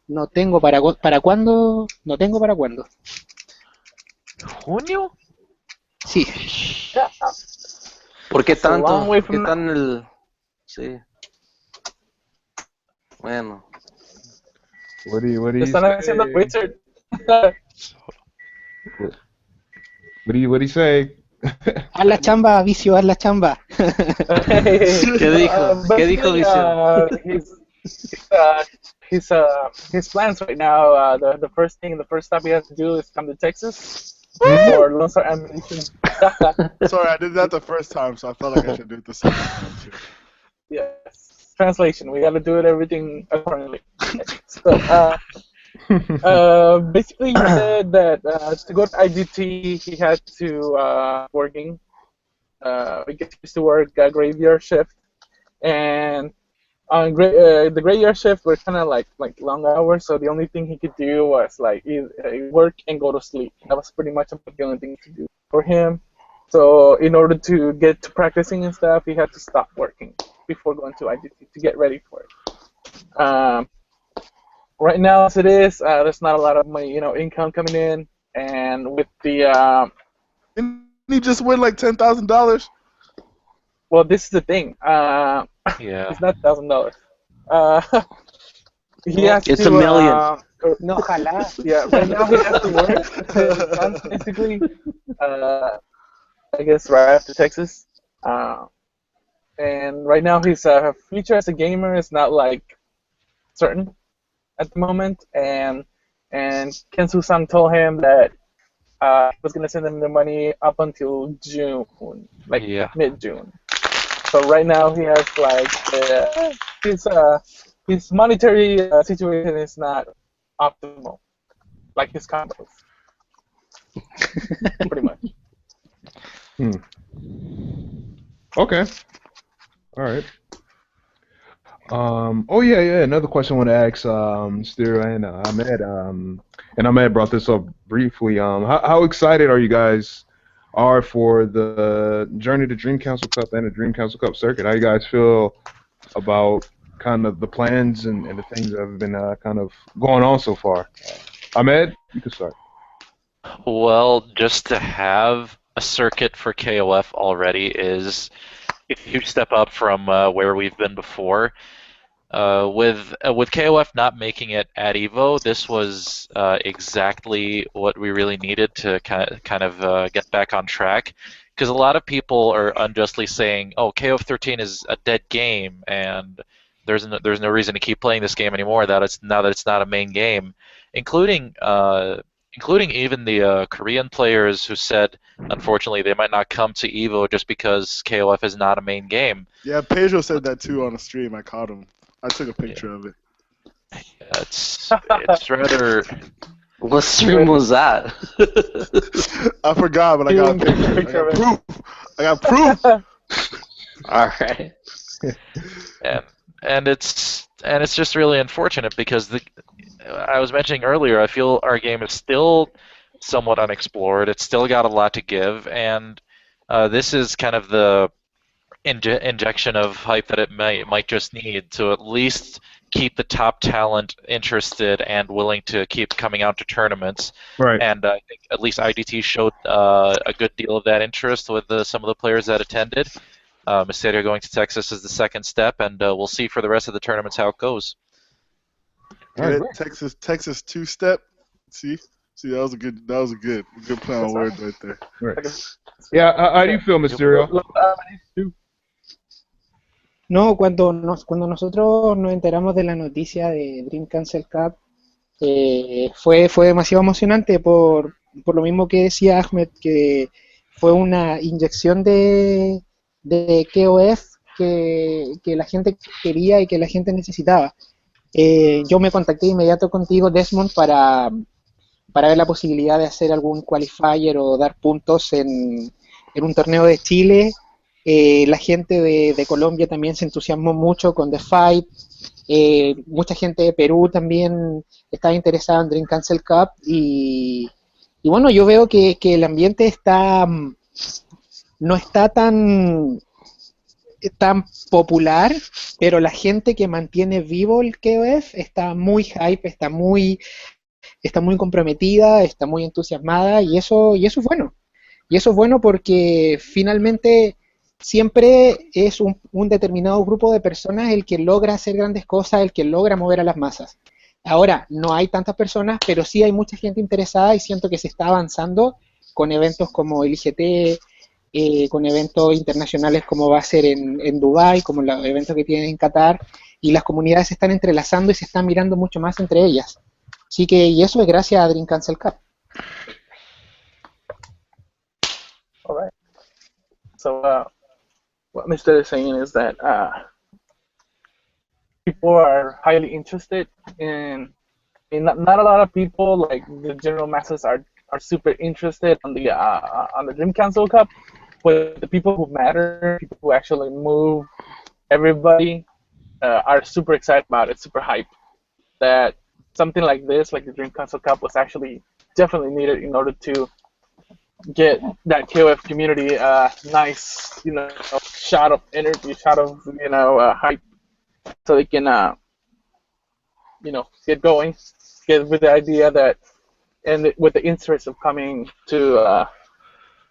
Speaker 3: no tengo para cuándo.
Speaker 4: ¿Junio?
Speaker 3: Sí.
Speaker 6: ¿Por qué
Speaker 7: It's a long
Speaker 6: tanto?
Speaker 7: way
Speaker 6: ¿Por qué
Speaker 7: from
Speaker 6: tan el...? Sí. Bueno.
Speaker 1: What do
Speaker 7: Te
Speaker 1: you
Speaker 7: están haciendo
Speaker 1: say?
Speaker 7: Richard.
Speaker 1: What do you say?
Speaker 3: Haz la chamba, Vicio, haz la chamba.
Speaker 6: ¿Qué dijo? ¿Qué dijo
Speaker 7: Basically,
Speaker 6: Vicio?
Speaker 7: his plans right now. The first thing, the first stop he has to do is come to Texas
Speaker 1: Mhm.
Speaker 7: for Lone Star Ammunition.
Speaker 5: Sorry, I did that the first time, so I felt like I should do it the second time too.
Speaker 7: Yes. Translation. We got to do it everything accordingly. So, basically, he said that to go to IGT, he had to working. Because he used to work a graveyard shift, and on the graveyard shift were kind of like long hours. So the only thing he could do was like work and go to sleep. That was pretty much the only thing to do for him. So in order to get to practicing and stuff, he had to stop working before going to IGT to get ready for it. Right now, as it is, there's not a lot of money, income coming in, and with the
Speaker 5: Didn't he just win like $10,000?
Speaker 7: well, this is the thing.
Speaker 4: Yeah.
Speaker 7: It's not $1,000. He
Speaker 3: No,
Speaker 7: has
Speaker 6: It's
Speaker 7: to.
Speaker 6: a million.
Speaker 3: No, ojalá.
Speaker 7: Yeah, right now he has to work. His son's basically, I guess, right after Texas. And right now his future as a gamer is not like certain at the moment. And Ken Susang told him that he was gonna send him the money up until June, like
Speaker 4: Yeah.
Speaker 7: mid-June. So right now he has like his monetary situation is not optimal, like his condos, pretty much.
Speaker 1: Okay. All right. Oh yeah. Another question I want to ask, Stereo and Ahmed. And Ahmed brought this up briefly. How excited are you guys for the Journey to Dream Council Cup and the Dream Council Cup circuit? How you guys feel about kind of the plans and the things that have been kind of going on so far? Ahmed, you can start.
Speaker 4: Well, just to have a circuit for KOF already is a huge step up from where we've been before. With KOF not making it at Evo, this was exactly what we really needed to kind of get back on track. Because a lot of people are unjustly saying, "Oh, KOF 13 is a dead game, and there's no reason to keep playing this game anymore. Now that it's not a main game," including even the Korean players who said, unfortunately, they might not come to Evo just because KOF is not a main game.
Speaker 5: Yeah, Pedro said that too on the stream. I caught him. I took a picture of it.
Speaker 4: It's rather.
Speaker 6: What stream was that?
Speaker 5: I forgot, but I got a picture. I got proof. I got proof.
Speaker 6: All right.
Speaker 4: And it's just really unfortunate because I was mentioning earlier, I feel our game is still somewhat unexplored. It's still got a lot to give, and this is kind of the injection of hype that it might just need to at least keep the top talent interested and willing to keep coming out to tournaments.
Speaker 1: Right.
Speaker 4: And I think at least IDT showed a good deal of that interest with some of the players that attended. Misterio going to Texas is the second step, and we'll see for the rest of the tournaments how it goes.
Speaker 5: Right. Texas two-step. See, that was a good play on words right there.
Speaker 1: Right. Yeah, how do you feel, Misterio?
Speaker 3: No, cuando nosotros nos enteramos de la noticia de Dream Cancel Cup, fue demasiado emocionante por lo mismo que decía Ahmed, que fue una inyección de KOF que la gente quería y que la gente necesitaba. Yo me contacté de inmediato contigo, Desmond, para ver la posibilidad de hacer algún qualifier o dar puntos en un torneo de Chile. La gente de Colombia también se entusiasmó mucho con The Fight. Mucha gente de Perú también estaba interesada en Dream Cancel Cup. Y bueno, yo veo que el ambiente no está tan popular, pero la gente que mantiene vivo el KOF está muy hype, está muy está muy comprometida, está muy entusiasmada y eso es bueno. Y eso es bueno porque finalmente siempre es un determinado grupo de personas el que logra hacer grandes cosas, el que logra mover a las masas. Ahora, no hay tantas personas, pero sí hay mucha gente interesada y siento que se está avanzando con eventos como el IGT, con eventos internacionales como va a ser en Dubái, como los eventos que tienen en Qatar, y las comunidades se están entrelazando y se están mirando mucho más entre ellas. Así que, y eso es gracias a Dream Cancel Cup.
Speaker 7: All right. So what Mr. is saying is that people are highly interested in. Not a lot of people, like the general masses, are super interested on the Dream Council Cup, but the people who matter, people who actually move everybody, are super excited about it, super hyped. That something like this, like the Dream Council Cup, was actually definitely needed in order to get that KOF community a nice, shot of energy, shot of hype, so they can get going, get with the idea that, and with the interest of coming to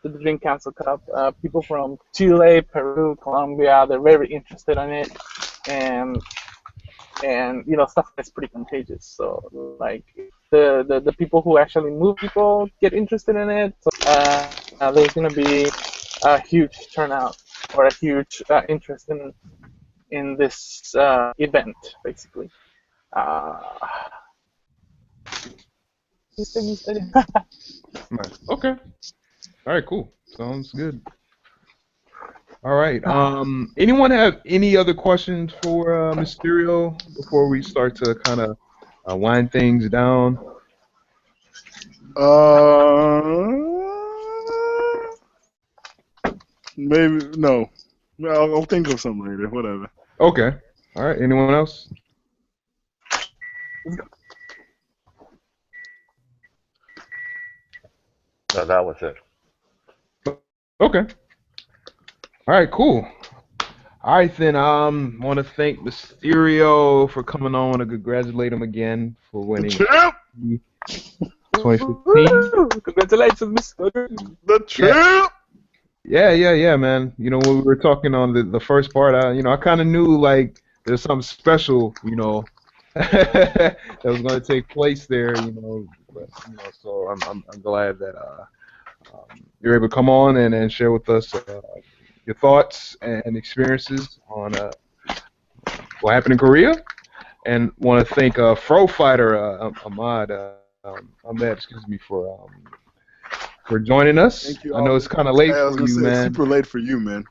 Speaker 7: the Dream Council Cup. People from Chile, Peru, Colombia, they're very interested in it, and stuff that's pretty contagious. So like the people who actually move people get interested in it. So there's gonna be a huge turnout or a huge interest in this event, basically.
Speaker 1: Nice. Okay. All right. Cool. Sounds good. All right. Anyone have any other questions for Mysterio before we start to kind of wind things down?
Speaker 5: Maybe no. I'll think of something later. Whatever.
Speaker 1: Okay. All right. Anyone else?
Speaker 2: No, that was it.
Speaker 1: Okay. All right. Cool. All right, then. Want to thank Mysterio for coming on and congratulate him again for winning 2015.
Speaker 7: Congratulations, Mr.
Speaker 5: The champ.
Speaker 1: Yeah, man. When we were talking on the first part, I kind of knew like there's something special, that was going to take place there, But, so I'm glad that you're able to come on and share with us your thoughts and experiences on what happened in Korea, and want to thank Fro Fighter Ahmad, excuse me, for joining us.
Speaker 5: Thank you.
Speaker 1: I know it's kind of late for you, man.
Speaker 5: Super late for you, man.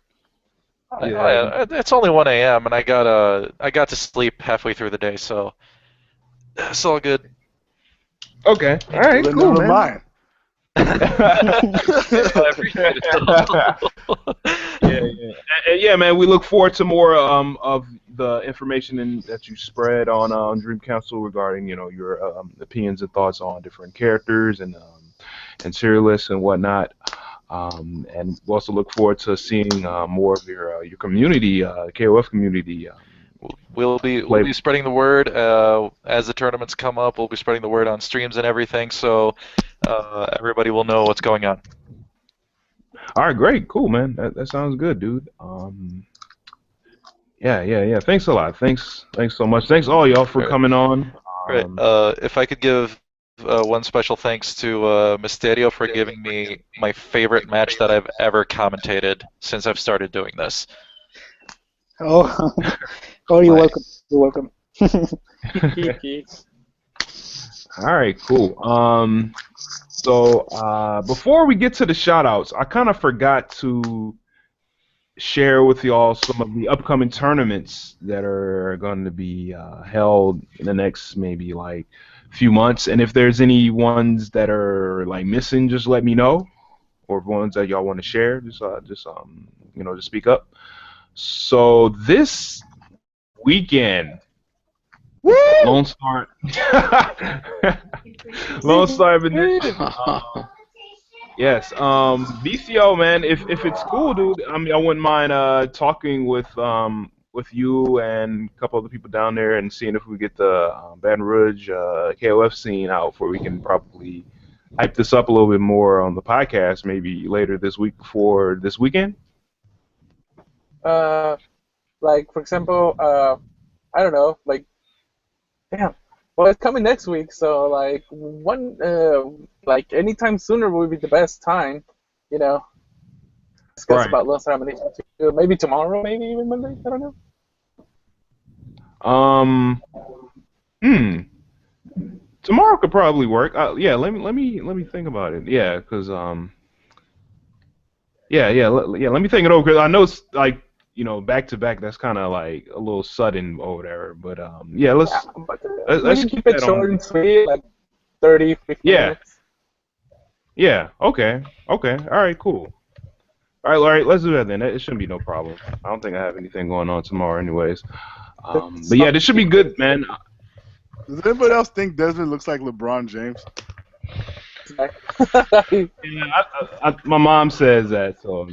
Speaker 4: Yeah, it's only 1 a.m. and I got to sleep halfway through the day, so it's all good.
Speaker 1: Okay, all right,
Speaker 5: Well,
Speaker 1: cool,
Speaker 5: never
Speaker 1: man.
Speaker 5: mind.
Speaker 4: I appreciate it.
Speaker 1: Yeah, man. We look forward to more of the information that you spread on Dream Council regarding your opinions and thoughts on different characters and serialists and whatnot. And we also look forward to seeing more of your community, KOF community.
Speaker 4: We'll be spreading the word as the tournaments come up. We'll be spreading the word on streams and everything, so everybody will know what's going on.
Speaker 1: All right, great, cool, man. That sounds good, dude. Yeah. Thanks a lot. Thanks so much. Thanks all y'all for coming on.
Speaker 4: Right. If I could give one special thanks to Misterio for giving me my favorite match that I've ever commentated since I've started doing this.
Speaker 3: Oh, you're welcome. You're welcome.
Speaker 1: All right, cool. So before we get to the shoutouts, I kind of forgot to share with y'all some of the upcoming tournaments that are going to be held in the next maybe like few months. And if there's any ones that are like missing, just let me know, or ones that y'all want to share, just speak up. So this weekend, Lone Star yes, VCO, man. If it's cool, dude, I wouldn't mind talking with with you and a couple other people down there and seeing if we get the Baton Rouge KOF scene out, where we can probably hype this up a little bit more on the podcast, maybe later this week before this weekend.
Speaker 7: Like for example, I don't know, like damn. Well, it's coming next week, so like like anytime sooner would be the best time, you know. Discuss
Speaker 1: Right.
Speaker 7: about Lost Domination 2. Maybe tomorrow, maybe even Monday. I don't know.
Speaker 1: Tomorrow could probably work. Yeah, let me think about it. Yeah, because let me think it over, because I know it's like, back to back. That's kind of like a little sudden or whatever. But yeah,
Speaker 7: But,
Speaker 1: let's
Speaker 7: we can
Speaker 1: keep
Speaker 7: keep it
Speaker 1: that
Speaker 7: short
Speaker 1: on.
Speaker 7: and sweet, like 30, 50
Speaker 1: Yeah.
Speaker 7: minutes.
Speaker 1: Yeah. Okay. All right. Cool. All right. Let's do that then. It shouldn't be no problem. I don't think I have anything going on tomorrow, anyways. But yeah, this should be good, man.
Speaker 5: Does anybody else think Desmond looks like LeBron James?
Speaker 1: Yeah, my mom says that, so.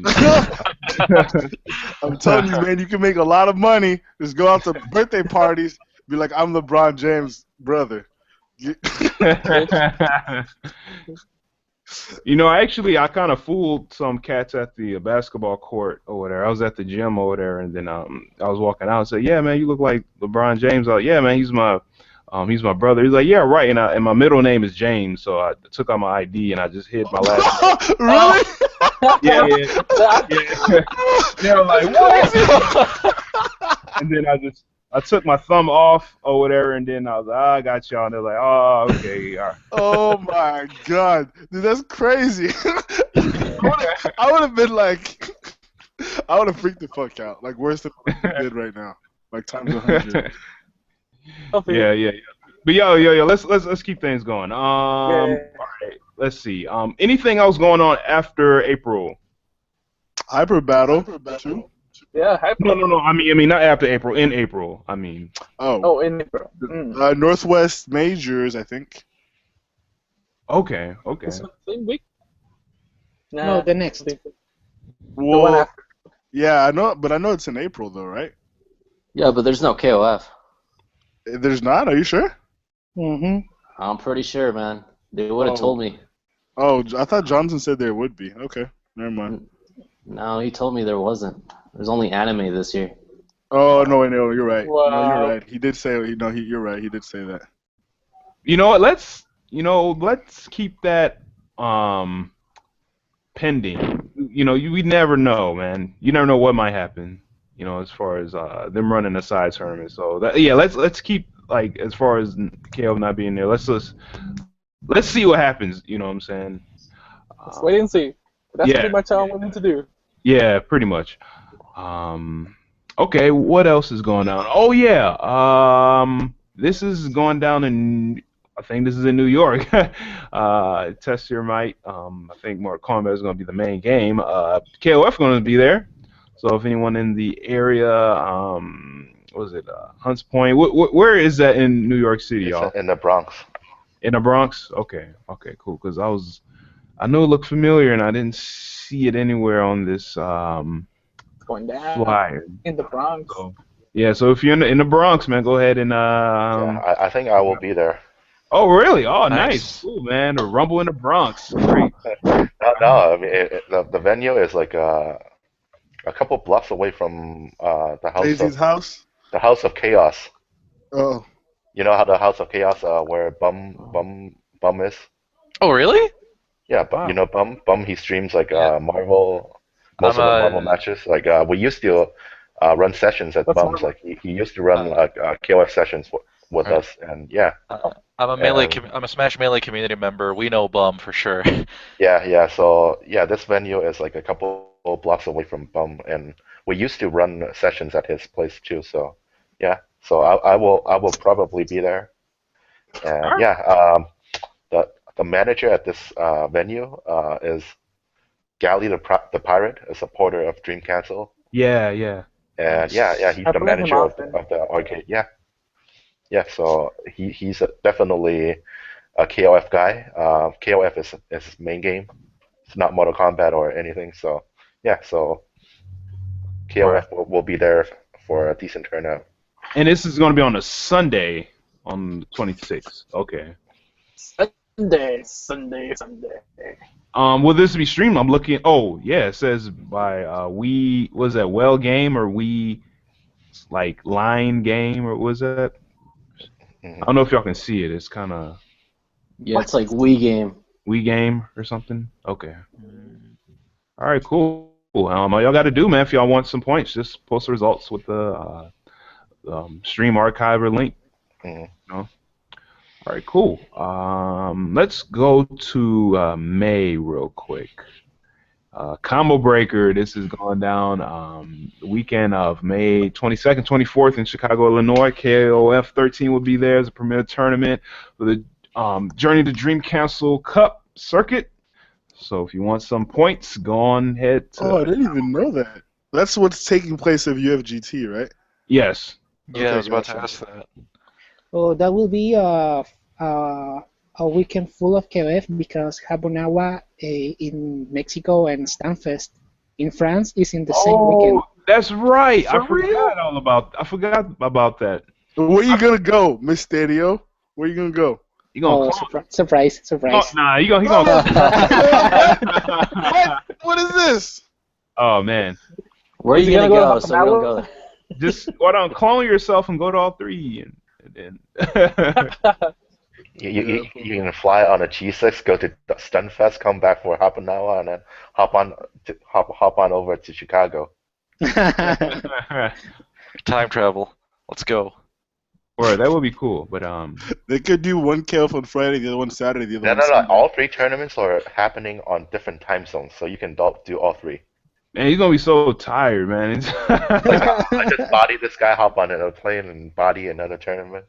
Speaker 5: I'm telling you, man, you can make a lot of money. Just go out to birthday parties, be like, I'm LeBron James' brother.
Speaker 1: Actually, I kind of fooled some cats at the basketball court over there. I was at the gym over there, and then I was walking out and said, "Yeah, man, you look like LeBron James." I was like, "Yeah, man, he's my brother." He's like, "Yeah, right." And my middle name is James, so I took out my ID and I just hid my last name.
Speaker 5: Really?
Speaker 1: Yeah. They're like, what? And then I took my thumb off or whatever, and then I was like, I got y'all. And they're like, oh, okay. All right.
Speaker 5: Oh my god, dude, that's crazy. I would have been like, I would have freaked the fuck out, like worse than what you did right now, like times 100.
Speaker 1: Yeah. But yo, let's keep things going. All right, let's see. Anything else going on after April?
Speaker 5: Hyper Battle 2?
Speaker 7: Yeah,
Speaker 1: No. I mean not after April. In April. I mean.
Speaker 5: Oh,
Speaker 7: in April.
Speaker 5: Northwest Majors, I think.
Speaker 1: Okay.
Speaker 7: Is it the same week?
Speaker 3: No, the next.
Speaker 7: The
Speaker 5: Well,
Speaker 7: one after.
Speaker 5: yeah, I know it's in April though, right?
Speaker 6: Yeah, but there's no KOF.
Speaker 5: There's not. Are you sure?
Speaker 3: Mm-hmm.
Speaker 6: I'm pretty sure, man. They would have told me.
Speaker 5: Oh, I thought Johnson said there would be. Okay, never mind.
Speaker 6: No, he told me there wasn't. There's only anime this year.
Speaker 5: Oh no, you're right.
Speaker 7: Wow.
Speaker 5: No, you're right. He did say. You're right. He did say that.
Speaker 1: You know what? Let's keep that pending. We never know, man. You never know what might happen. As far as them running a side tournament. So let's keep, like, as far as KO not being there. Let's see what happens. You know what I'm saying?
Speaker 7: Let's wait and see. That's pretty much all I'm willing to do.
Speaker 1: Yeah, pretty much. Okay, what else is going on? Oh yeah, this is going down in. I think this is in New York. Test your might. I think Mortal Kombat is going to be the main game. KOF going to be there. So if anyone in the area, what was it, Hunts Point? Where is that in New York City, y'all?
Speaker 2: It's in the Bronx.
Speaker 1: In the Bronx? Okay, cool. Because I know it looked familiar, and I didn't see it anywhere on this
Speaker 7: Going down
Speaker 1: flyer.
Speaker 7: in the Bronx.
Speaker 1: So if you're in the Bronx, man, go ahead and.
Speaker 2: I think I will be there.
Speaker 1: Oh, really? Oh, nice.
Speaker 4: Nice.
Speaker 1: Cool, man. A Rumble in the Bronx. Great.
Speaker 2: No, I mean the venue is like a couple blocks away from the
Speaker 5: Daisy's house.
Speaker 2: The House of Chaos.
Speaker 5: Oh.
Speaker 2: You know how the House of Chaos, where Bum is?
Speaker 4: Oh, really?
Speaker 2: Yeah, but
Speaker 1: Wow.
Speaker 2: you know Bum. He streams like
Speaker 4: Yeah.
Speaker 2: Marvel, most of the Marvel matches. Like we used to run sessions at
Speaker 7: What's
Speaker 2: Bum's.
Speaker 7: Marvel?
Speaker 2: Like he used to run KOF sessions with
Speaker 4: Right.
Speaker 2: us, and yeah.
Speaker 4: I'm a I'm a Smash Melee community member. We know Bum for sure.
Speaker 2: Yeah. So yeah, this venue is like a couple blocks away from Bum, and we used to run sessions at his place too. So yeah, so I will probably be there, and yeah, the manager at this venue is Gally the Pirate, a supporter of Dream Cancel,
Speaker 1: Yeah.
Speaker 2: and yeah, he's
Speaker 7: I
Speaker 2: the
Speaker 7: play him
Speaker 2: manager of
Speaker 7: often.
Speaker 2: the arcade. Yeah. So he's definitely a KOF guy. KOF is his main game. It's not Mortal Kombat or anything. So yeah, so KOF will be there for a decent turnout.
Speaker 1: And this is going to be on a Sunday on the 26th. Okay.
Speaker 7: Sunday.
Speaker 1: Will this be streamed? I'm looking. Oh, yeah. It says by was that Well Game or like Line Game or what was that? I don't know if y'all can see it. It's kind of
Speaker 6: Yeah, it's like Wii game.
Speaker 1: Wii Game or something. Okay. All right. Cool. All y'all got to do, man, if y'all want some points, just post the results with the stream archiver link. You know? All right, cool. Let's go to May real quick. Combo Breaker, this is going down the weekend of May 22nd, 24th in Chicago, Illinois. KOF XIII will be there as a premier tournament for the Journey to Dream Castle Cup circuit. So if you want some points, go on ahead to...
Speaker 5: Oh, I didn't even know that. That's what's taking place at UFGT, right?
Speaker 1: Yes.
Speaker 4: Yeah, I was about to ask that.
Speaker 3: Oh, that will be a weekend full of KOF because Habunawa in Mexico and Stanfest in France is in the same weekend.
Speaker 1: That's right.
Speaker 7: For
Speaker 1: I forgot about that.
Speaker 5: Where you gonna go, Misterio? Where you gonna go?
Speaker 1: You gonna
Speaker 3: surprise.
Speaker 1: Oh, nah, he gonna
Speaker 5: What is this?
Speaker 1: Oh man.
Speaker 6: Where are you gonna go? So we don't go there.
Speaker 1: Just clone yourself and go to all three and
Speaker 2: You can fly on a G6, go to Stunfest, come back for half an hour, and then hop on over to Chicago.
Speaker 4: Time travel. Let's go.
Speaker 1: Or that would be cool, but
Speaker 5: They could do one KOF on Friday, the other one Saturday, the other one
Speaker 2: No.
Speaker 5: Sunday.
Speaker 2: All three tournaments are happening on different time zones, so you can do all three.
Speaker 1: man, he's gonna be so tired, man.
Speaker 2: I just body this guy, hop on another plane, and body another tournament.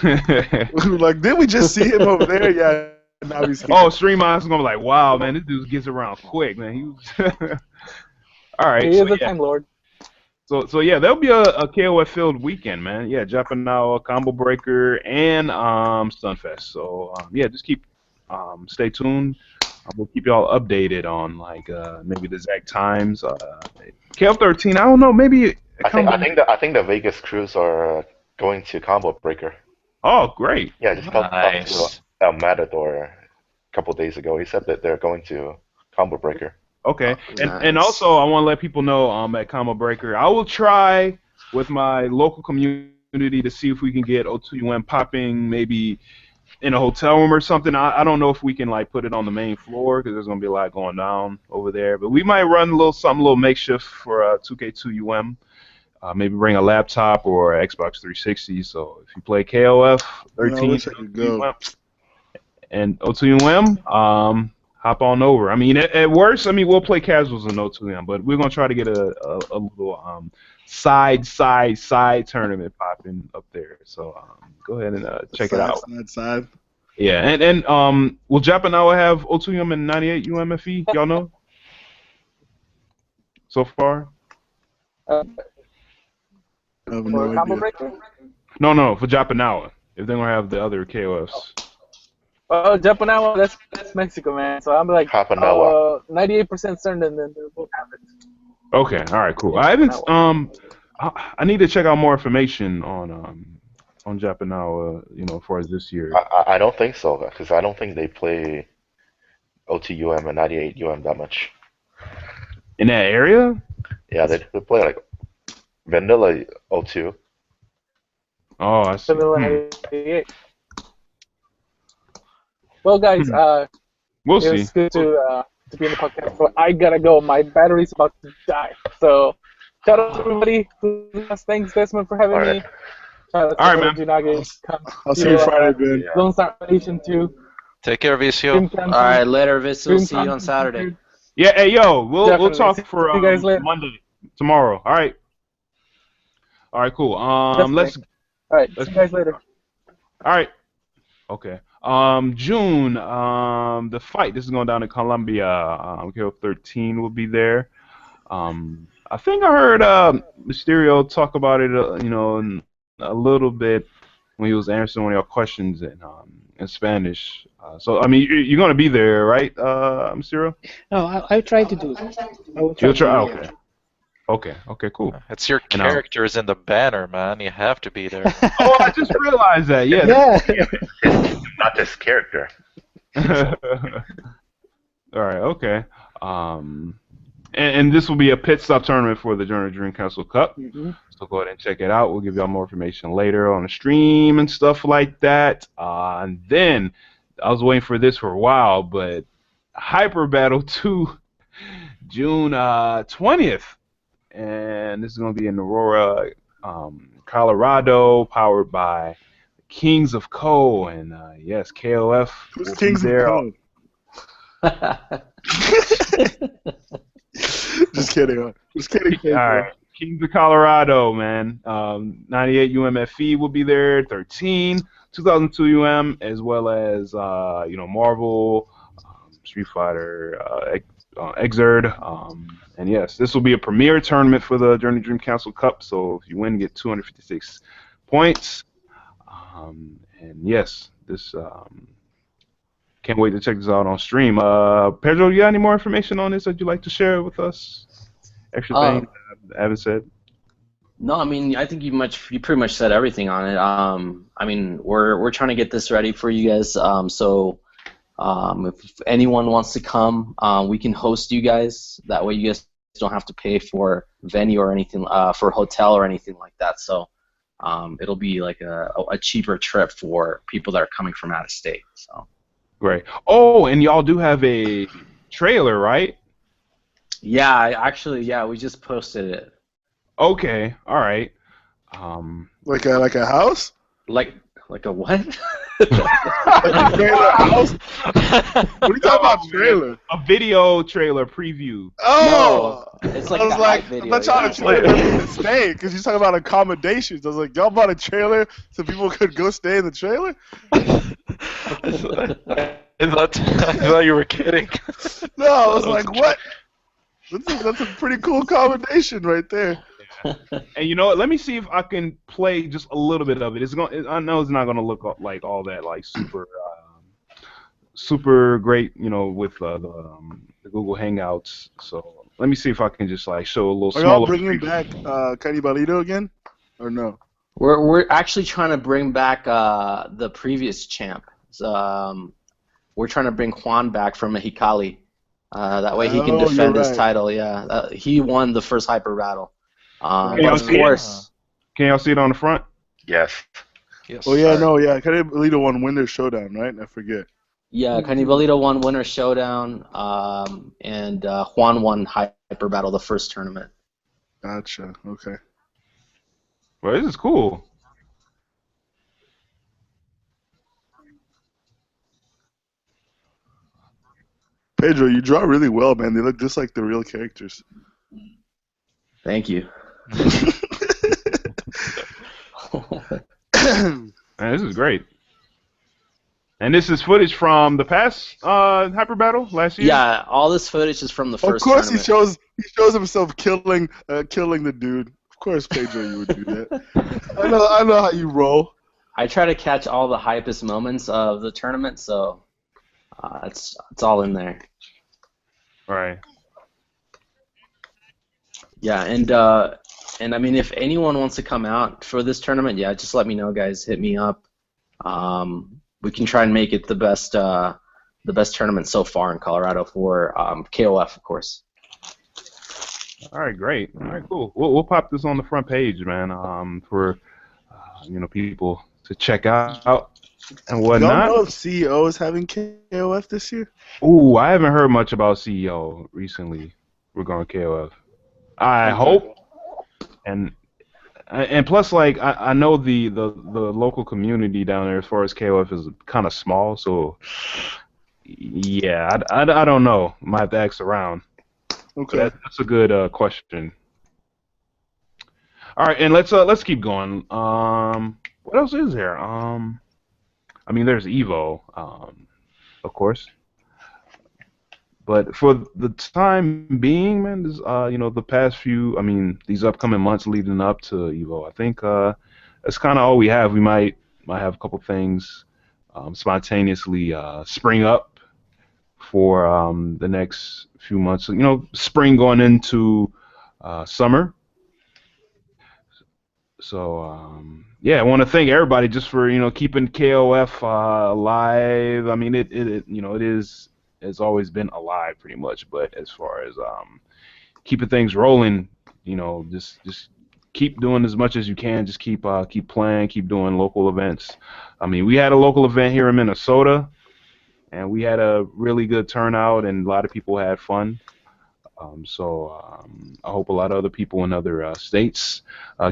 Speaker 5: Like, didn't we just see him over there? Yeah. Now he's here.
Speaker 1: Oh, Streammon's gonna be like, wow, man, this dude gets around quick, man. He was all right.
Speaker 7: He
Speaker 1: So,
Speaker 7: is a
Speaker 1: yeah.
Speaker 7: Time Lord.
Speaker 1: So yeah, there'll be a KOF filled weekend, man. Yeah, Japanawa, Combo Breaker, and Stunfest. So yeah, just stay tuned. We'll keep y'all updated on like maybe the exact times. KOF XIII, I don't know, maybe.
Speaker 2: I think the Vegas crews are going to Combo Breaker.
Speaker 1: Oh, great.
Speaker 2: Yeah, I just talked to El Matador a couple days ago. He said that they're going to Combo Breaker.
Speaker 1: Okay,
Speaker 6: Nice.
Speaker 1: and also I want to let people know at Combo Breaker, I will try with my local community to see if we can get O2UM popping maybe in a hotel room or something. I don't know if we can like put it on the main floor because there's gonna be a lot going down over there, but we might run a little makeshift for 2K2UM. Maybe bring a laptop or an Xbox 360. So if you play KOF 13 and O2UM, hop on over. I mean, at worst, we'll play casuals in O2UM, but we're gonna try to get a little side tournament popping up there. So go ahead and check it out.
Speaker 5: Side.
Speaker 1: Yeah, and will Japanawa have O2UM and 98 UMFE? Y'all know so far?
Speaker 5: I have
Speaker 7: For
Speaker 5: no
Speaker 7: Combo
Speaker 5: idea.
Speaker 7: Breaker?
Speaker 1: No, for Japanawa. If they're gonna have the other KOFs.
Speaker 7: Oh, Japanawa, that's Mexico, man. So I'm like
Speaker 2: Japanawa.
Speaker 7: 98% certain that they both have it.
Speaker 1: Okay, all right, cool. I haven't. I need to check out more information on Japanawa. As far as this year.
Speaker 2: I don't think so, because I don't think they play O2UM and 98UM that much.
Speaker 1: In that area?
Speaker 2: Yeah, they play like Vanilla O2.
Speaker 1: Oh, I see.
Speaker 7: Vanilla 98. Well, guys,
Speaker 1: We'll
Speaker 7: it
Speaker 1: see.
Speaker 7: was good to be in the podcast. But I gotta go. My battery's about to die. So, shout out to everybody. Thanks, Desmond, for having me. Shout out to
Speaker 1: All right, man.
Speaker 7: Junage.
Speaker 5: I'll see you Friday, Ben.
Speaker 7: Lone Star Nation 2.
Speaker 4: Take care, VCO.
Speaker 6: All right, later, Vis. We'll see you on Saturday.
Speaker 1: Yeah, hey, yo, we'll
Speaker 7: Definitely.
Speaker 1: talk for
Speaker 7: See you guys later.
Speaker 1: Monday, tomorrow. All right, cool. Let's.
Speaker 7: All right, see you guys later.
Speaker 1: All right. Okay. June, the fight. This is going down in Colombia. KOF 13 will be there. I think I heard Misterio talk about it, a little bit when he was answering one of your questions in Spanish. So you're going to be there, right, Misterio?
Speaker 3: No, I'll try to do it. I will try
Speaker 1: You'll try.
Speaker 3: to do
Speaker 1: Okay. Okay, okay, cool.
Speaker 4: It's your
Speaker 1: And
Speaker 4: characters in the banner, man. You have to be there.
Speaker 1: oh, I just realized that. Yeah.
Speaker 3: Yeah.
Speaker 2: His, not just character.
Speaker 1: All right. Okay. Um, and this will be a pit stop tournament for the Journey Dream Council Cup. So go ahead and check it out. We'll give y'all more information later on the stream and stuff like that. And then I was waiting for this for a while, but Hyper Battle 2, June 20th. And this is going to be in Aurora, Colorado, powered by Kings of KO. And yes, KOF
Speaker 5: Who's
Speaker 1: will
Speaker 5: Kings
Speaker 1: be
Speaker 5: of
Speaker 1: there.
Speaker 5: KO? Just kidding. Just kidding.
Speaker 1: All right. Kings of Colorado, man. 98 UMFE will be there. 13, 2002 UM, as well as Marvel, Street Fighter, Exerd. And yes, this will be a premier tournament for the Journey Dream Council Cup. So if you win, you get 256 points. And yes, this can't wait to check this out on stream. Pedro, you got any more information on this that you'd like to share with us? Extra things I haven't said.
Speaker 6: No, I mean, I think you pretty much said everything on it. I mean, we're trying to get this ready for you guys. So if anyone wants to come, we can host you guys. That way, you guys don't have to pay for venue or anything, for hotel or anything like that. So it'll be like a cheaper trip for people that are coming from out of state. So.
Speaker 1: Great. Oh, and y'all do have a trailer, right?
Speaker 6: Yeah, we just posted it.
Speaker 1: Okay, all right.
Speaker 5: Like a house?
Speaker 6: Like a what?
Speaker 5: Like a trailer house? What are you talking about, trailer?
Speaker 1: A video trailer preview.
Speaker 5: Oh!
Speaker 6: No, it's like
Speaker 5: I was
Speaker 6: a
Speaker 5: like,
Speaker 6: hype video.
Speaker 5: I'm not trying to trailer to stay, because you're talking about accommodations. I was like, y'all bought a trailer so people could go stay in the trailer?
Speaker 4: I thought you were kidding.
Speaker 5: No, I was like, what? That's a pretty cool accommodation right there.
Speaker 1: And you know what? Let me see if I can play just a little bit of it. I know it's not gonna look like all that like super great, with the Google Hangouts. So let me see if I can just like show a little
Speaker 5: Are
Speaker 1: smaller.
Speaker 5: y'all bringing back Cannibalito again, or no?
Speaker 6: We're actually trying to bring back the previous champ. We're trying to bring Juan back from Mexicali. That way he can defend his title. Yeah, he won the first hyper battle. But of course,
Speaker 1: Can y'all see it on the front?
Speaker 2: Yes.
Speaker 4: Yes.
Speaker 5: Oh yeah, no, yeah. Cannibalito won Winner's Showdown, right? I forget.
Speaker 6: yeah, Cannibalito won Winner's Showdown, and Juan won hyper battle the first tournament.
Speaker 5: Gotcha. Okay.
Speaker 1: Well, this is cool.
Speaker 5: Pedro, you draw really well, man. They look just like the real characters.
Speaker 6: Thank you.
Speaker 1: Man, this is great. And this is footage from the past Hyper Battle last year?
Speaker 6: Yeah, all this footage is from the first
Speaker 5: Of course,
Speaker 6: tournament.
Speaker 5: he shows himself killing the dude. Of course, Pedro, you would do that. I know how you roll.
Speaker 6: I try to catch all the hypest moments of the tournament, so it's all in there.
Speaker 1: Right.
Speaker 6: Yeah, and I mean, if anyone wants to come out for this tournament, yeah, just let me know, guys. Hit me up. We can try and make it the best tournament so far in Colorado for KOF, of course.
Speaker 1: All right, great. All right, cool. We'll pop this on the front page, man, for people to check out and whatnot.
Speaker 5: Y'all know if CEO is having KOF this year?
Speaker 1: Ooh, I haven't heard much about CEO recently regarding KOF. I hope, and plus, like I know the local community down there as far as KOF is kind of small, so yeah, I don't know. Might have to ask around.
Speaker 5: Okay.
Speaker 1: That's a good question. All right, and let's keep going. What else is there? I mean, there's Evo, of course. But for the time being, man, this, the past few, these upcoming months leading up to Evo, I think that's kind of all we have. We might have a couple things spontaneously spring up for the next few months. Spring going into summer. So yeah, I want to thank everybody just for keeping KOF alive. I mean, it it is it's always been alive pretty much, but as far as keeping things rolling, just keep doing as much as you can. Just keep playing, keep doing local events. I mean, we had a local event here in Minnesota, and we had a really good turnout, and a lot of people had fun. I hope a lot of other people in other states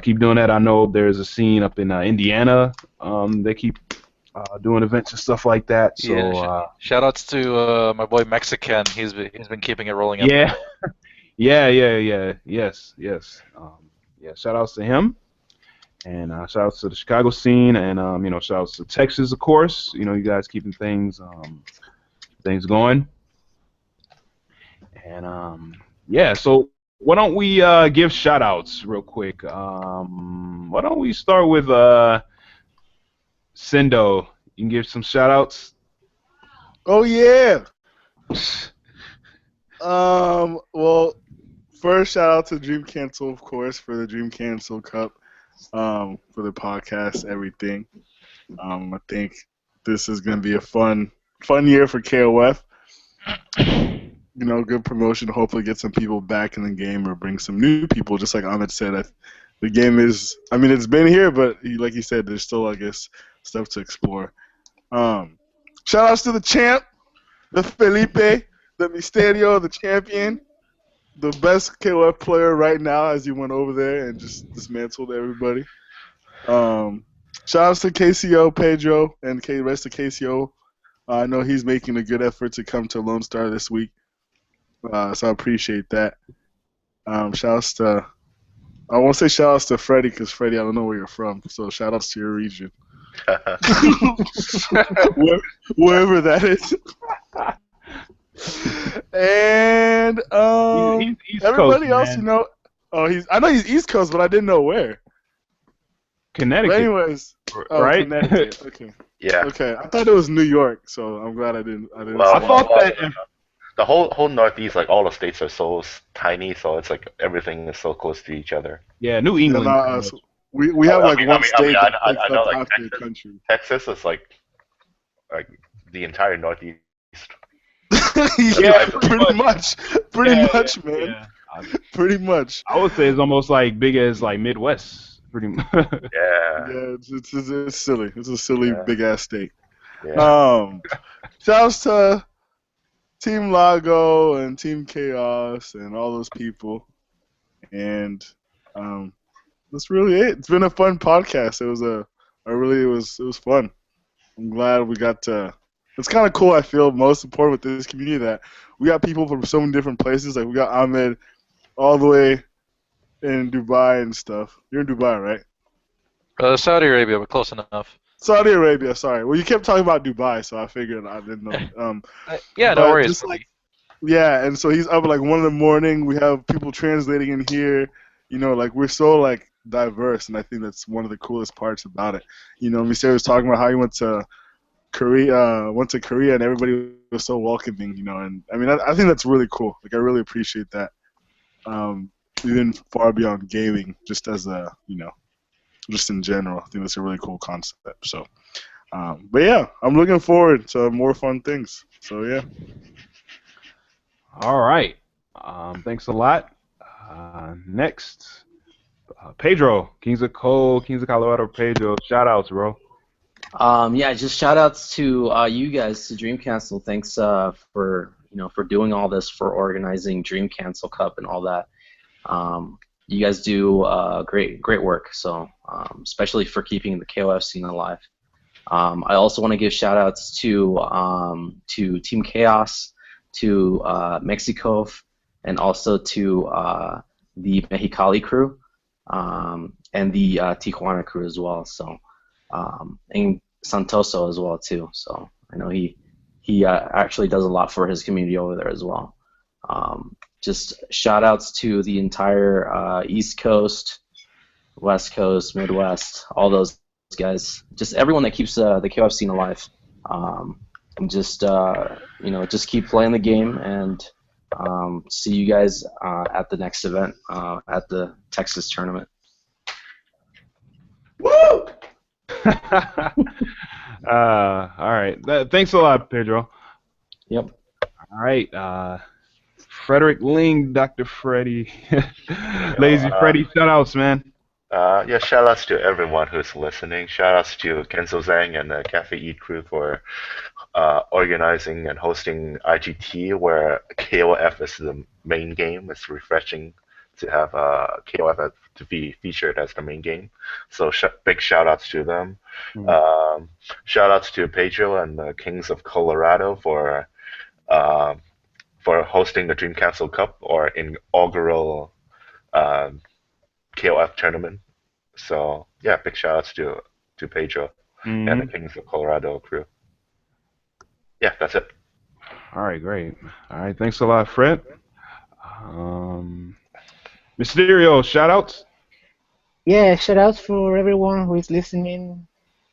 Speaker 1: keep doing that. I know there's a scene up in Indiana. They keep doing events and stuff like that. So
Speaker 4: Yeah, shout outs to my boy Mexican. He's been keeping it rolling up.
Speaker 1: yeah, yes. Yeah, shout outs to him, and shout outs to the Chicago scene, and shout outs to Texas, of course. You guys keeping things going. And yeah, so why don't we give shout outs real quick? Why don't we start with Sendo? You can give some shout outs.
Speaker 5: Oh yeah. Well, first shout out to Dream Cancel, of course, for the Dream Cancel Cup, for the podcast, everything. I think this is gonna be a fun year for KOF. Good promotion. Hopefully, get some people back in the game or bring some new people. Just like Ahmed said, the game is. I mean, it's been here, but like you said, there's still, I guess, stuff to explore. Shout outs to the champ, the Felipe, the Misterio, the champion, the best KOF player right now, as he went over there and just dismantled everybody. Shout outs to KCO, Pedro, and the rest of KCO. I know he's making a good effort to come to Lone Star this week. So I appreciate that. Shoutouts to, I won't say shoutouts to Freddie because Freddie, I don't know where you're from. So shoutouts to your region, wherever that is. And
Speaker 1: He's
Speaker 5: everybody
Speaker 1: Coast,
Speaker 5: else, I know he's East Coast, but I didn't know where.
Speaker 1: Connecticut.
Speaker 5: But anyways,
Speaker 1: right?
Speaker 5: Connecticut. Okay.
Speaker 2: Yeah.
Speaker 5: Okay, I thought it was New York, so I'm glad I didn't.
Speaker 2: Well,
Speaker 1: I thought that.
Speaker 2: The whole Northeast, like all the states are so tiny, so it's like everything is so close to each other.
Speaker 1: Yeah, New England.
Speaker 5: We have like one state that
Speaker 2: I
Speaker 5: takes
Speaker 2: know,
Speaker 5: up
Speaker 2: like
Speaker 5: half the
Speaker 2: Texas,
Speaker 5: country.
Speaker 2: Texas is like the entire Northeast.
Speaker 5: Yeah, pretty much, man.
Speaker 1: Yeah.
Speaker 5: Pretty much.
Speaker 1: I would say it's almost like big as like Midwest, pretty much.
Speaker 2: Yeah.
Speaker 5: Yeah, it's silly. It's a silly big ass state.
Speaker 2: Yeah.
Speaker 5: Shouts to Team Lago and Team Chaos and all those people, and that's really it. It's been a fun podcast. It was fun. I'm glad we got to. It's kind of cool. I feel most important with this community that we got people from so many different places. Like we got Ahmed all the way in Dubai and stuff. You're in Dubai, right?
Speaker 4: Saudi Arabia, but close enough.
Speaker 5: Saudi Arabia, sorry. Well, you kept talking about Dubai, so I figured I didn't know.
Speaker 4: Yeah, no worries.
Speaker 5: Just yeah, and so he's up at like 1 in the morning. We have people translating in here. Like we're so like diverse, and I think that's one of the coolest parts about it. Misterio was talking about how he went to Korea, and everybody was so welcoming. And I mean, I think that's really cool. Like I really appreciate that. Even far beyond gaming, just as a just in general, I think that's a really cool concept. So, but yeah, I'm looking forward to more fun things. So yeah.
Speaker 1: All right. Thanks a lot. Next, Pedro, Kings of Colorado, Pedro. Shout outs, bro.
Speaker 6: Yeah, just shout outs to you guys, to Dream Cancel. Thanks for doing all this, for organizing Dream Cancel Cup and all that. You guys do great work. So especially for keeping the KOF scene alive. I also want to give shout outs to Team Chaos, to Mexico, and also to the Mexicali crew, and the Tijuana crew as well. So and Santoso as well too. So I know he actually does a lot for his community over there as well. Just shout outs to the entire East Coast, West Coast, Midwest, all those guys. Just everyone that keeps the KOF scene alive. And just just keep playing the game, and See you guys at the next event at the Texas tournament.
Speaker 1: Woo! All right. Thanks a lot, Pedro.
Speaker 6: Yep.
Speaker 1: All right. Frederick Ling, Dr. Freddy. Lazy Freddy, shout outs, man.
Speaker 2: Yeah, shout outs to everyone who's listening. Shout outs to Kenzo Zhang and the KOFXIII crew for organizing and hosting IGT, where KOF is the main game. It's refreshing to have KOF to be featured as the main game. So big shout outs to them. Shout outs to Pedro and the Kings of Colorado for hosting the Dream Council Cup, or inaugural KOF tournament. So yeah, big shout outs to Pedro and the Kings of Colorado crew. Yeah, that's it.
Speaker 1: All right, great. All right, thanks a lot, Fred. Misterio, shout outs.
Speaker 3: Yeah, shout outs for everyone who is listening,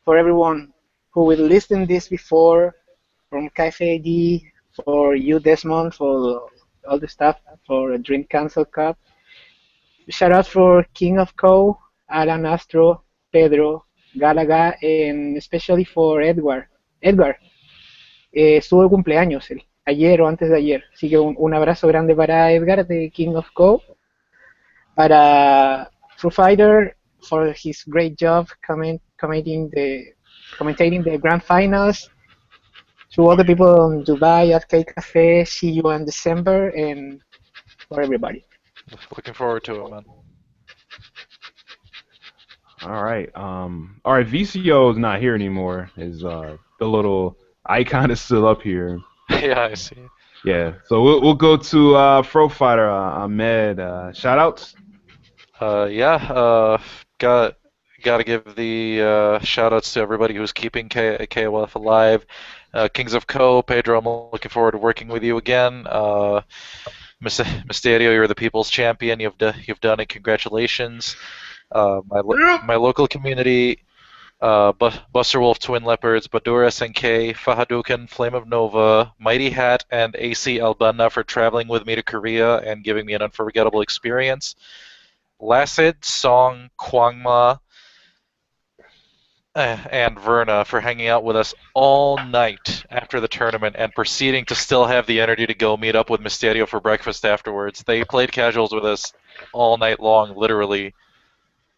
Speaker 3: for everyone who will listen this before, from KOFXIII, for you, Desmond, for all the stuff for Dream Council Cup. Shout out for King of KO, Alan Astro, Pedro, Galaga, and especially for Edward. Edgar, estuvo de cumpleaños él, ayer o antes de ayer. Así que un abrazo grande para Edgar de King of KO. Para Foo Fighter for his great job commentating the grand finals. To all the people in Dubai at K Cafe, see you in December, and for everybody.
Speaker 4: Looking forward to it, man.
Speaker 1: All right. VCO is not here anymore. Is the little icon is still up here.
Speaker 4: Yeah, I see.
Speaker 1: Yeah. So we'll go to Fro Fighter Ahmed. Shout outs.
Speaker 4: Gotta give the shout outs to everybody who's keeping KOF alive. Kings of KO, Pedro, I'm looking forward to working with you again. Misterio, you're the people's champion. You've done it. Congratulations. My local community, Buster Wolf, Twin Leopards, Badur SNK, Fahadukan, Flame of Nova, Mighty Hat, and AC Albanna for traveling with me to Korea and giving me an unforgettable experience. Lacid, Song, Kwangma, and Verna for hanging out with us all night after the tournament and proceeding to still have the energy to go meet up with Misterio for breakfast afterwards. They played casuals with us all night long, literally.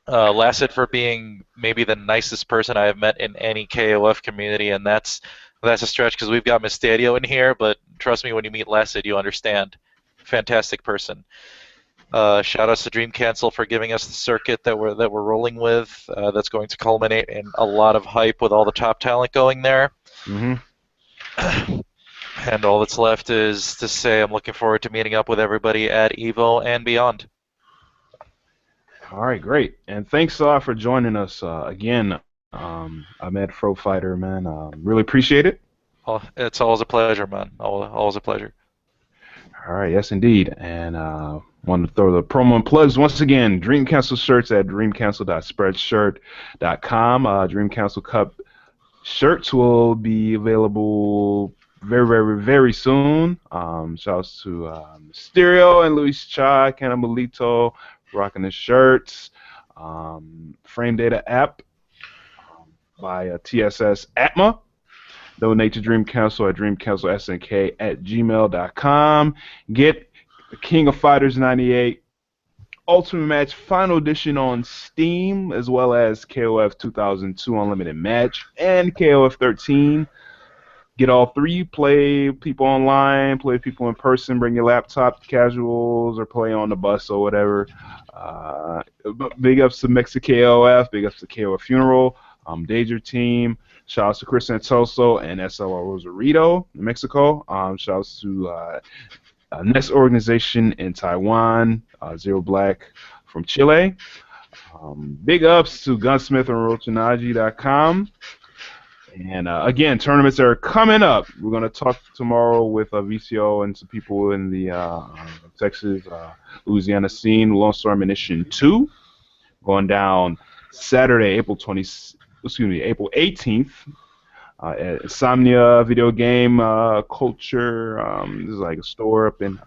Speaker 4: Lacid for being maybe the nicest person I have met in any KOF community, and that's a stretch because we've got Misterio in here, but trust me, when you meet Lacid, you understand. Fantastic person. Shout outs to Dream Cancel for giving us the circuit that we're rolling with. That's going to culminate in a lot of hype with all the top talent going there. And all that's left is to say I'm looking forward to meeting up with everybody at EVO and beyond.
Speaker 1: All right, great. And thanks a lot for joining us again, Ahmed Fro Fighter, man. Really appreciate it.
Speaker 4: Oh, it's always a pleasure, man. Always a pleasure.
Speaker 1: All right, yes, indeed. And want to throw the promo and plugs once again. Dream Council shirts at dreamcouncil.spreadshirt.com. Dream Council Cup shirts will be available very, very, very soon. Shouts to Misterio and Luis Cha, Canabalito, rocking the shirts. Frame Data app by TSS Atma. Donate to Dream Council at dreamcouncilsnk@gmail.com. Get the King of Fighters 98 Ultimate Match Final Edition on Steam, as well as KOF 2002 Unlimited Match and KOF 13. Get all three. Play people online, play people in person, bring your laptop, casuals, or play on the bus or whatever. Big ups to Mexico KOF, big ups to KOF Funeral, Danger Team. Shouts to Chris Santoso and SLR Rosarito in Mexico. Shouts to Nest Organization in Taiwan, Zero Black from Chile. Big ups to Gunsmith and Rochinaji.com. And again, tournaments are coming up. We're going to talk tomorrow with VCO and some people in the Texas, Louisiana scene. Lone Star Ammunition 2 going down Saturday, April 18th. Insomnia video game culture. This is like a store up in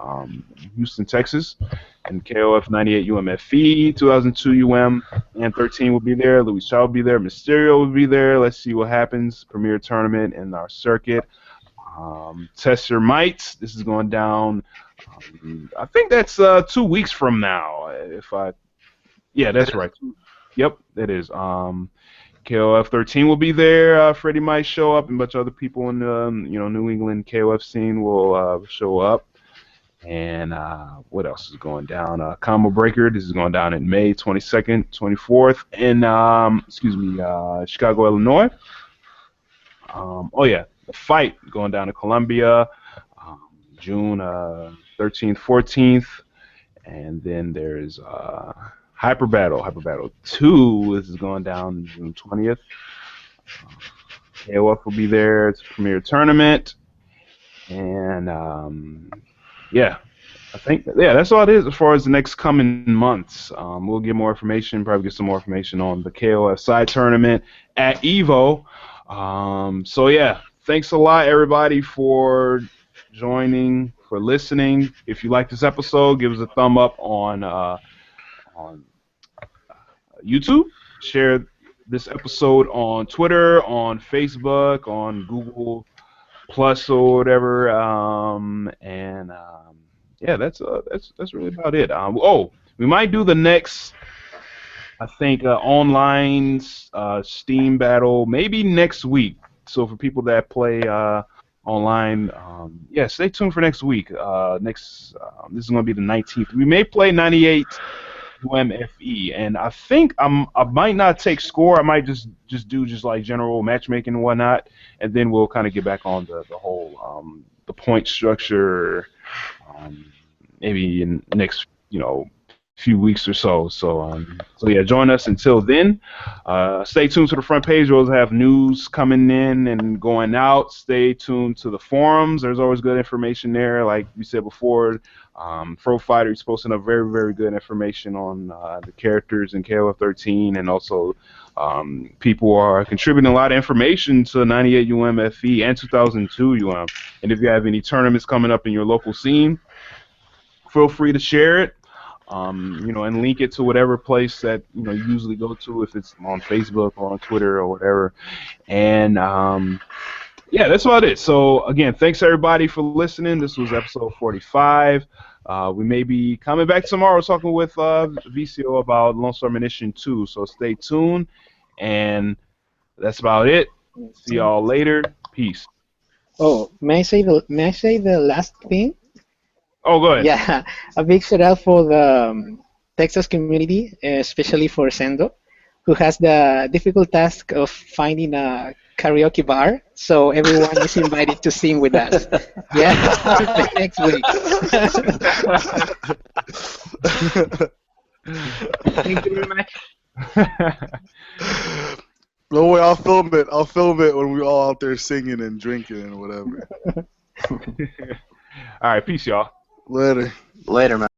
Speaker 1: Houston, Texas. And KOF 98 UMFE, 2002 UM, and 13 will be there. Louis Shaw will be there. Mysterio will be there. Let's see what happens. Premier tournament in our circuit. Test Your Might. This is going down. I think that's 2 weeks from now. Yeah, that's right. Yep, it is. KOF 13 will be there. Freddie might show up, and a bunch of other people in the New England KOF scene will show up. And what else is going down? Combo Breaker. This is going down in May 22nd, 24th, in Chicago, Illinois. The Fight going down to Columbia, June 13th, 14th, and then there's Hyper Battle 2. This is going down June 20th. KOF will be there. It's a premier tournament, and I think that's all it is as far as the next coming months. We'll get more information, probably get some more information on the KOF side tournament at Evo. Thanks a lot, everybody, for joining, for listening. If you like this episode, give us a thumb up on YouTube. Share this episode on Twitter, on Facebook, on Google Plus or whatever. That's really about it. We might do the next, I think, online Steam battle maybe next week. So for people that play online, stay tuned for next week. This is going to be the 19th. We may play 98 UMFE, and I think I might not take score. I might just do like general matchmaking and whatnot, and then we'll kind of get back on the whole the point structure maybe in the next few weeks or so. So join us until then. Stay tuned to the front page. We'll have news coming in and going out. Stay tuned to the forums. There's always good information there. Like we said before, Pro Fighter is posting up very, very good information on the characters in KOF 13, and also people are contributing a lot of information to 98 UMFE and 2002 UM. And if you have any tournaments coming up in your local scene, feel free to share it. And link it to whatever place that you usually go to, if it's on Facebook or on Twitter or whatever. And that's about it. So again, thanks everybody for listening. This was episode 45. We may be coming back tomorrow talking with VCO about Lone Star Munition 2. So stay tuned. And that's about it. See y'all later. Peace.
Speaker 3: Oh, may I say the last thing?
Speaker 1: Oh, go ahead.
Speaker 3: Yeah, a big shout out for the Texas community, especially for Sendo, who has the difficult task of finding a karaoke bar. So everyone is invited to sing with us. Yeah, next week. Thank you very much.
Speaker 5: No way, I'll film it. I'll film it when we're all out there singing and drinking and whatever.
Speaker 1: All right, peace, y'all.
Speaker 5: Later.
Speaker 6: Later, man.